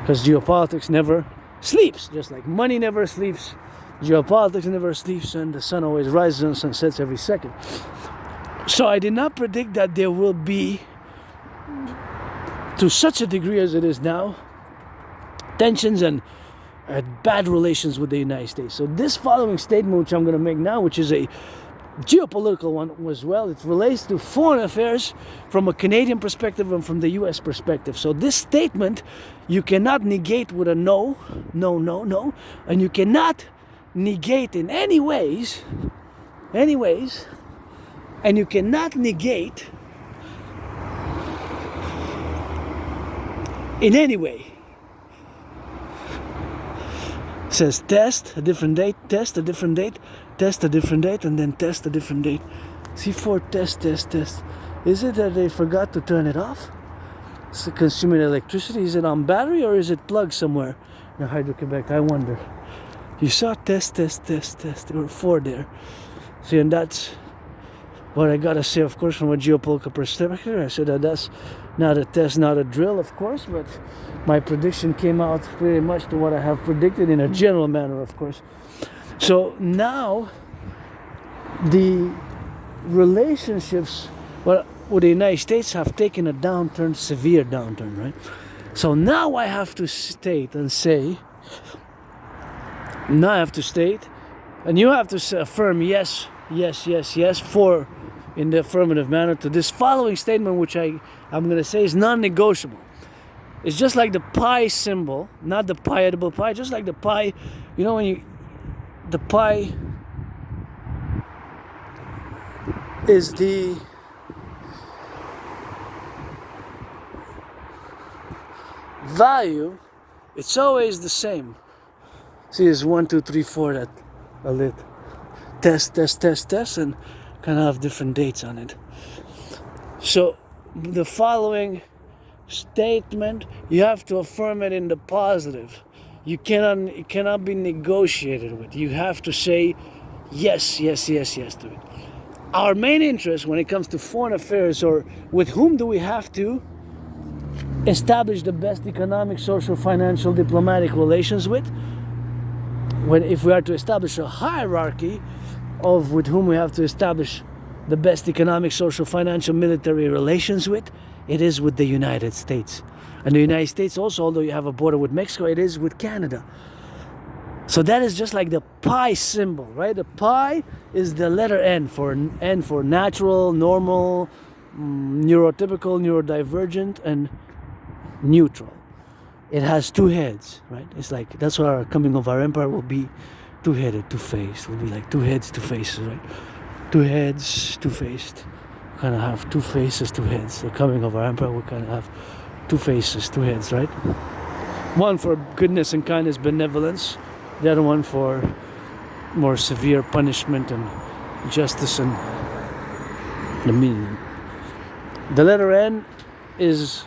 because geopolitics never sleeps. Just like money never sleeps, geopolitics never sleeps, and the sun always rises and sets every second. So I did not predict that there will be, to such a degree as it is now, tensions and bad relations with the United States. So this following statement, which I'm going to make now, which is a geopolitical one as well, it relates to foreign affairs from a Canadian perspective and from the US perspective. So this statement, you cannot negate with a no, and you cannot negate in any ways, and you cannot negate in any way. It says test a different date, test a different date, test a different date, and then test a different date. C4 test. Is it that they forgot to turn it off? Is it consuming electricity? Is it on battery or is it plugged somewhere in Hydro-Quebec? I wonder. You saw test. There were 4 there. See, and that's what I gotta say, of course, from a geopolitical perspective. I said that that's not a test, not a drill, of course, but my prediction came out pretty much to what I have predicted in a general manner, of course. So now the relationships with the United States have taken a downturn, severe downturn, right? So now I have to state, and you have to affirm, yes, yes, for in the affirmative manner to this following statement, which I'm going to say is non-negotiable. It's just like the pi symbol, not the pi edible pie, just like the pi, you know, the pi is the value, it's always the same. See, it's 1, 2, 3, 4 that a lit. Test, and kind of have different dates on it. So the following statement, you have to affirm it in the positive. It cannot be negotiated with. You have to say yes to it. Our main interest when it comes to foreign affairs, or with whom do we have to establish the best economic, social, financial, diplomatic relations with? If we are to establish a hierarchy of with whom we have to establish the best economic, social, financial, military relations with, it is with the United States. And the United States also, although you have a border with Mexico, it is with Canada. So that is just like the pi symbol, right? The pi is the letter N for natural, normal, neurotypical, neurodivergent, and neutral. It has two heads, right? It's like, that's what our coming of our empire will be, two-headed, two-faced. It will be like two heads, two faces, right? Two heads, two-faced. We kind of have two faces, two heads. The coming of our empire, we kind of have two faces, two heads, right? One for goodness and kindness, benevolence. The other one for more severe punishment and justice and the meaning. The letter N is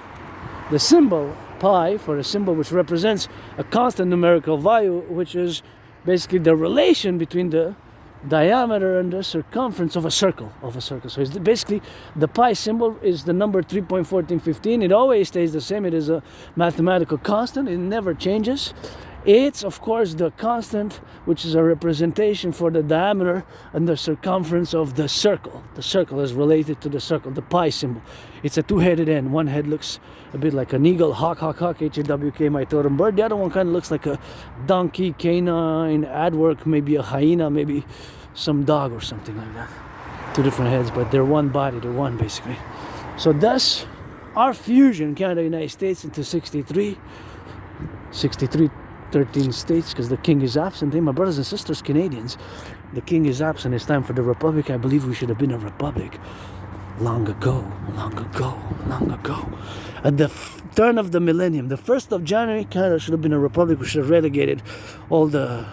the symbol pi, for a symbol which represents a constant numerical value, which is basically the relation between the diameter and the circumference of a circle. So it's basically, the pi symbol is the number 3.1415. It always stays the same. It is a mathematical constant. It never changes. It's, of course, the constant, which is a representation for the diameter and the circumference of the circle. The circle is related to the circle, the pi symbol. It's a two-headed N. One head looks a bit like an eagle, hawk, H-A-W-K, my totem bird. The other one kind of looks like a donkey, canine, adwork, maybe a hyena, maybe some dog or something like that. Two different heads, but they're one body, they're one, basically. So thus, our fusion, Canada, United States, into 63, 13 states, because the king is absent. Hey, my brothers and sisters, Canadians, the king is absent. It's time for the republic. I believe we should have been a republic long ago. At the turn of the millennium, the 1st of January, Canada should have been a republic. We should have relegated all the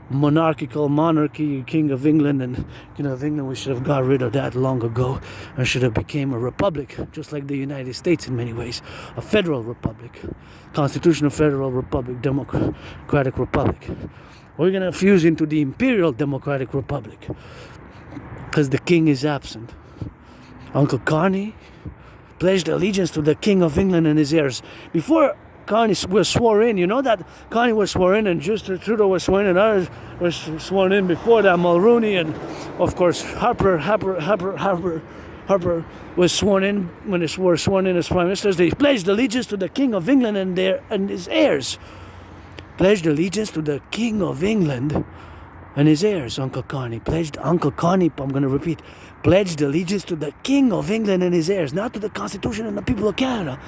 monarchy, King of England and King of England. We should have got rid of that long ago and should have became a republic, just like the United States in many ways, a federal republic, constitutional federal republic, democratic republic. We're gonna fuse into the Imperial Democratic Republic because the king is absent. Uncle Carney pledged allegiance to the King of England and his heirs. Before Carney was sworn in, you know that Carney was sworn in and Justin Trudeau was sworn in and others were sworn in before that, Mulroney and of course Harper was sworn in when they were sworn in as prime ministers. They pledged allegiance to the King of England and his heirs. Pledged allegiance to the King of England and his heirs. Uncle Carney, I'm going to repeat, pledged allegiance to the King of England and his heirs, not to the Constitution and the people of Canada.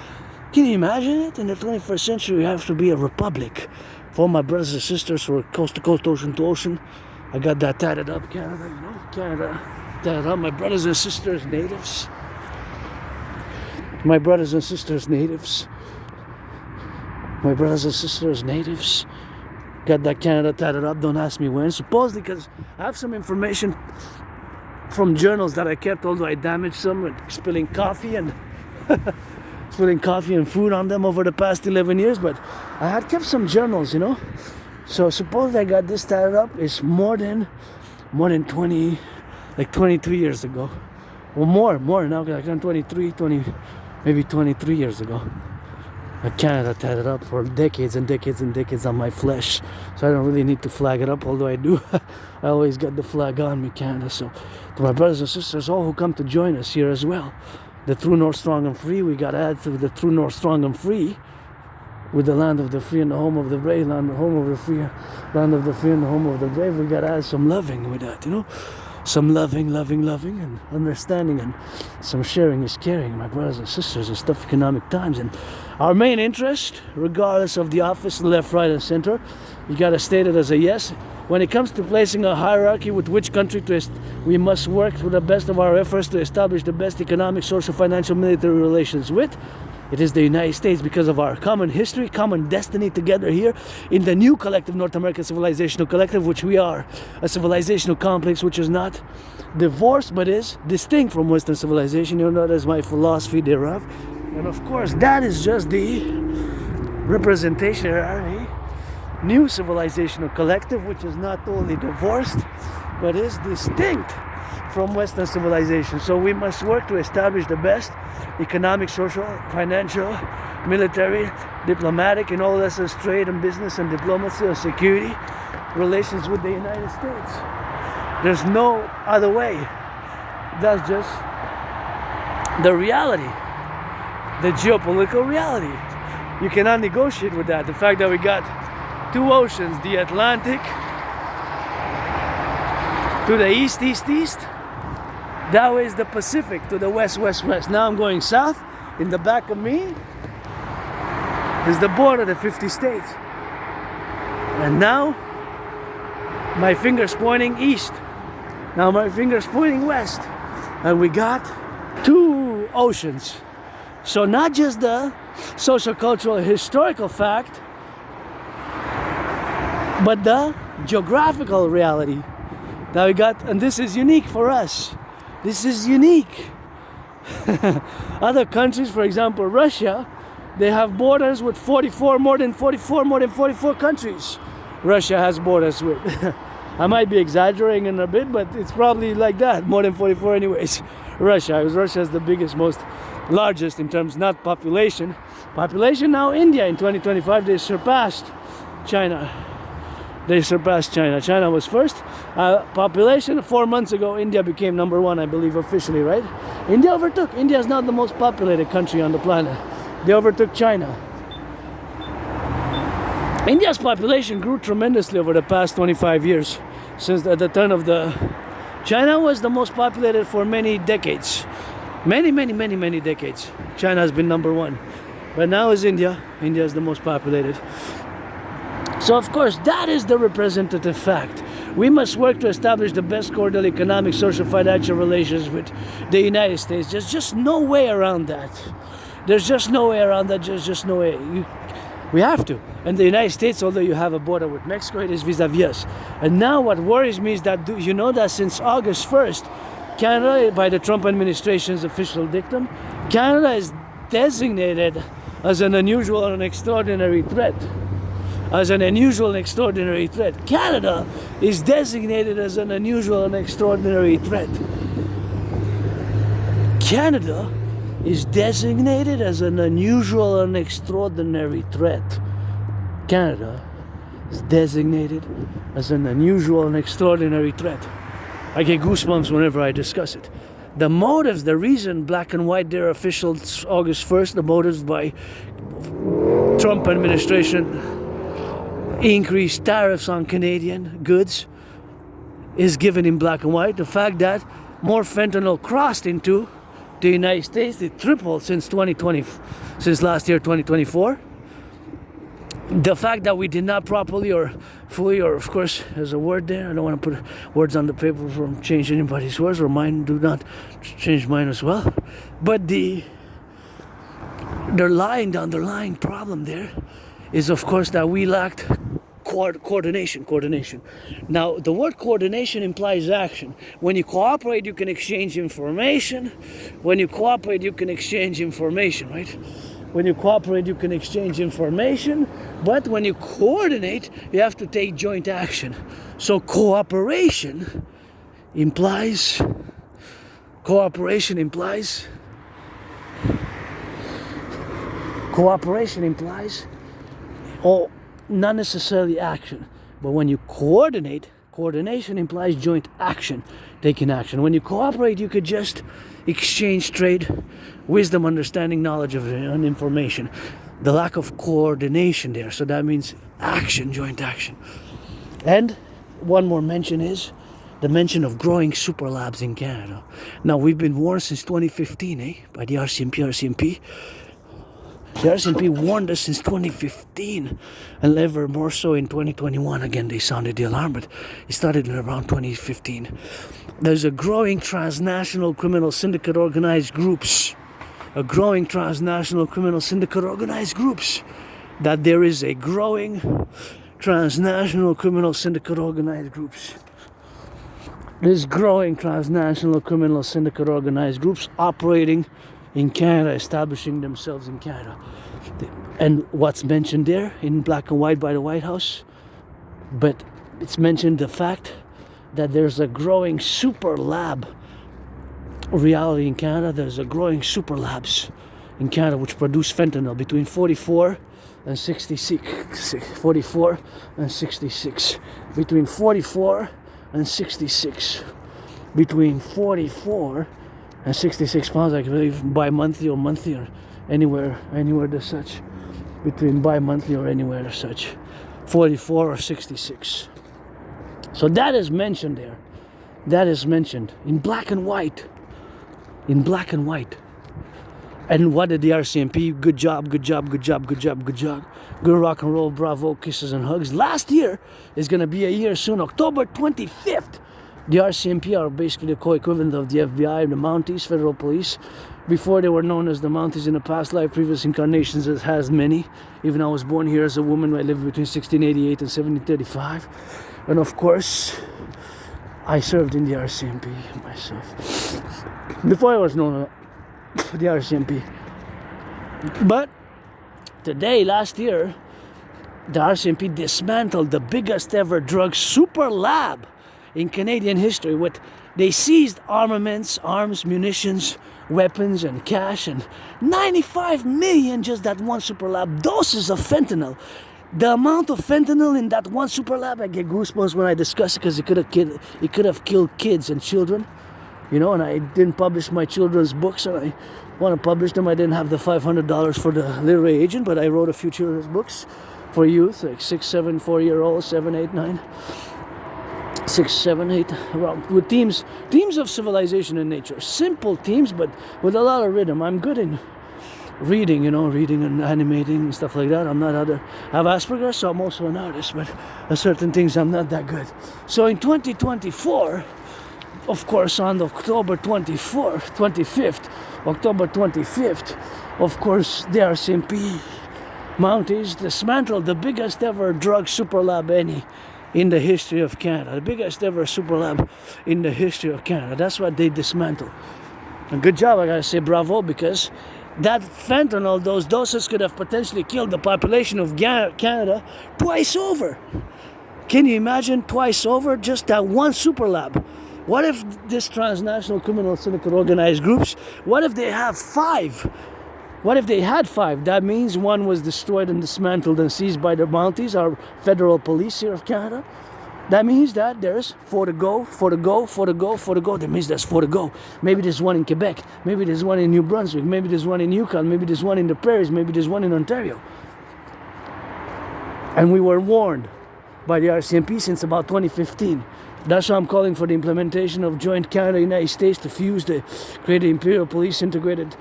Can you imagine it? In the 21st century, we have to be a republic. For all my brothers and sisters who are coast to coast, ocean to ocean, I got that tatted up, Canada, Canada, tatted up. My brothers and sisters, natives. My brothers and sisters, natives. Got that Canada tatted up. Don't ask me when. Supposedly, because I have some information from journals that I kept, although I damaged some with spilling coffee and food on them over the past 11 years. But I had kept some journals, So supposedly I got this tatted up. It's more than 20, like 22 years ago. Well, more now, because I'm 23 years ago. Canada tatted up for decades and decades and decades on my flesh, so I don't really need to flag it up, although I do. I always got the flag on me, Canada. So to my brothers and sisters, all who come to join us here as well, the true north, strong and free, we got to add to the true north, strong and free, with the land of the free and the home of the brave, land of the free and the home of the brave. We got to add some loving with that, some loving, and understanding, and some sharing is caring, my brothers and sisters, in tough economic times. And our main interest, regardless of the office, left, right, and center, you gotta state it as a yes. When it comes to placing a hierarchy with which country we must work to the best of our efforts to establish the best economic, social, financial, military relations with, it is the United States, because of our common history, common destiny together here in the new collective North American Civilizational Collective, which we are a civilizational complex which is not divorced but is distinct from Western civilization. You know, that is my philosophy thereof. And of course, that is just the representation of a new civilizational collective, which is not totally divorced but is distinct from Western civilization. So we must work to establish the best economic, social, financial, military, diplomatic, and all lessons, trade and business and diplomacy and security relations with the United States. There's no other way. That's just the reality, the geopolitical reality. You cannot negotiate with that. The fact that we got two oceans, the Atlantic to the east, that way is the Pacific to the west. Now I'm going south. In the back of me is the border, the 50 states. And now my finger's pointing east. Now my finger's pointing west. And we got two oceans. So not just the social, cultural, historical fact, but the geographical reality that we got. And this is unique for us. This is unique. Other countries, for example, Russia, they have borders with more than 44 countries. Russia has borders with. I might be exaggerating in a bit, but it's probably like that, more than 44 anyways. Russia, because Russia is the biggest, largest in terms, not population. Population now, India in 2025, they surpassed China. China was first. Population 4 months ago, India became number one, I believe, officially, right? India is now the most populated country on the planet. They overtook China. India's population grew tremendously over the past 25 years. Since at the turn of China was the most populated for many decades. Many decades. China has been number one. But now is India. India is the most populated. So of course, that is the representative fact. We must work to establish the best cordial economic, social, financial relations with the United States. There's just no way around that. There's just no way. We have to. And the United States, although you have a border with Mexico, it is vis-a-vis us. And now what worries me is that, you know that since August 1st, Canada, by the Trump administration's official dictum, Canada is designated as an unusual and extraordinary threat. Canada is designated as an unusual and extraordinary threat. Canada is designated as an unusual and extraordinary threat. Canada is designated as an unusual and extraordinary threat. I get goosebumps whenever I discuss it. The motives, the reason black and white, their officials August 1st, the motives by Trump administration increased tariffs on Canadian goods is given in black and white. The fact that more fentanyl crossed into the United States, it tripled since last year, 2024. The fact that we did not properly or fully, or of course, there's a word there, I don't want to put words on the paper from change anybody's words, or mine, do not change mine as well. But the underlying problem there is, of course, that we lacked coordination. Now, the word coordination implies action. When you cooperate, you can exchange information. Right? When you cooperate, you can exchange information. But when you coordinate, you have to take joint action. So cooperation implies not necessarily action, but when you coordination implies joint action, taking action. When you cooperate, you could just exchange trade, wisdom, understanding, knowledge and information. The lack of coordination there, so that means action, joint action. And one more mention is the mention of growing super labs in Canada. Now, we've been warned since 2015, by the RCMP. The RCMP warned us since 2015, and ever more so in 2021. Again, they sounded the alarm, but it started in around 2015. There's a growing transnational criminal syndicate organized groups. That there is a growing transnational criminal syndicate organized groups. There's growing transnational criminal syndicate organized groups operating in Canada, establishing themselves in Canada. And what's mentioned there in black and white by the White House, but it's mentioned the fact that there's a growing super lab reality in Canada. There's a growing super labs in Canada which produce fentanyl between 44 and 66. 44 and 66. Between 44 and 66. Between 44 and 66 pounds, I believe, bi-monthly or anywhere as such. Between bi-monthly or anywhere as such. 44 or 66. So that is mentioned there. That is mentioned in black and white. In black and white. And what did the RCMP? Good job. Good rock and roll, bravo, kisses and hugs. Last year is going to be a year soon, October 25th. The RCMP are basically the co-equivalent of the FBI and the Mounties, federal police. Before they were known as the Mounties in a past life, previous incarnations, it has many. Even I was born here as a woman. I lived between 1688 and 1735. And of course, I served in the RCMP myself. Before I was known as the RCMP. But today, last year, the RCMP dismantled the biggest ever drug super lab in Canadian history. They seized armaments, arms, munitions, weapons and cash, and 95 million just that one super lab doses of fentanyl. The amount of fentanyl in that one super lab, I get goosebumps when I discuss it, because it could have killed kids and children, and I didn't publish my children's books, and I want to publish them. I didn't have the $500 for the literary agent, but I wrote a few children's books for youth, like 6, 7, 4-year-olds, 7, 8, 9. 6, 7, 8, around, with themes of civilization and nature. Simple themes, but with a lot of rhythm. I'm good in reading, reading and animating and stuff like that. I have Asperger's, so I'm also an artist, but at certain things I'm not that good. So in 2024, of course, on October 25th, of course, the RCMP Mounties dismantled the biggest ever drug super lab in the history of Canada. The biggest ever super lab in the history of Canada. That's what they dismantled. And good job, I gotta say bravo, because that fentanyl, those doses could have potentially killed the population of Canada twice over. Can you imagine twice over? Just that one super lab. What if this transnational criminal syndicate organized groups, what if they have 5? What if they had 5? That means one was destroyed and dismantled and seized by the Mounties, our federal police here of Canada. That means that there's 4 to go. That means there's 4 to go. Maybe there's one in Quebec. Maybe there's one in New Brunswick. Maybe there's one in Yukon. Maybe there's one in the prairies. Maybe there's one in Ontario. And we were warned by the RCMP since about 2015. That's why I'm calling for the implementation of joint Canada-United States to create the Imperial Police integrated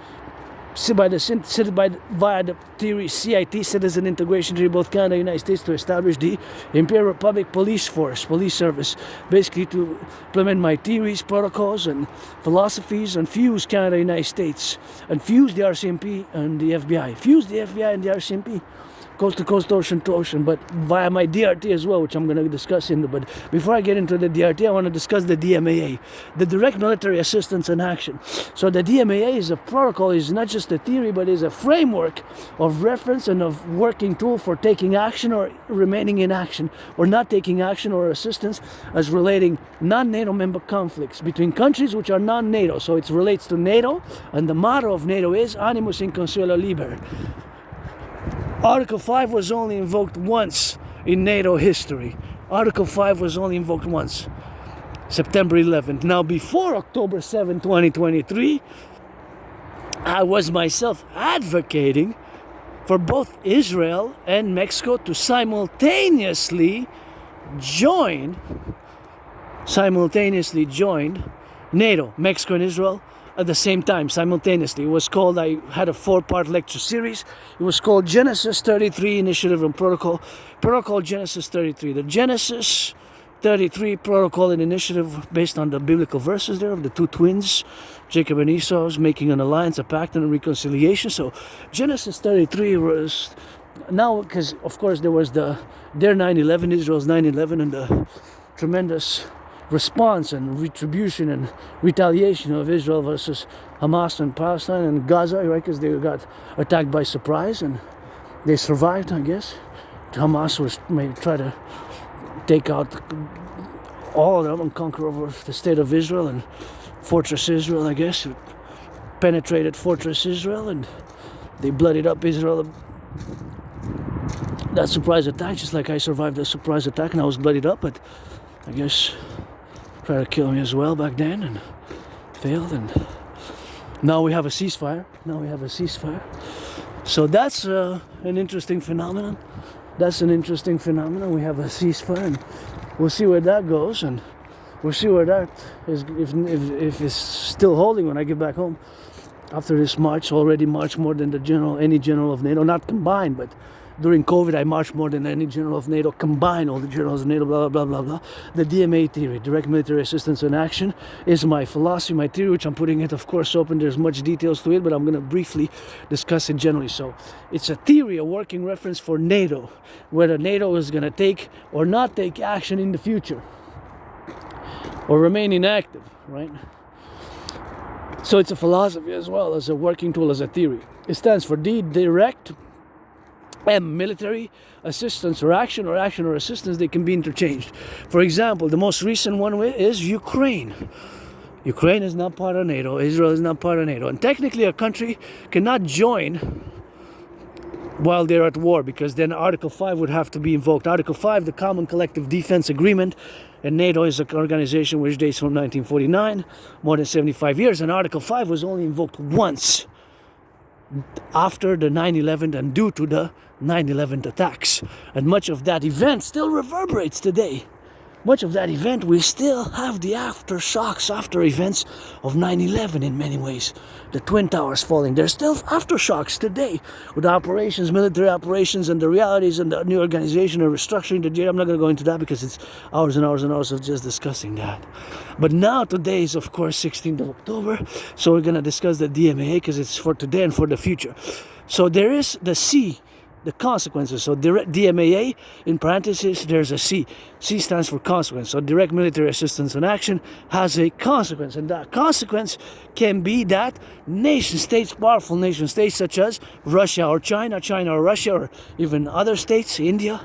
via the theory CIT, Citizen Integration Treaty, both Canada and United States, to establish the Imperial Public Police Force, police service, basically to implement my theories, protocols, and philosophies, and fuse Canada and United States, and fuse the RCMP and the FBI. Fuse the FBI and the RCMP. Coast to coast, ocean to ocean, but via my DRT as well, which I'm going to discuss but before I get into the DRT, I want to discuss the DMAA, the Direct Military Assistance in Action. So the DMAA is a protocol, is not just a theory, but is a framework of reference and of working tool for taking action or remaining in action, or not taking action or assistance as relating non-NATO member conflicts between countries which are non-NATO. So it relates to NATO, and the motto of NATO is Animus in Consuelo Liber. Article 5 was only invoked once in NATO history. Article 5 was only invoked once, September 11th. Now, before October 7, 2023, I was myself advocating for both Israel and Mexico to simultaneously join simultaneously joined NATO, Mexico and Israel, at the same time, simultaneously. It was called, I had a 4-part lecture series. It was called Genesis 33 Initiative and Protocol. Protocol Genesis 33. The Genesis 33 Protocol and Initiative based on the biblical verses there of the two twins, Jacob and Esau's, making an alliance, a pact, and a reconciliation. So Genesis 33 was now, because of course there was their 9/11, Israel's 9/11, and the tremendous response and retribution and retaliation of Israel versus Hamas and Palestine and Gaza, right? Because they got attacked by surprise and they survived, I guess. Hamas was maybe try to take out all of them and conquer over the state of Israel and Fortress Israel, I guess. It penetrated Fortress Israel and they bloodied up Israel. That surprise attack, just like I survived a surprise attack and I was bloodied up, but I guess tried to kill me as well back then and failed, and now we have a ceasefire. So that's an interesting phenomenon. We have a ceasefire, and we'll see where that goes, and we'll see where that is, if it's still holding when I get back home after this march. Already marched more than any general of NATO, not combined, but during COVID, I marched more than any general of NATO combined, all the generals of NATO, blah, blah, blah, blah, blah. The DMA theory, direct military assistance in action, is my philosophy, my theory, which I'm putting it, of course, open. There's much details to it, but I'm going to briefly discuss it generally. So it's a theory, a working reference for NATO, whether NATO is going to take or not take action in the future, or remain inactive, right? So it's a philosophy as well as a working tool, as a theory. It stands for D, direct, M, military assistance or action or assistance. They can be interchanged. For example, the most recent one is Ukraine. Ukraine is not part of NATO. Israel is not part of NATO. And technically a country cannot join while they're at war, because then Article 5 would have to be invoked. Article 5, the Common Collective Defense Agreement, and NATO is an organization which dates from 1949, more than 75 years, and Article 5 was only invoked once after the 9/11 and due to the 9/11 attacks. And much of that event still reverberates today. Much of that event, we still have the aftershocks, after events of 9/11 in many ways. The Twin Towers falling, there's still aftershocks today with operations, military operations, and the realities and the new organization and restructuring. I'm not going to go into that because it's hours and hours and hours of just discussing that. But now today is, of course, 16th of October, so we're going to discuss the DMA because it's for today and for the future. So there is the C, the consequences. So direct DMAA, in parentheses, there's a C. C stands for consequence. So direct military assistance in action has a consequence. And that consequence can be that nation states, powerful nation states such as Russia or China or Russia, or even other states, India,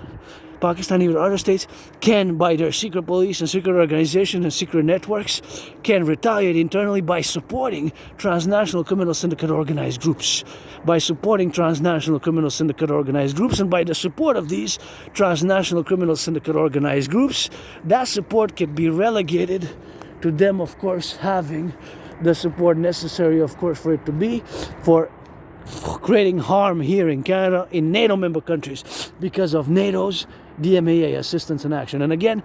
Pakistan, even other states, can, by their secret police and secret organizations and secret networks, can retaliate internally by supporting transnational criminal syndicate organized groups. By supporting transnational criminal syndicate organized groups, and by the support of these transnational criminal syndicate organized groups, that support can be relegated to them, of course, having the support necessary, of course, for it to be, for creating harm here in Canada, in NATO member countries, because of NATO's DMAA, assistance and action. And again,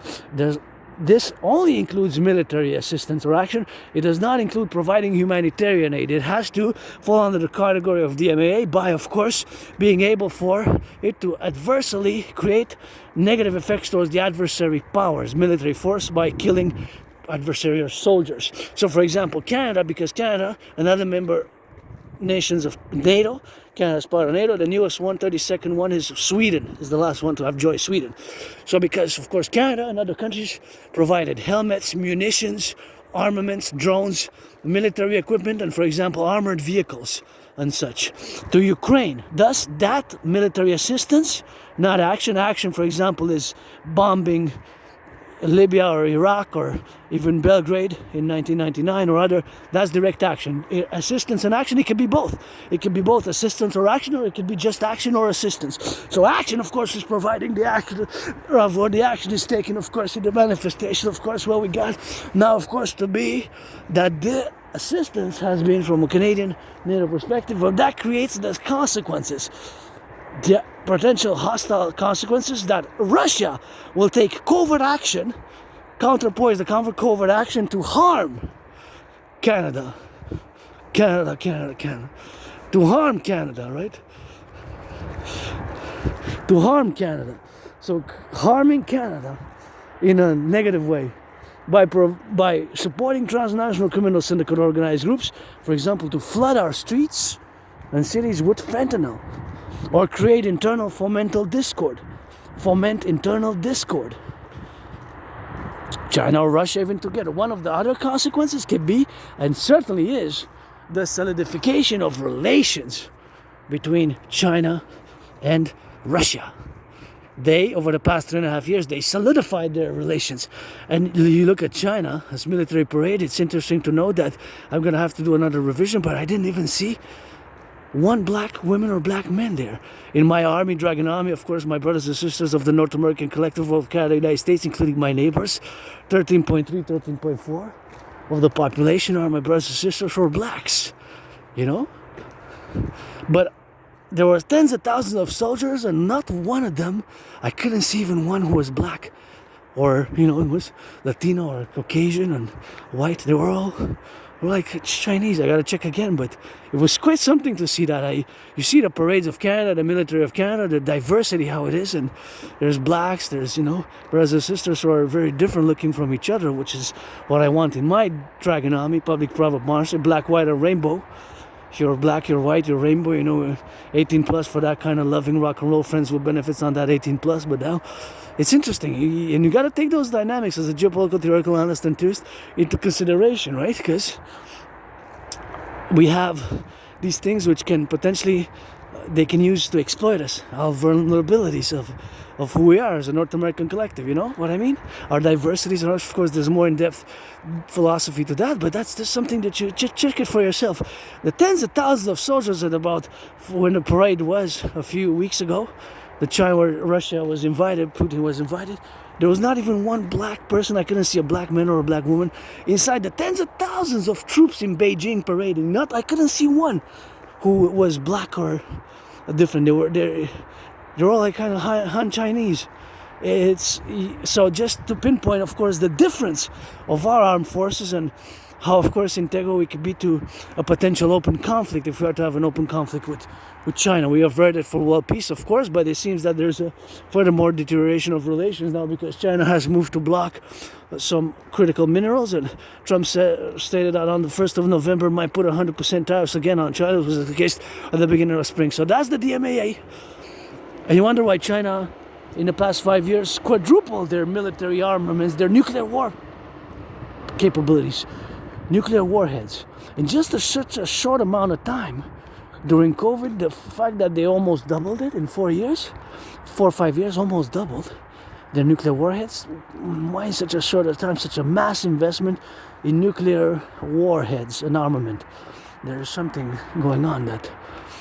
this only includes military assistance or action. It does not include providing humanitarian aid. It has to fall under the category of DMAA by, of course, being able for it to adversely create negative effects towards the adversary powers, military force, by killing adversarial soldiers. So, for example, Canada, because Canada, another member nations of NATO, Canada is part of NATO. The newest one, 32nd one, is Sweden, is the last one to have joined, Sweden. So because, of course, Canada and other countries provided helmets, munitions, armaments, drones, military equipment, and, for example, armored vehicles and such to Ukraine. Thus, that military assistance, not action. Action, for example, is bombing Libya or Iraq or even Belgrade in 1999 or other. That's direct action. Assistance and action, it can be both. It can be both assistance or action, or it can be just action or assistance. So action, of course, is providing the action of what the action is taken, of course, in the manifestation, of course, what we got now, of course, to be that the assistance has been from a Canadian NATO perspective. Well, that creates the consequences, the potential hostile consequences, that Russia will take covert action counterpoise, the covert action to harm Canada. Canada. To harm Canada, right? To harm Canada. So harming Canada in a negative way by supporting transnational criminal syndicate organized groups, for example, to flood our streets and cities with fentanyl, or create foment internal discord. China or Russia even together. One of the other consequences could be, and certainly is, the solidification of relations between China and Russia. They, over the past 3.5 years, they solidified their relations. And you look at China as military parade, it's interesting to know that I'm going to have to do another revision, but I didn't even see one black woman or black man there. In my army, Dragon Army, of course, my brothers and sisters of the North American Collectif of Canada, United States, including my neighbors, 13.3, 13.4 of the population are my brothers and sisters who are blacks, you know? But there were tens of thousands of soldiers, and not one of them, I couldn't see even one who was black or, you know, was Latino or Caucasian and white. They were all like Chinese. I gotta check again, but it was quite something to see that. You see the parades of Canada, the military of Canada, the diversity, how it is, and there's blacks, there's, you know, brothers and sisters who are very different looking from each other, which is what I want in my Dragon Army, Publik, Private, Marshal, black, white, or rainbow. If you're black, you're white, you're rainbow, you know, 18 plus for that kind of loving rock and roll, friends with benefits on that 18 plus. But now it's interesting, and you got to take those dynamics as a geopolitical theoretical analyst and theorist into consideration, right? Because we have these things which can potentially, they can use to exploit us, our vulnerabilities of who we are as a North American collective, you know what I mean? Our diversities, and of course there's more in-depth philosophy to that, but that's just something that you check it for yourself. The tens of thousands of soldiers at about, when the parade was a few weeks ago, the China where Russia was invited, Putin was invited, there was not even one black person. I couldn't see a black man or a black woman inside the tens of thousands of troops in Beijing parading. I couldn't see one who was black or different. They're all like kind of Han Chinese. It's so just to pinpoint, of course, the difference of our armed forces and how, of course, integral we could be to a potential open conflict if we are to have an open conflict with China. We averted for world peace, of course, but it seems that there's a furthermore deterioration of relations now because China has moved to block some critical minerals, and Trump stated that on the 1st of November might put 100% tariffs again on China. This was the case at the beginning of spring. So that's the DMAA. And you wonder why China, in the past 5 years, quadrupled their military armaments, their nuclear war capabilities, nuclear warheads. In just such a short amount of time, during COVID, the fact that they almost doubled it in 4 years, 4 or 5 years, almost doubled their nuclear warheads. Why in such a short time, such a mass investment in nuclear warheads and armament? There's something going on that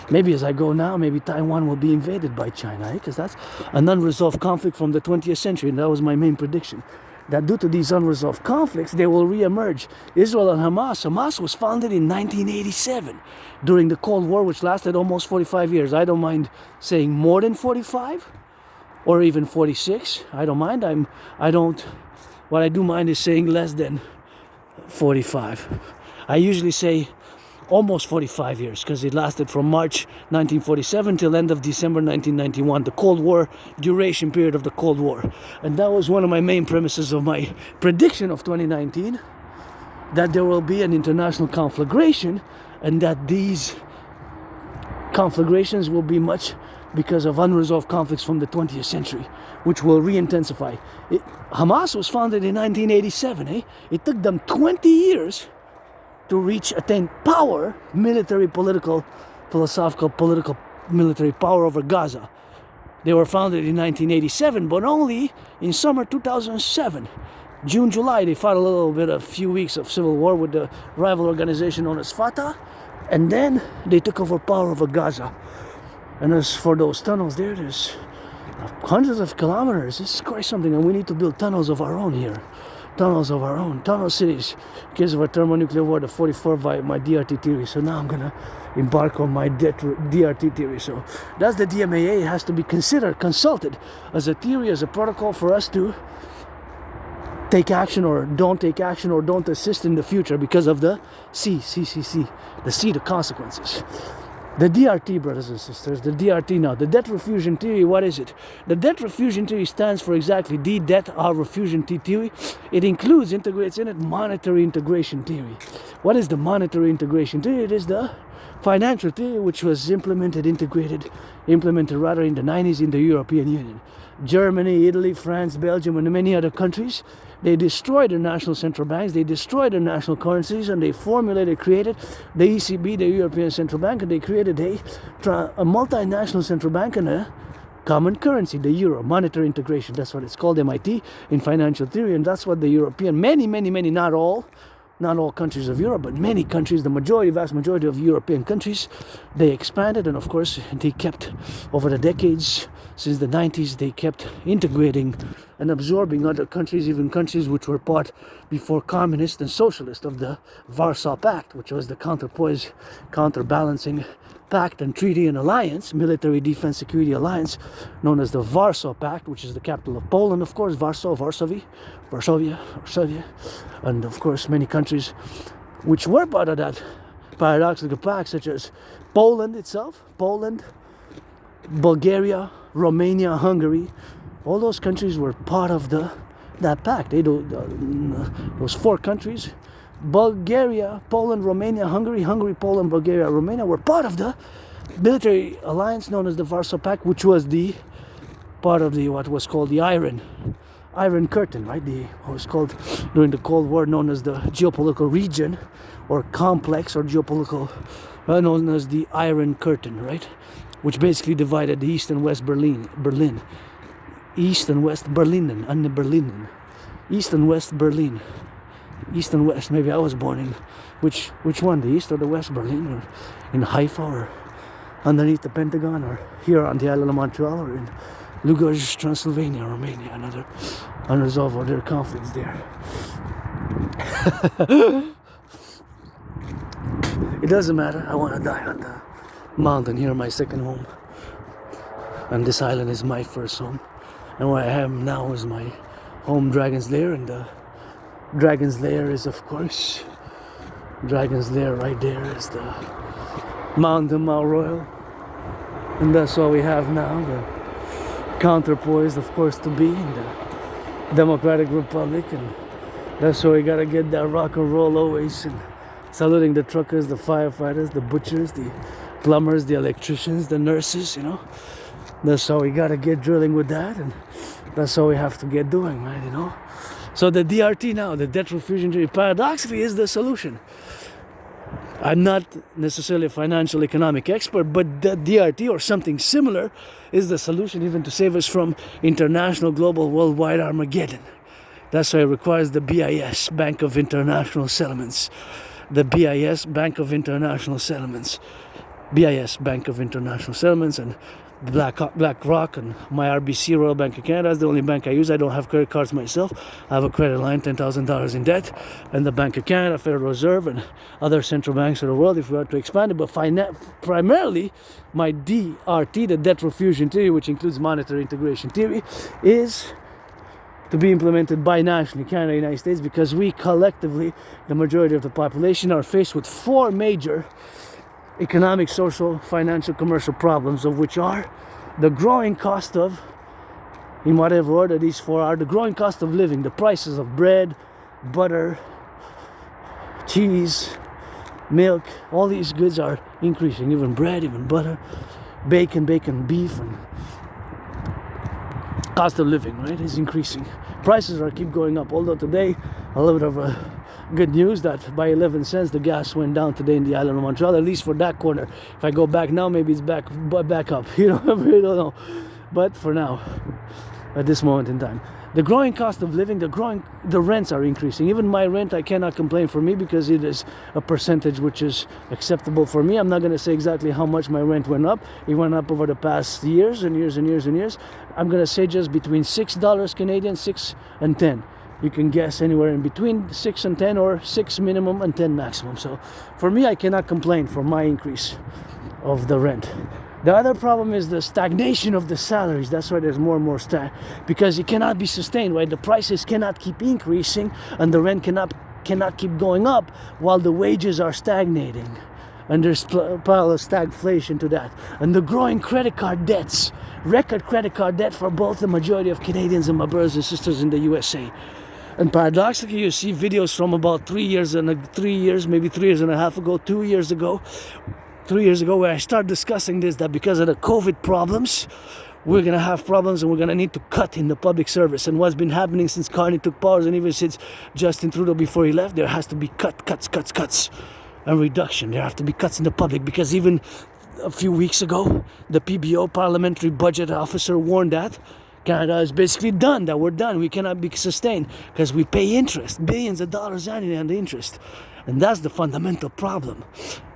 maybe as I go now, maybe Taiwan will be invaded by China, because that's an unresolved conflict from the 20th century, and that was my main prediction. That due to these unresolved conflicts, they will re-emerge. Israel and Hamas was founded in 1987 during the Cold War, which lasted almost 45 years. I don't mind saying more than 45 or even 46. I don't mind. What I do mind is saying less than 45. I usually say almost 45 years because it lasted from March 1947 till end of December 1991, the Cold War duration period of the Cold War. And that was one of my main premises of my prediction of 2019, that there will be an international conflagration, and that these conflagrations will be much because of unresolved conflicts from the 20th century, which will re-intensify. Hamas was founded in 1987. It took them 20 years to attain power, military, political, philosophical, political, military power over Gaza. They were founded in 1987, but only in summer 2007. June, July, they fought a few weeks of civil war with the rival organization known as Fatah, and then they took over power over Gaza. And as for those tunnels there's hundreds of kilometers. It's quite something, and we need to build tunnels of our own here. Tunnels of our own, tunnel cities, in case of a thermonuclear war, the 44 by my DRT theory. So now I'm gonna embark on my DRT theory. So that's the DMAA. It has to be consulted as a theory, as a protocol for us to take action or don't take action or don't assist in the future because of the C, the consequences. The DRT, brothers and sisters, the DRT now, the debt refusion theory, what is it? The debt refusion theory stands for exactly D, debt, R, refusion theory. It integrates in it monetary integration theory. What is the monetary integration theory? It is the financial theory which was implemented in the 90s in the European Union. Germany, Italy, France, Belgium, and many other countries, they destroyed their national central banks, they destroyed their national currencies, and they created the ECB, the European Central Bank, and they created a multinational central bank and a common currency, the euro, monetary integration. That's what it's called, MIT, in financial theory, and that's what the European, many, not all countries of Europe, but many countries, vast majority of European countries, they expanded, and of course they kept, over the decades, since the 90s, they kept integrating and absorbing other countries, even countries which were part before communist and socialist of the Warsaw Pact, which was the counterbalancing pact and treaty and alliance, military defense security alliance, known as the Warsaw Pact, which is the capital of Poland, of course, Varsovia, and of course many countries which were part of that paradoxical pact, such as Poland itself, Bulgaria, Romania, Hungary. All those countries were part of that pact. Those four countries, Bulgaria, Poland, Romania, Hungary, Poland, Bulgaria, Romania, were part of the military alliance known as the Warsaw Pact, which was the part of what was called the Iron Curtain, right? What was called during the Cold War, known as the geopolitical region or complex or geopolitical, known as the Iron Curtain, right? Which basically divided the East and West Berlin, East and West Berlin, East and West Berlin, East and West. Maybe I was born in which one, the East or the West Berlin, or in Haifa, or underneath the Pentagon, or here on the island of Montreal, or in Lugoj, Transylvania, Romania, another unresolved other conflicts there. It doesn't matter. I want to die on the mountain here, my second home, and this island is my first home, and where I am now is my home, Dragon's Lair, and the Dragon's Lair is, of course, Dragon's Lair right there is the Mountain Mount Royal, and that's what we have now, the counterpoise, of course, to be in the Democratic Republic, and that's why we gotta get that rock and roll always, and saluting the truckers, the firefighters, the butchers, the plumbers, the electricians, the nurses, That's how we gotta get drilling with that, and that's how we have to get doing, right, So the DRT now, the debt refusion theory, paradoxically is the solution. I'm not necessarily a financial economic expert, but the DRT or something similar is the solution even to save us from international, global, worldwide Armageddon. That's why it requires the BIS, Bank of International Settlements. The BIS, Bank of International Settlements. BIS, Bank of International Settlements, and BlackRock, and my RBC, Royal Bank of Canada, is the only bank I use. I don't have credit cards myself. I have a credit line, $10,000 in debt, and the Bank of Canada, Federal Reserve, and other central banks of the world if we are to expand it. But primarily, my DRT, the debt refusion theory, which includes monetary integration theory, is to be implemented binationally, Canada and United States, because we collectively, the majority of the population, are faced with four major economic, social, financial, commercial problems, of which are the growing cost of, in whatever order these four are, the growing cost of living, the prices of bread, butter, cheese, milk, all these goods are increasing, even bread, even butter, bacon, beef, and cost of living, right, is increasing. Prices keep going up, although today, a little bit of good news that by 11 cents the gas went down today in the island of Montreal, at least for that corner. If I go back now, maybe it's back up. We don't know. But for now, at this moment in time, the growing cost of living, the rents are increasing. Even my rent, I cannot complain for me because it is a percentage which is acceptable for me. I'm not going to say exactly how much my rent went up. It went up over the past years and years and years and years. I'm going to say just between $6 Canadian, 6 and 10. You can guess anywhere in between 6 and 10, or 6 minimum and 10 maximum. So for me, I cannot complain for my increase of the rent. The other problem is the stagnation of the salaries. That's why there's more and more because it cannot be sustained, right? The prices cannot keep increasing and the rent cannot keep going up while the wages are stagnating. And there's pile of stagflation to that. And the growing credit card debts, record credit card debt for both the majority of Canadians and my brothers and sisters in the USA. And paradoxically, you see videos from about 3 years, maybe 3 years and a half ago, 2 years ago, 3 years ago, where I started discussing this, that because of the COVID problems, we're going to have problems and we're going to need to cut in the public service. And what's been happening since Carney took power and even since Justin Trudeau before he left, there has to be cuts. And reduction. There have to be cuts in the public because even a few weeks ago, the PBO, Parliamentary Budget Officer, warned that Canada is basically done, that we're done. We cannot be sustained because we pay interest, billions of dollars annually on the interest. And that's the fundamental problem.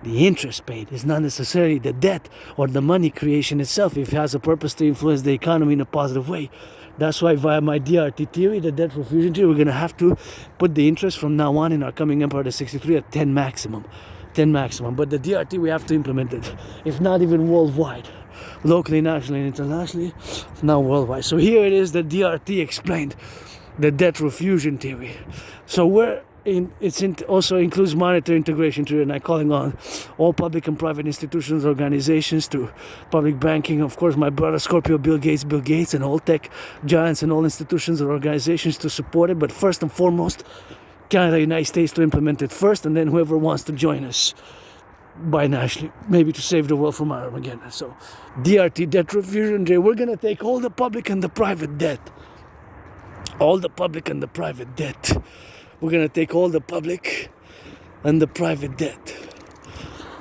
The interest paid is not necessarily the debt or the money creation itself if it has a purpose to influence the economy in a positive way. That's why via my DRT theory, the debt profusion theory, we're going to have to put the interest from now on in our coming Empire to 63 at 10 maximum. 10 maximum. But the DRT, we have to implement it. If not even worldwide. Locally, nationally, and internationally. Now worldwide. So here it is, the DRT explained. The debt profusion theory. So also includes monetary integration theory, and I'm calling on all public and private institutions, organizations to public banking. Of course, my brother Scorpio, Bill Gates, and all tech giants and all institutions and organizations to support it. But first and foremost, Canada, United States to implement it first, and then whoever wants to join us binationally, maybe to save the world from Armageddon. So, DRT, debt profusion theory. We're going to take all the public and the private debt. All the public and the private debt. We're going to take all the public and the private debt.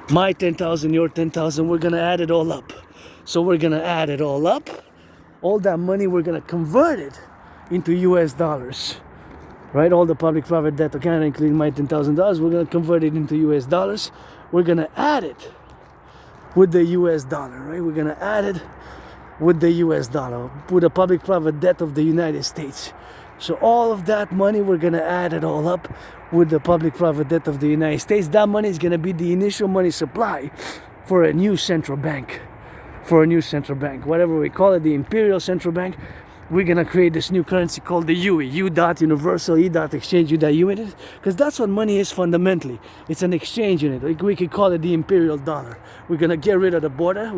My 10,000, your 10,000, we're going to add it all up. So we're going to add it all up. All that money, we're going to convert it into US dollars. Right? All the public private debt of Canada, including my $10,000, we're going to convert it into US dollars. We're going to add it with the US dollar. Right? We're going to add it with the US dollar, with the public private debt of the United States. So all of that money, we're going to add it all up with the public-private debt of the United States. That money is going to be the initial money supply for a new central bank. Whatever we call it, the Imperial Central Bank. We're going to create this new currency called the UE, U.Universal, E.Exchange, U.Unit, because that's what money is fundamentally. It's an exchange unit. We could call it the Imperial Dollar. We're going to get rid of the border.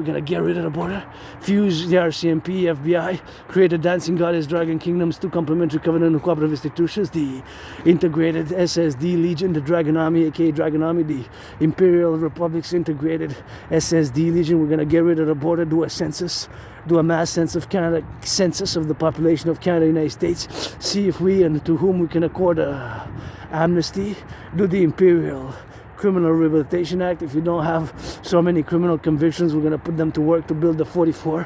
Fuse the RCMP, FBI, create a dancing goddess, dragon kingdoms, two complementary covenant and cooperative institutions, the integrated SSD Legion, the Dragon Army, aka Dragon Army, the Imperial Republic's integrated SSD Legion. We're going to get rid of the border, do a census. Do a mass census of the population of Canada, United States, see if we and to whom we can accord amnesty, do the Imperial Criminal Rehabilitation Act. If you don't have so many criminal convictions, we're going to put them to work to build the 44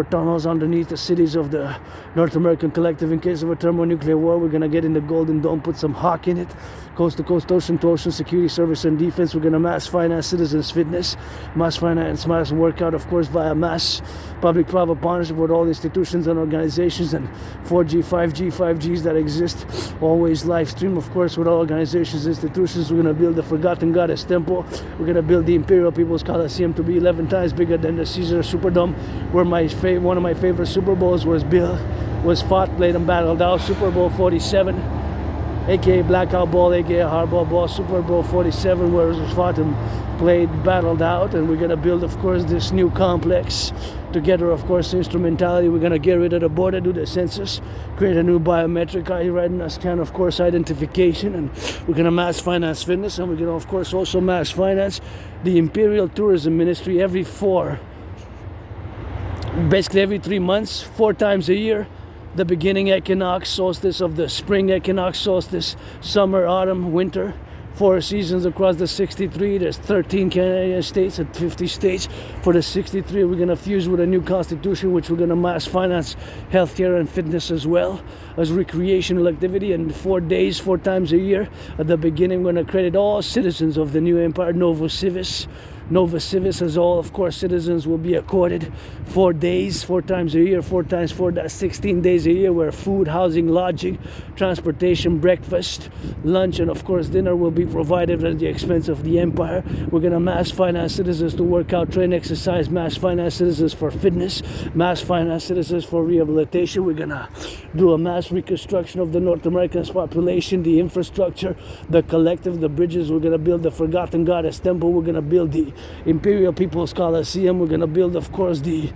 tunnels underneath the cities of the North American Collectif in case of a thermonuclear war. We're going to get in the Golden Dome, put some hawk in it, coast to coast, ocean to ocean, security service and defense. We're going to mass finance citizens fitness, mass finance, mass workout, of course, via mass public-private partnership with all institutions and organizations and 4G, 5Gs that exist. Always live stream, of course, with all organizations, institutions. We're going to build the Forgotten Goddess Temple. We're going to build the Imperial People's Coliseum to be 11 times bigger than the Caesar Superdome, where one of my favorite Super Bowls was fought, played and battled out. Super Bowl 47, aka Blackout Ball, aka Hardball Ball, Super Bowl 47, where it was fought and played, battled out. And we're going to build, of course, this new complex together, of course, instrumentality. We're going to get rid of the border, do the census, create a new biometric readiness scan, of course, identification, and we're going to mass finance fitness, and we're going to, of course, also mass finance the Imperial Tourism Ministry every 3 months, 4 times a year. The beginning equinox, solstice of the spring equinox, solstice, summer, autumn, winter, 4 seasons across the 63. There's 13 Canadian states and 50 states. For the 63, we're going to fuse with a new constitution, which we're going to mass finance healthcare and fitness as well as recreational activity. And 4 days, 4 times a year. At the beginning, we're going to credit all citizens of the new empire, Novo Civis, Nova Civis, as all, of course, citizens will be accorded 4 days, 4 times a year, 4 times 4, that's 16 days a year, where food, housing, lodging, transportation, breakfast, lunch, and of course dinner will be provided at the expense of the empire. We're going to mass finance citizens to work out, train, exercise, mass finance citizens for fitness, mass finance citizens for rehabilitation. We're going to do a mass reconstruction of the North American population, the infrastructure, the collective, the bridges. We're going to build the Forgotten Goddess Temple. We're going to build the Imperial People's Coliseum. We're going to build, of course, the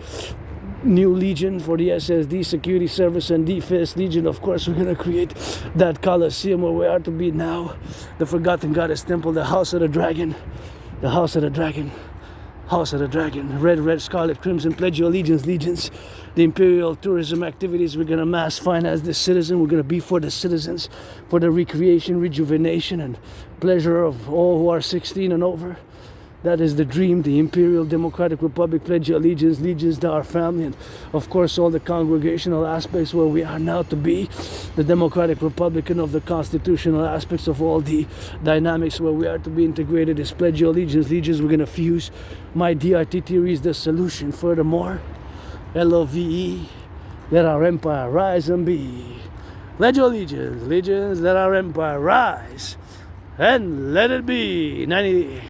new Legion for the SSD Security Service and the Fifth Legion. Of course, we're going to create that Coliseum where we are to be now. The Forgotten Goddess Temple, the House of the Dragon, the House of the Dragon, House of the Dragon, red, scarlet, crimson, pledge your allegiance, legions. The imperial tourism activities, we're going to mass finance the citizen. We're going to be for the citizens, for the recreation, rejuvenation, and pleasure of all who are 16 and over. That is the dream, the Imperial Democratic Republic, pledge your allegiance, legions to our family, and of course all the congregational aspects where we are now to be, the Democratic Republican of the constitutional aspects of all the dynamics where we are to be integrated is pledge your allegiance, legions. We're going to fuse my DRT theory is the solution. Furthermore, LOVE, let our empire rise and be. Pledge your allegiance, legions, let our empire rise and let it be. 90